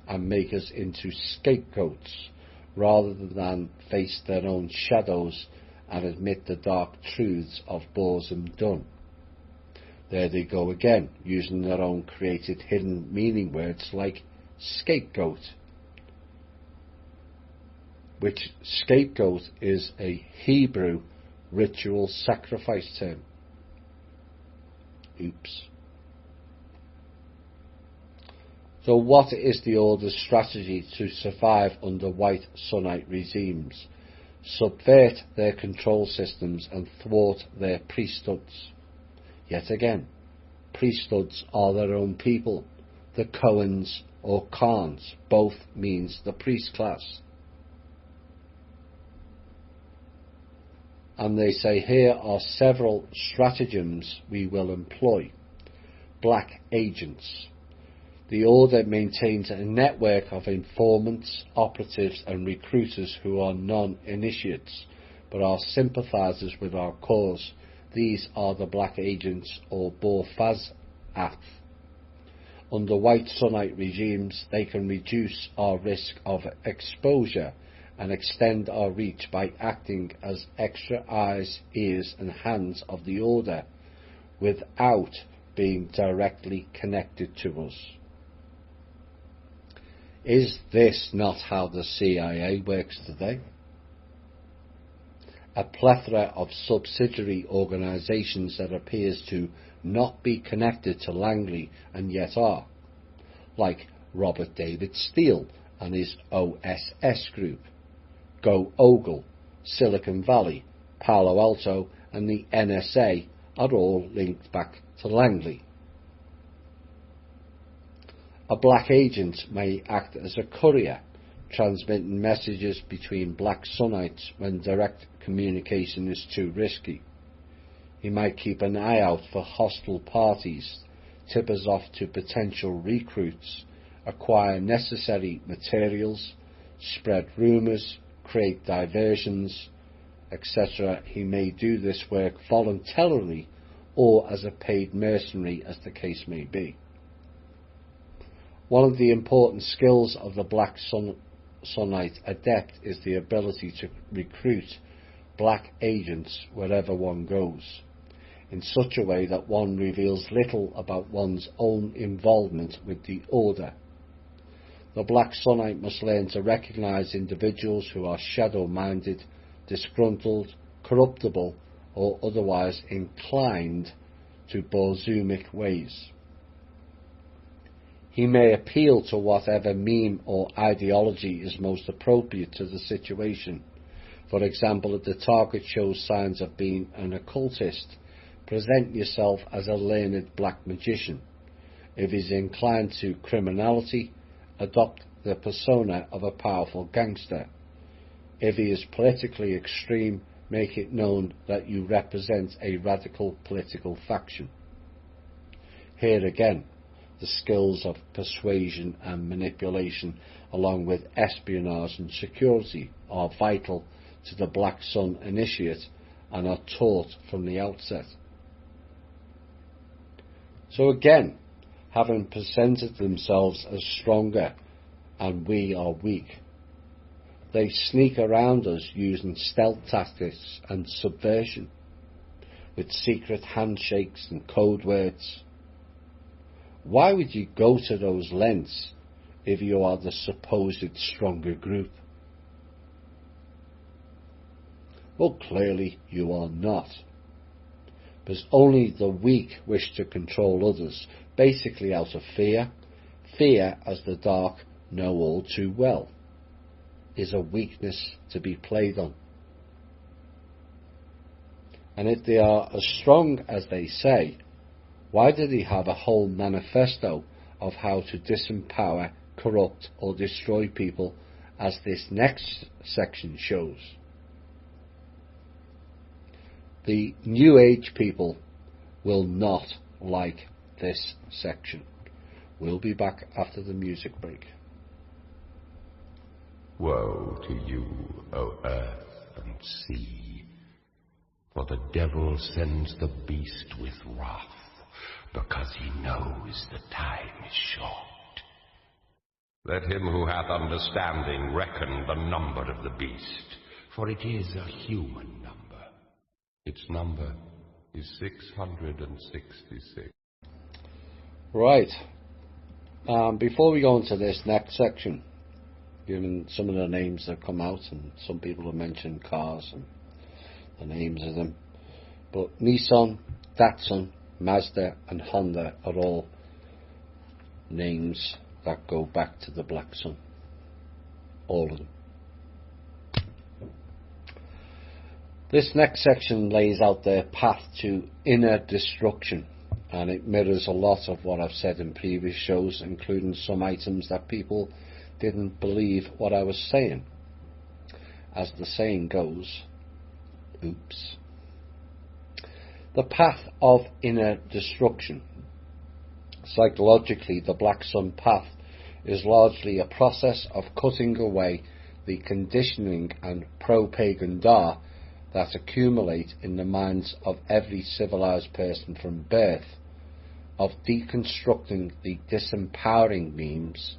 and make us into scapegoats rather than face their own shadows and admit the dark truths of Borzum done. There they go again, using their own created hidden meaning words like scapegoat, which scapegoat is a Hebrew ritual sacrifice term. Oops. So what is the Order's strategy to survive under white Sunnite regimes, subvert their control systems and thwart their priesthoods? Yet again, priesthoods are their own people. The Cohens or Khans both means the priest class. And they say here are several stratagems we will employ. Black agents. The Order maintains a network of informants, operatives and recruiters who are non-initiates, but are sympathisers with our cause. These are the black agents or Bor-Faz-Ath. Under white Sunnite regimes, they can reduce our risk of exposure and extend our reach by acting as extra eyes, ears and hands of the Order without being directly connected to us. Is this not how the CIA works today? A plethora of subsidiary organisations that appears to not be connected to Langley and yet are, like Robert David Steele and his OSS group, Go Ogle, Silicon Valley, Palo Alto and the NSA are all linked back to Langley. A black agent may act as a courier, transmitting messages between black Sunnites when direct communication is too risky. He might keep an eye out for hostile parties, tip us off to potential recruits, acquire necessary materials, spread rumours, create diversions, etc. He may do this work voluntarily or as a paid mercenary, as the case may be. One of the important skills of the black Sunnite adept is the ability to recruit black agents wherever one goes, in such a way that one reveals little about one's own involvement with the Order. The black Sunnite must learn to recognise individuals who are shadow-minded, disgruntled, corruptible, or otherwise inclined to Borzumic ways. He may appeal to whatever meme or ideology is most appropriate to the situation. For example, if the target shows signs of being an occultist, present yourself as a learned black magician. If he's inclined to criminality, adopt the persona of a powerful gangster. If he is politically extreme, make it known that you represent a radical political faction. Here again, the skills of persuasion and manipulation, along with espionage and security, are vital to the Black Sun initiate and are taught from the outset. So again, having presented themselves as stronger and we are weak, they sneak around us using stealth tactics and subversion, with secret handshakes and code words. Why would you go to those lengths if you are the supposed stronger group? Well, clearly you are not. because only the weak wish to control others, basically out of fear. Fear, as the dark know all too well, is a weakness to be played on. And if they are as strong as they say, why do they have a whole manifesto of how to disempower, corrupt or destroy people, as this next section shows? The New Age people will not like this section. We'll be back after the music break. Woe to you, O earth and sea, for the devil sends the beast with wrath, because he knows the time is short. Let him who hath understanding reckon the number of the beast, for it is a human number. Its number is 666. Right. Before we go into this next section, given some of the names that come out, and some people have mentioned cars and the names of them, but Nissan, Datsun, Mazda and Honda are all names that go back to the Black Sun. All of them. This next section lays out their path to inner destruction, and it mirrors a lot of what I've said in previous shows, including some items that people didn't believe what I was saying. As the saying goes, oops. The path of inner destruction. Psychologically, the Black Sun path is largely a process of cutting away the conditioning and pro-pagan da that accumulate in the minds of every civilized person from birth, of deconstructing the disempowering memes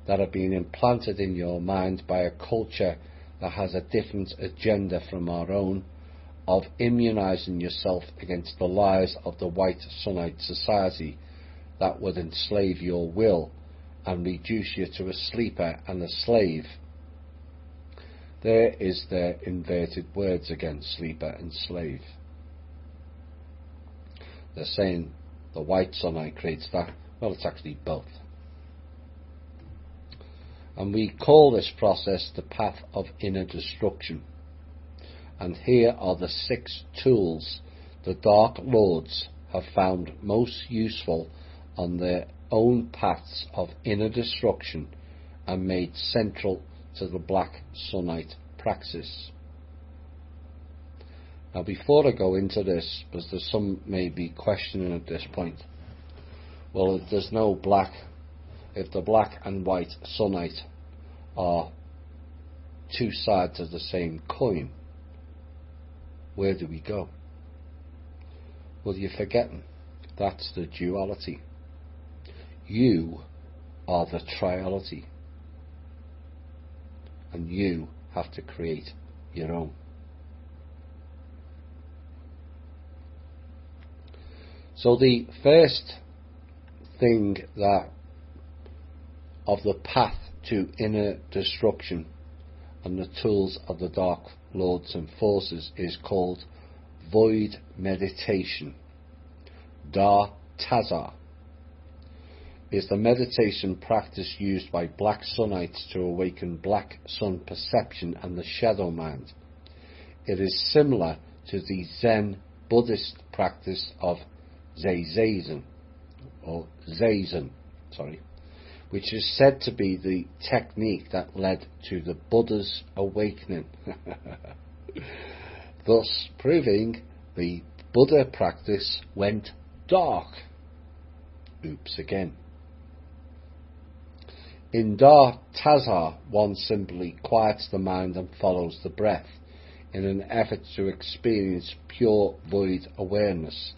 that are being implanted in your mind by a culture that has a different agenda from our own, of immunizing yourself against the lies of the white Sunnite society that would enslave your will and reduce you to a sleeper and a slave. There is their inverted words again, sleeper and slave. They're saying the white Sunnite creates that. Well, it's actually both. And we call this process the path of inner destruction. And here are the 6 tools the Dark Lords have found most useful on their own paths of inner destruction and made central to the Black Sunnite praxis. Now, before I go into this, because there's some may be questioning at this point, well, if there's no black, if the black and white Sunnite are two sides of the same coin, where do we go? Well, you're forgetting that's the duality. You are the triality, and you have to create your own. So the first thing that of the path to inner destruction and the tools of the Dark Lords and Forces is called void meditation. Da Tazar is the meditation practice used by Black Sunnites to awaken Black Sun perception and the shadow mind. It is similar to the Zen Buddhist practice of Zazen, which is said to be the technique that led to the Buddha's awakening, thus proving the Buddha practice went dark. Oops again. In Da Tazar, one simply quiets the mind and follows the breath in an effort to experience pure void awareness.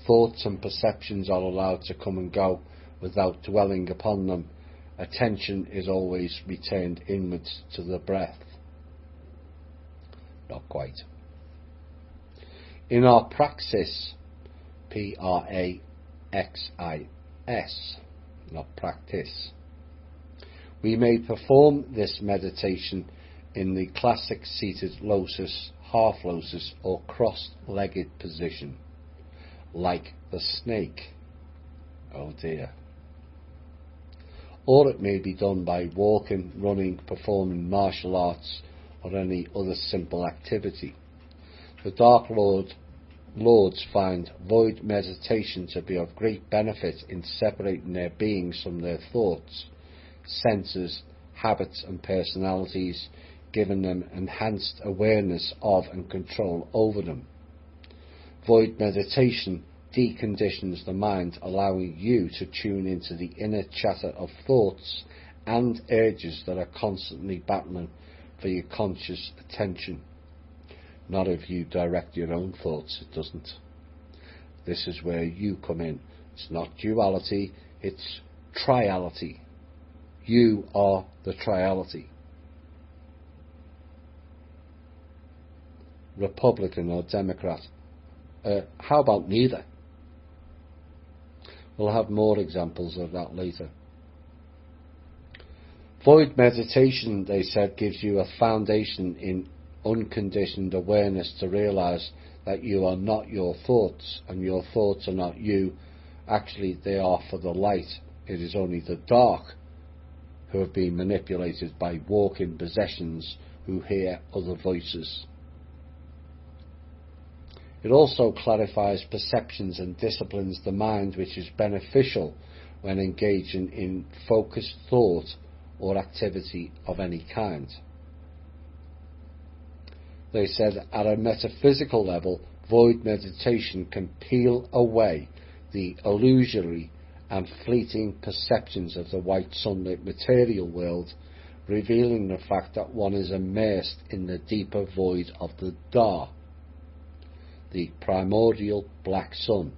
Thoughts and perceptions are allowed to come and go without dwelling upon them. Attention is always returned inwards to the breath. Not quite. In our praxis, Praxis, not practice, we may perform this meditation in the classic seated lotus, half lotus or cross-legged position. like the snake. Oh dear. Or it may be done by walking, running, performing martial arts, or any other simple activity. The Dark Lords find void meditation to be of great benefit in separating their beings from their thoughts, senses, habits and personalities, giving them enhanced awareness of and control over them. Void meditation deconditions the mind, allowing you to tune into the inner chatter of thoughts and urges that are constantly battling for your conscious attention. Not if you direct your own thoughts, it doesn't. This is where you come in. It's not duality, it's triality. You are the triality. Republican or Democrat. How about neither? We'll have more examples of that later. Void meditation, they said, gives you a foundation in unconditioned awareness to realize that you are not your thoughts and your thoughts are not you. Actually, they are for the light. It is only the dark who have been manipulated by walking possessions who hear other voices. It also clarifies perceptions and disciplines the mind, which is beneficial when engaging in focused thought or activity of any kind. They said at a metaphysical level, void meditation can peel away the illusory and fleeting perceptions of the white sunlit material world, revealing the fact that one is immersed in the deeper void of the Da, the primordial black sun.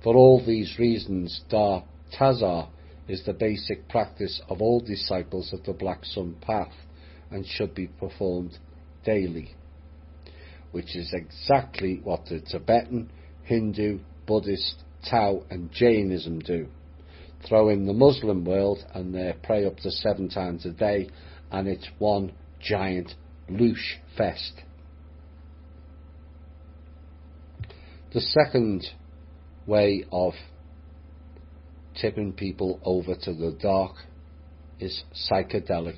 For all these reasons, Da Tazar is the basic practice of all disciples of the Black Sun path and should be performed daily, which is exactly what the Tibetan, Hindu, Buddhist, Tao and Jainism do. Throw in the Muslim world and they pray up to 7 times a day, and it's one giant loosh fest. The second way of tipping people over to the dark is psychedelic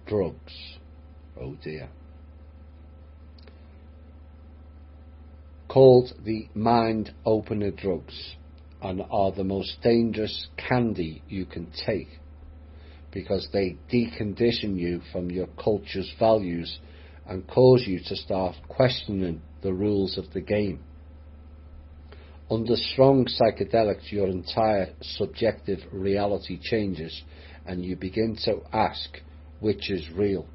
drugs. Oh dear. Called the mind opener drugs, and are the most dangerous candy you can take, because they decondition you from your culture's values and cause you to start questioning the rules of the game. Under strong psychedelics, your entire subjective reality changes and you begin to ask which is real,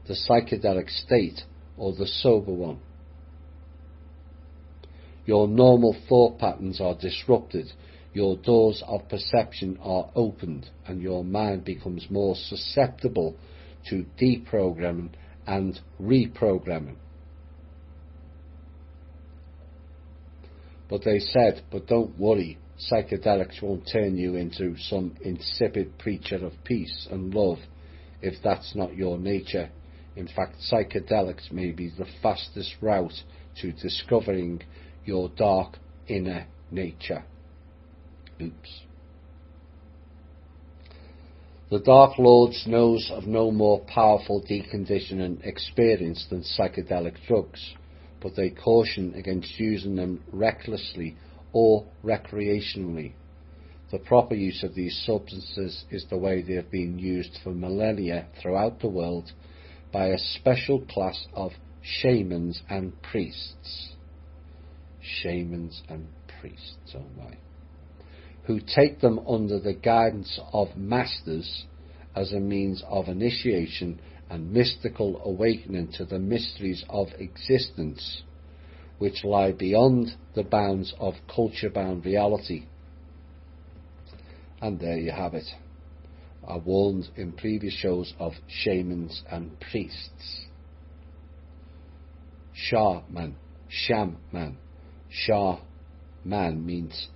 the psychedelic state or the sober one. Your normal thought patterns are disrupted, your doors of perception are opened, and your mind becomes more susceptible to deprogramming and reprogramming. But they said, but don't worry, psychedelics won't turn you into some insipid preacher of peace and love if that's not your nature. In fact, psychedelics may be the fastest route to discovering your dark inner nature. Oops. The Dark Lords knows of no more powerful deconditioning experience than psychedelic drugs, but they caution against using them recklessly or recreationally. The proper use of these substances is the way they have been used for millennia throughout the world by a special class of shamans and priests. Shamans and priests, oh my. Who take them under the guidance of masters as a means of initiation and mystical awakening to the mysteries of existence, which lie beyond the bounds of culture-bound reality. And there you have it. I warned in previous shows of shamans and priests. Shaman, Shaman. Shah man means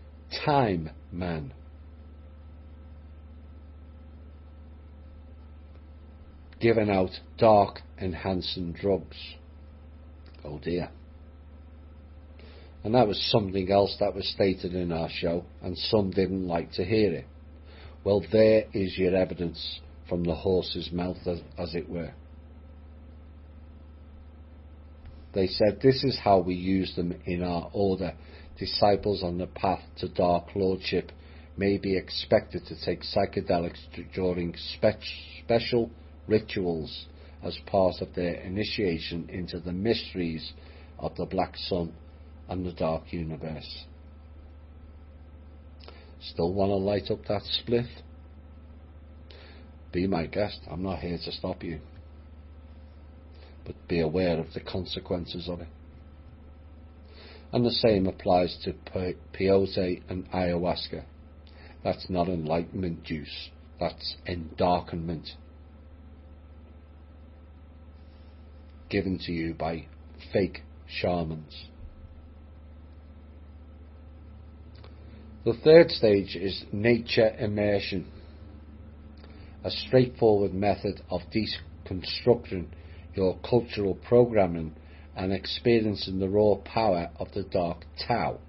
time man. Giving out dark enhancing drugs. Oh dear. And that was something else that was stated in our show, and some didn't like to hear it. Well, there is your evidence from the horse's mouth, as it were. They said, this is how we use them in our order. Disciples on the path to Dark Lordship may be expected to take psychedelics during special rituals as part of their initiation into the mysteries of the Black Sun and the Dark Universe. Still want to light up that spliff? Be my guest. I'm not here to stop you. But be aware of the consequences of it. And the same applies to peyote and ayahuasca. That's not enlightenment juice. That's endarkenment. Given to you by fake shamans. The third stage is nature immersion, a straightforward method of deconstructing your cultural programming and experiencing the raw power of the dark Tao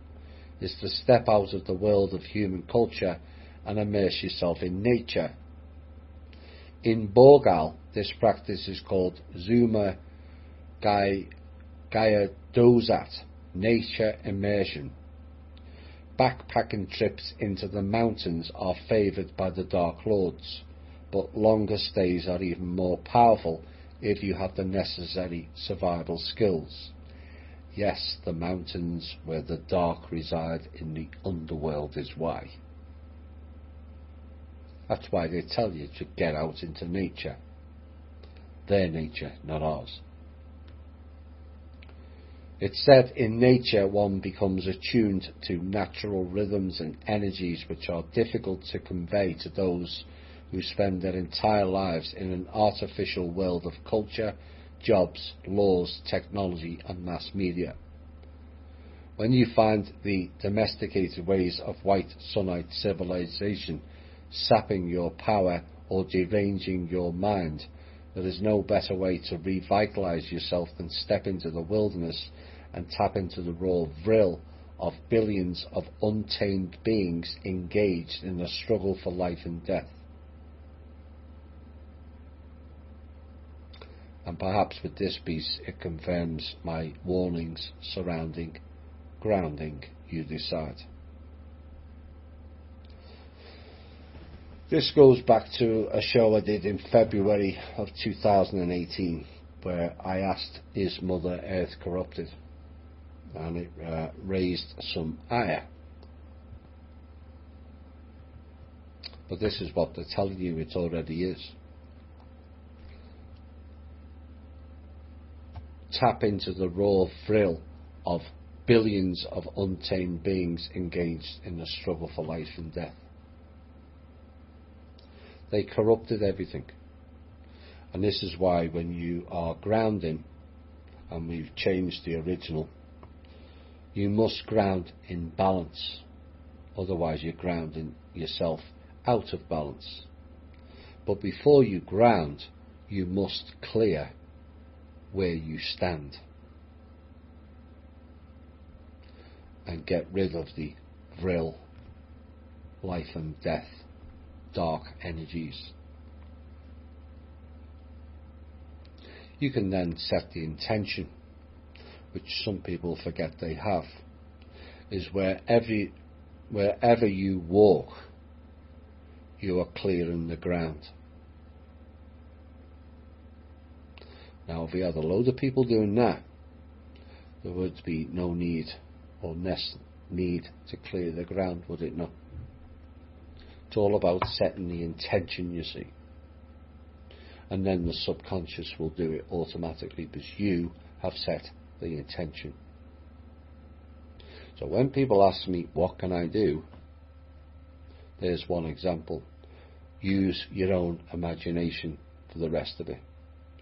is to step out of the world of human culture and immerse yourself in nature. In Borgal, this practice is called Zuma Gayadozat, nature immersion. Backpacking trips into the mountains are favoured by the Dark Lords, but longer stays are even more powerful if you have the necessary survival skills. Yes, the mountains where the dark reside in the underworld is why. That's why they tell you to get out into nature. Their nature, not ours. It's said in nature one becomes attuned to natural rhythms and energies which are difficult to convey to those who spend their entire lives in an artificial world of culture, jobs, laws, technology and mass media. When you find the domesticated ways of white sunlight civilization sapping your power or deranging your mind, there is no better way to revitalize yourself than step into the wilderness and tap into the raw vril of billions of untamed beings engaged in the struggle for life and death. And perhaps with this piece it confirms my warnings surrounding grounding, you decide. This goes back to a show I did in February of 2018 where I asked, is Mother Earth corrupted? And it raised some ire. But this is what they're telling you it already is. Tap into the raw thrill of billions of untamed beings engaged in the struggle for life and death. They corrupted everything. And this is why when you are grounding, and we've changed the original, you must ground in balance. Otherwise you're grounding yourself out of balance. But before you ground, you must clear where you stand and get rid of the vril, life and death, dark energies. You can then set the intention, which some people forget they have, is wherever you walk, you are clearing the ground. Now, if we had a load of people doing that, there would be no need or need to clear the ground, would it not? It's all about setting the intention, you see. And then the subconscious will do it automatically because you have set the intention. So when people ask me, what can I do? There's one example. Use your own imagination for the rest of it.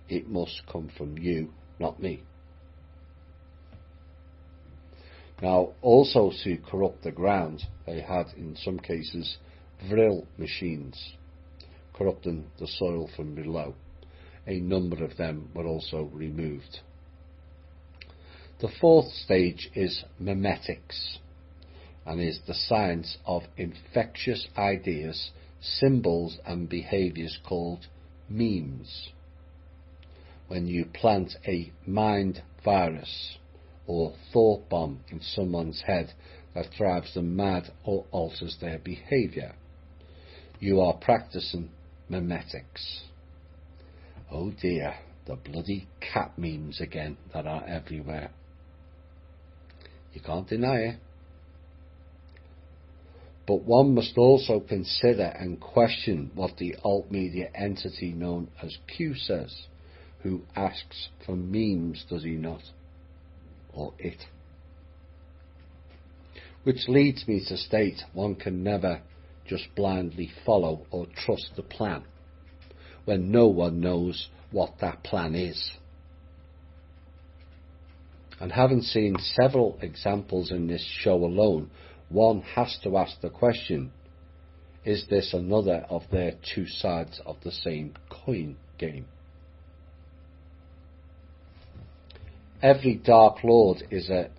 It must come from you, not me. Now, also to corrupt the ground, they had in some cases vril machines corrupting the soil from below. A number of them were also removed. The fourth stage is memetics, and is the science of infectious ideas, symbols and behaviours called memes. When you plant a mind virus or thought bomb in someone's head that drives them mad or alters their behaviour, you are practicing memetics. Oh dear, the bloody cat memes again that are everywhere. You can't deny it. But one must also consider and question what the alt media entity known as Q says, who asks for memes, does he not? Or it. Which leads me to state one can never just blindly follow or trust the plan when no one knows what that plan is. And having seen several examples in this show alone, one has to ask the question, is this another of their two sides of the same coin game? Every Dark Lord is a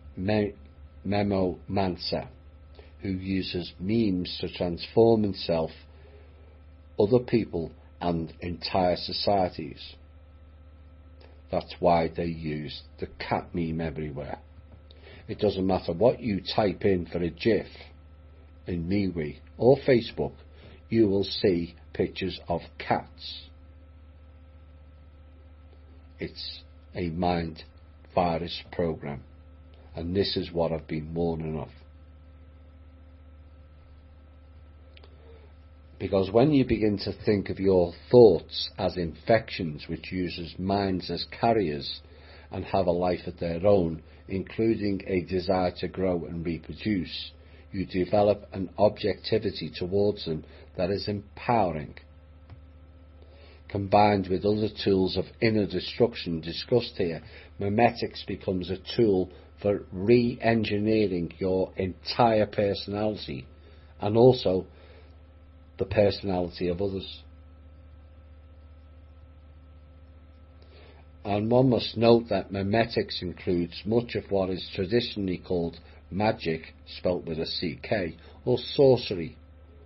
memomancer who uses memes to transform himself, other people and entire societies. That's why they use the cat meme everywhere. It doesn't matter what you type in for a GIF in MeWe or Facebook, you will see pictures of cats. It's a mind virus program, and this is what I've been warning of. Because when you begin to think of your thoughts as infections which uses minds as carriers and have a life of their own, including a desire to grow and reproduce, you develop an objectivity towards them that is empowering. Combined with other tools of inner destruction discussed here, memetics becomes a tool for re-engineering your entire personality and also the personality of others. And one must note that memetics includes much of what is traditionally called magic, spelt with a CK, or sorcery,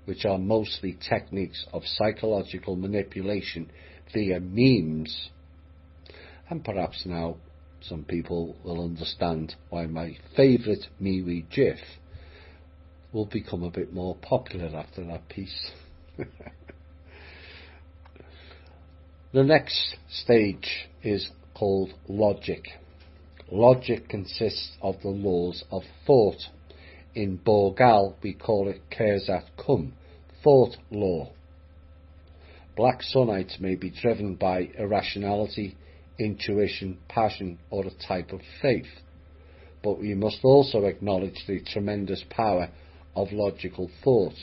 which are mostly techniques of psychological manipulation via memes. And perhaps now some people will understand why my favourite MeWe GIF will become a bit more popular after that piece. The next stage is called logic. Logic consists of the laws of thought. In Borgal we call it Kerzat Kum, thought law. Black Sunnites may be driven by irrationality, intuition, passion, or a type of faith, but we must also acknowledge the tremendous power of logical thought.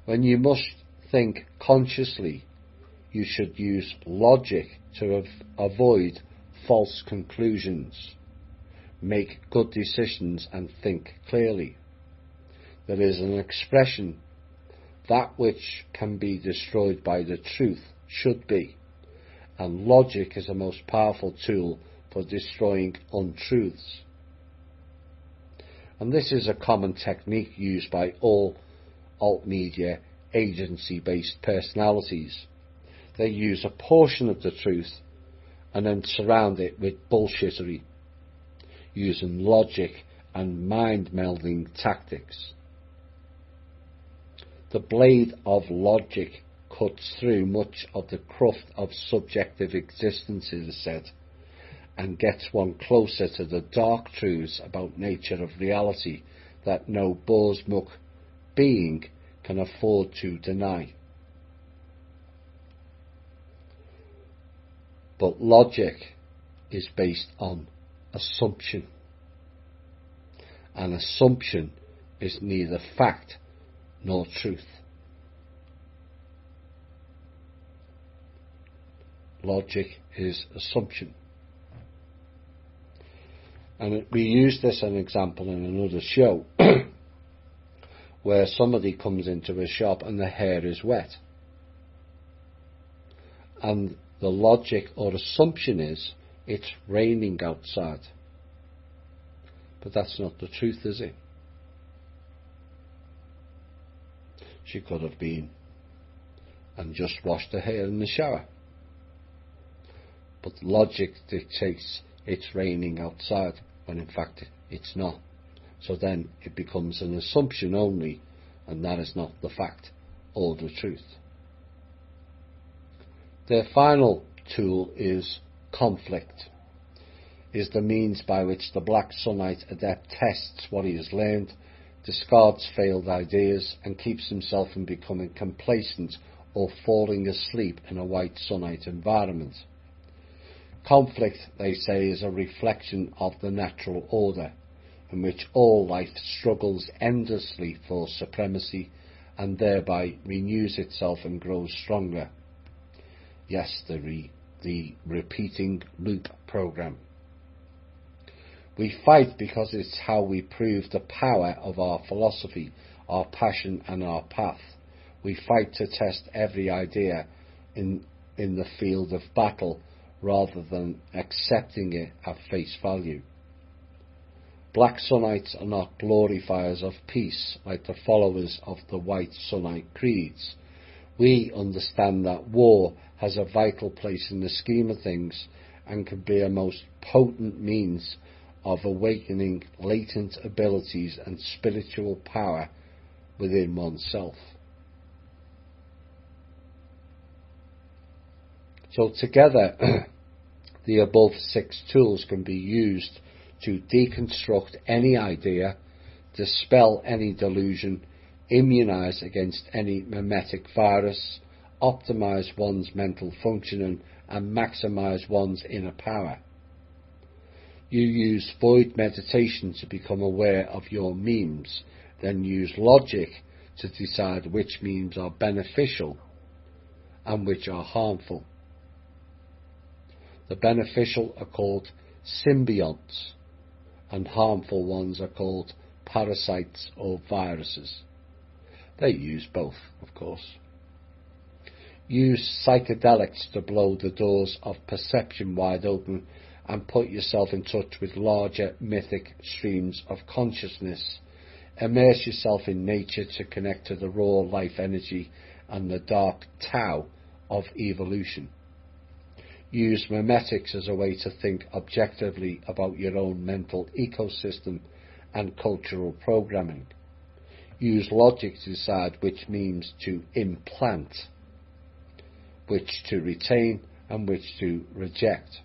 When you must think consciously, you should use logic to avoid false conclusions, make good decisions and think clearly. There is an expression, that which can be destroyed by the truth should be, and logic is the most powerful tool for destroying untruths. And this is a common technique used by all alt media agency-based personalities. They use a portion of the truth and then surround it with bullshittery, using logic and mind-melding tactics. The blade of logic cuts through much of the cruft of subjective existence, it is said, and gets one closer to the dark truths about nature of reality that no Borsmuck being can afford to deny. But logic is based on assumption. An assumption is neither fact nor truth. Logic is assumption. And we used this as an example in another show where somebody comes into a shop and the hair is wet. And the logic or assumption is it's raining outside. But that's not the truth, is it? She could have been and just washed her hair in the shower. But logic dictates it's raining outside when in fact it's not. So then it becomes an assumption only, and that is not the fact or the truth. Their final tool is conflict, is the means by which the Black Sunite adept tests what he has learned, discards failed ideas, and keeps himself from becoming complacent or falling asleep in a White Sunite environment. Conflict, they say, is a reflection of the natural order, in which all life struggles endlessly for supremacy and thereby renews itself and grows stronger. Yes, the repeating loop program. We fight because it's how we prove the power of our philosophy, our passion and our path. We fight to test every idea in the field of battle rather than accepting it at face value. Black Sunites are not glorifiers of peace like the followers of the White Sunite creeds. We understand that war has a vital place in the scheme of things and can be a most potent means of awakening latent abilities and spiritual power within oneself. So together, the above 6 tools can be used to deconstruct any idea, dispel any delusion, immunize against any mimetic virus, optimize one's mental functioning, and maximize one's inner power. You use void meditation to become aware of your memes, then use logic to decide which memes are beneficial and which are harmful. The beneficial are called symbionts, and harmful ones are called parasites or viruses. They use both, of course. Use psychedelics to blow the doors of perception wide open and put yourself in touch with larger mythic streams of consciousness. Immerse yourself in nature to connect to the raw life energy and the dark Tao of evolution. Use memetics as a way to think objectively about your own mental ecosystem and cultural programming. Use logic to decide which memes to implant, which to retain and which to reject.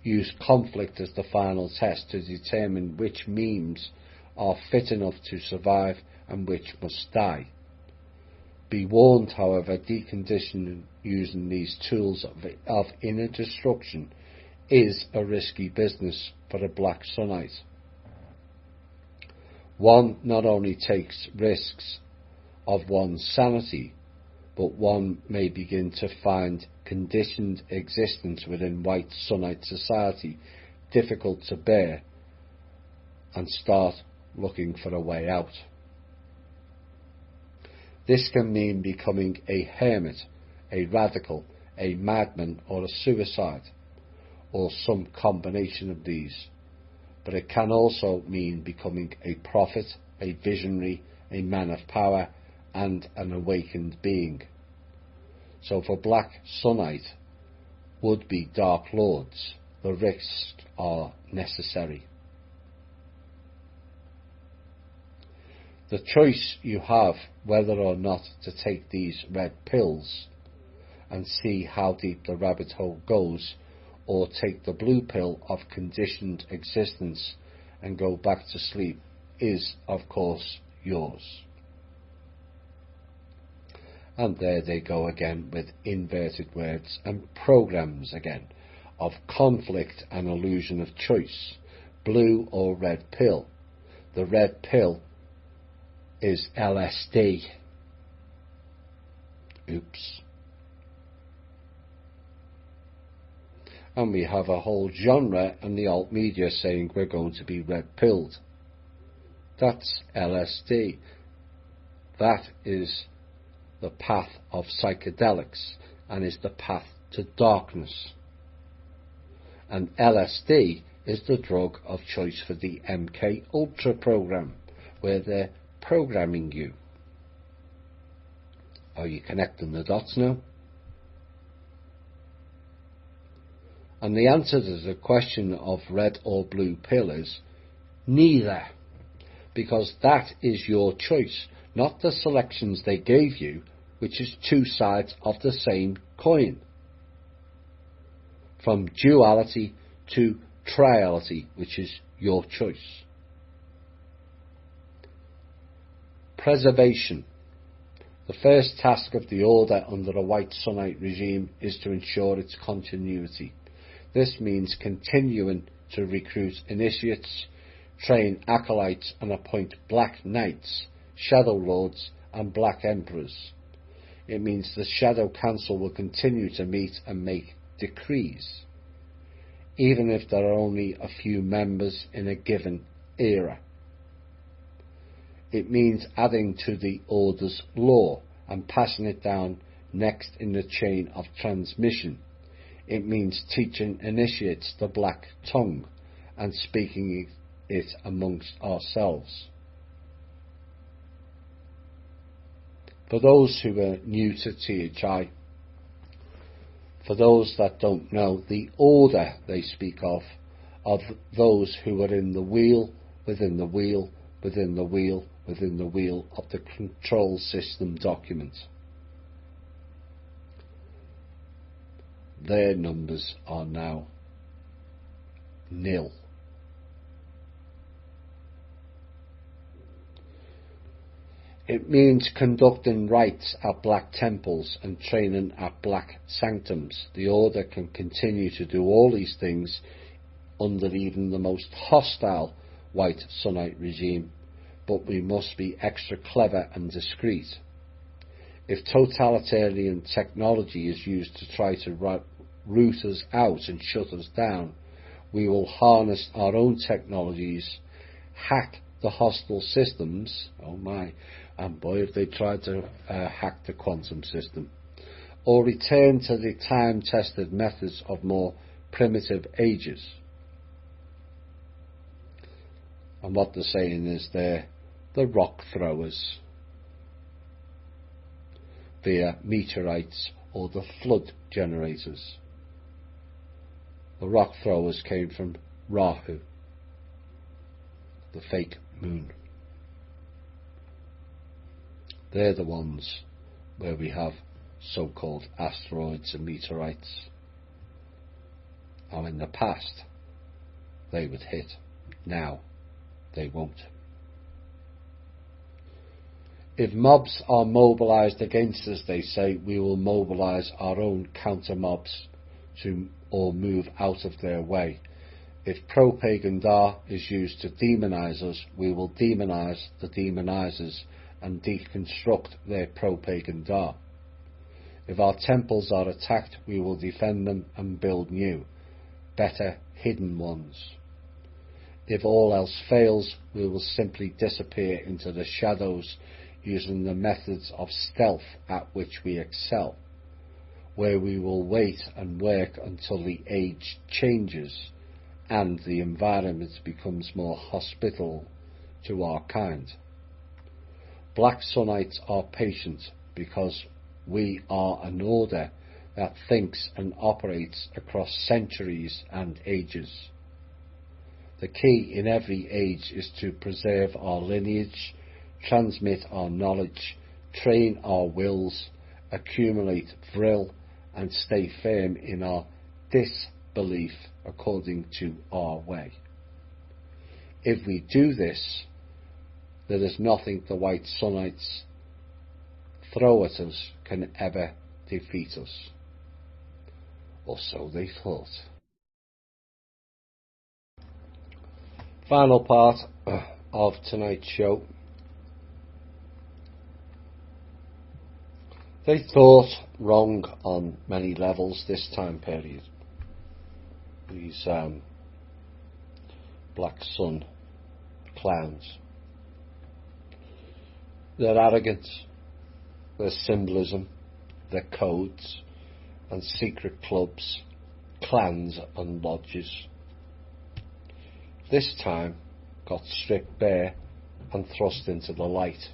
Use conflict as the final test to determine which memes are fit enough to survive and which must die. Be warned, however, deconditioning using these tools of inner destruction is a risky business for a Black Sunite. One not only takes risks of one's sanity, but one may begin to find conditioned existence within White Sunite society difficult to bear and start looking for a way out. This can mean becoming a hermit, a radical, a madman or a suicide, or some combination of these. But it can also mean becoming a prophet, a visionary, a man of power, and an awakened being. So for Black Sunite would-be Dark Lords, the risks are necessary. The choice you have whether or not to take these red pills and see how deep the rabbit hole goes, or take the blue pill of conditioned existence and go back to sleep, is, of course, yours. And there they go again with inverted words and programs again of conflict and illusion of choice, blue or red pill. The red pill is LSD. Oops. And we have a whole genre and the alt media saying we're going to be red pilled. That's LSD. That is the path of psychedelics and is the path to darkness. and LSD is the drug of choice for the MK Ultra program, where they're programming you. Are you connecting the dots now? And the answer to the question of red or blue pill is neither, because that is your choice, not the selections they gave you, which is two sides of the same coin. From duality to triality, which is your choice. Preservation. The first task of the Order under a White Sunnite regime is to ensure its continuity. This means continuing to recruit initiates, train acolytes and appoint Black Knights, Shadow Lords and Black Emperors. It means the Shadow Council will continue to meet and make decrees, even if there are only a few members in a given era. It means adding to the Order's lore and passing it down next in the chain of transmission. It means teaching initiates the Black Tongue and speaking it amongst ourselves. For those who are new to THI, for those that don't know, the Order they speak of those who are in the wheel, within the wheel, within the wheel, within the wheel of the control system document. Their numbers are now nil. It means conducting rites at Black temples and training at Black sanctums. The Order can continue to do all these things under even the most hostile White Sunnite regime, but we must be extra clever and discreet. If totalitarian technology is used to try to root us out and shut us down, we will harness our own technologies, hack the hostile systems, oh my, and boy if they tried to hack the quantum system, or return to the time-tested methods of more primitive ages. And what they're saying is they're the rock throwers via meteorites or the flood generators. The rock throwers came from Rahu, the fake moon. They're the ones where we have so-called asteroids and meteorites. Now in the past they would hit, now they won't. If mobs are mobilised against us, they say, we will mobilise our own counter-mobs or move out of their way. If propaganda is used to demonise us, we will demonise the demonisers and deconstruct their propaganda. If our temples are attacked, we will defend them and build new, better hidden ones. If all else fails, we will simply disappear into the shadows using the methods of stealth at which we excel, where we will wait and work until the age changes and the environment becomes more hospitable to our kind. Black Sunnites are patient because we are an order that thinks and operates across centuries and ages. The key in every age is to preserve our lineage, transmit our knowledge, train our wills, accumulate vril, and stay firm in our disbelief according to our way. If we do this, there is nothing the White Sunnites throw at us can ever defeat us. Or so they thought. Final part of tonight's show. They thought wrong on many levels this time period. These Black Sun clowns. Their arrogance, their symbolism, their codes and secret clubs clans and lodges. This time got stripped bare and thrust into the light.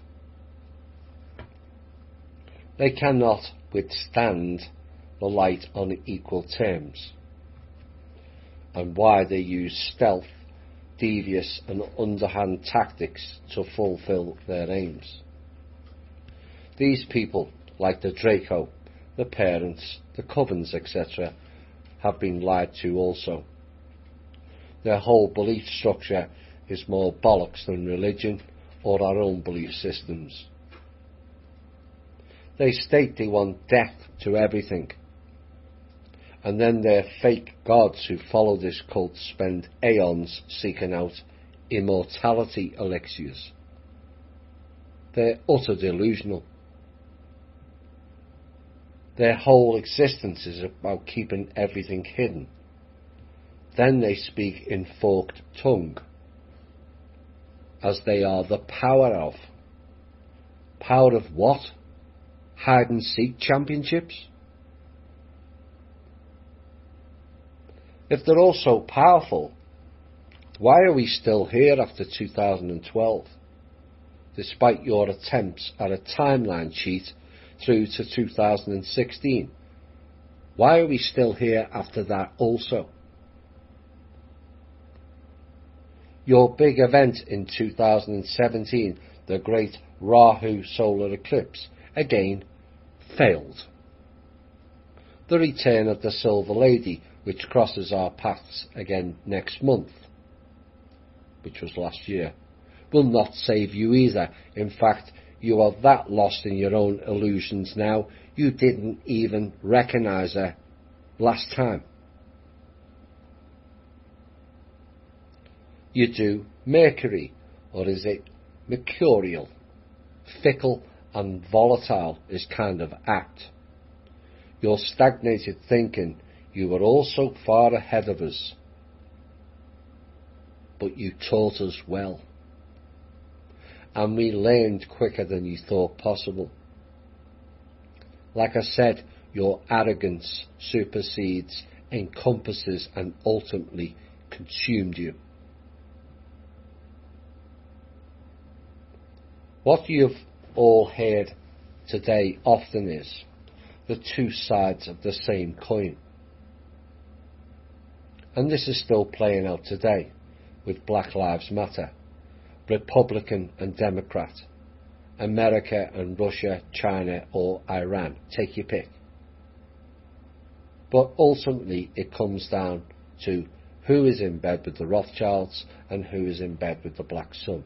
They cannot withstand the light on equal terms, and why they use stealth, devious and underhand tactics to fulfill their aims. These people, like the Draco, the parents, the covens, etc., have been lied to also. Their whole belief structure is more bollocks than religion or our own belief systems. They state they want death to everything, and then their fake gods who follow this cult spend aeons seeking out immortality elixirs. They're utter delusional. Their whole existence is about keeping everything hidden. Then they speak in forked tongue, as they are the power of. Power of what? Hide and seek championships? If they're all so powerful, why are we still here after 2012, despite your attempts at a timeline cheat through to 2016? Why are we still here after that also? Your big event in 2017, the Great Rahu solar eclipse, again failed. The return of the Silver Lady, which crosses our paths again next month, which was last year, will not save you either. In fact, you are that lost in your own illusions now, you didn't even recognise her last time. You do Mercury, or is it mercurial? Fickle and volatile is kind of apt. Your stagnated thinking, you were all so far ahead of us, but you taught us well, and we learned quicker than you thought possible. Like I said, your arrogance supersedes, encompasses and ultimately consumed you. What you've all heard today often is the two sides of the same coin. And this is still playing out today with Black Lives Matter, Republican and Democrat, America and Russia, China or Iran, take your pick. But ultimately it comes down to who is in bed with the Rothschilds and who is in bed with the Black Sun.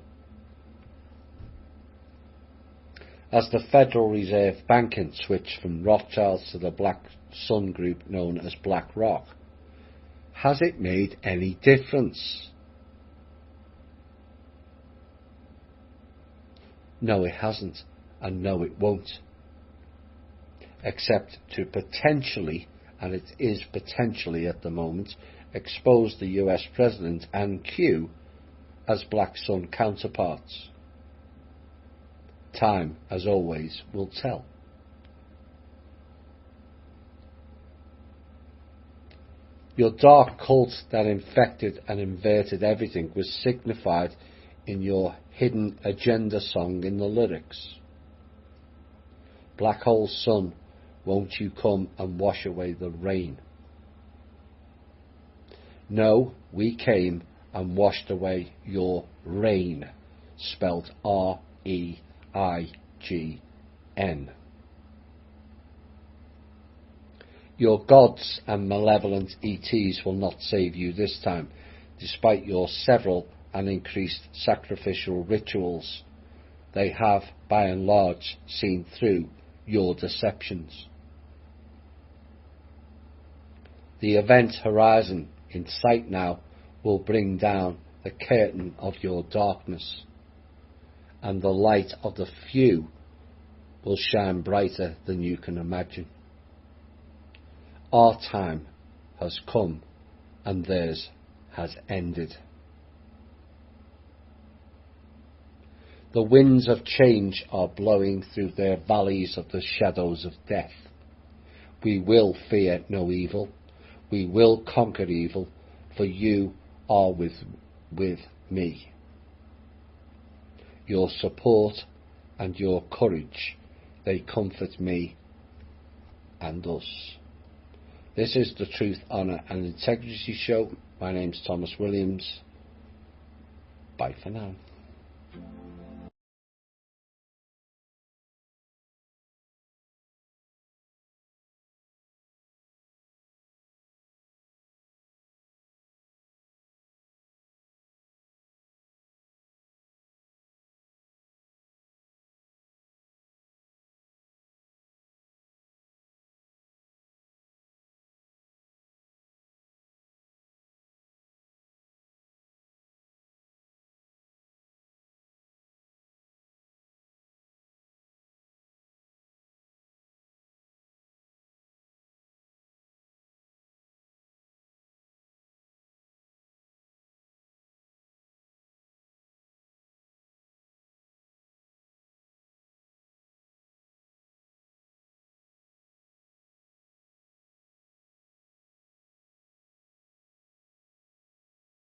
As the Federal Reserve banking switched from Rothschilds to the Black Sun group known as BlackRock, has it made any difference? No, it hasn't, and no, it won't. Except to potentially, and it is potentially at the moment, expose the US President and Q as Black Sun counterparts. Time, as always, will tell. Your dark cult that infected and inverted everything was signified in your hidden agenda song in the lyrics. Black hole sun, won't you come and wash away the rain? No, we came and washed away your reign, spelt R-E-I-G-N. Your gods and malevolent ETs will not save you this time, despite your several and increased sacrificial rituals. They have, by and large, seen through your deceptions. The event horizon in sight now will bring down the curtain of your darkness, and the light of the few will shine brighter than you can imagine. Our time has come and theirs has ended. The winds of change are blowing through their valleys of the shadows of death. We will fear no evil. We will conquer evil, for you are with me. Your support and your courage, they comfort me and us. This is the Truth, Honour and Integrity Show. My name's Thomas Williams. Bye for now.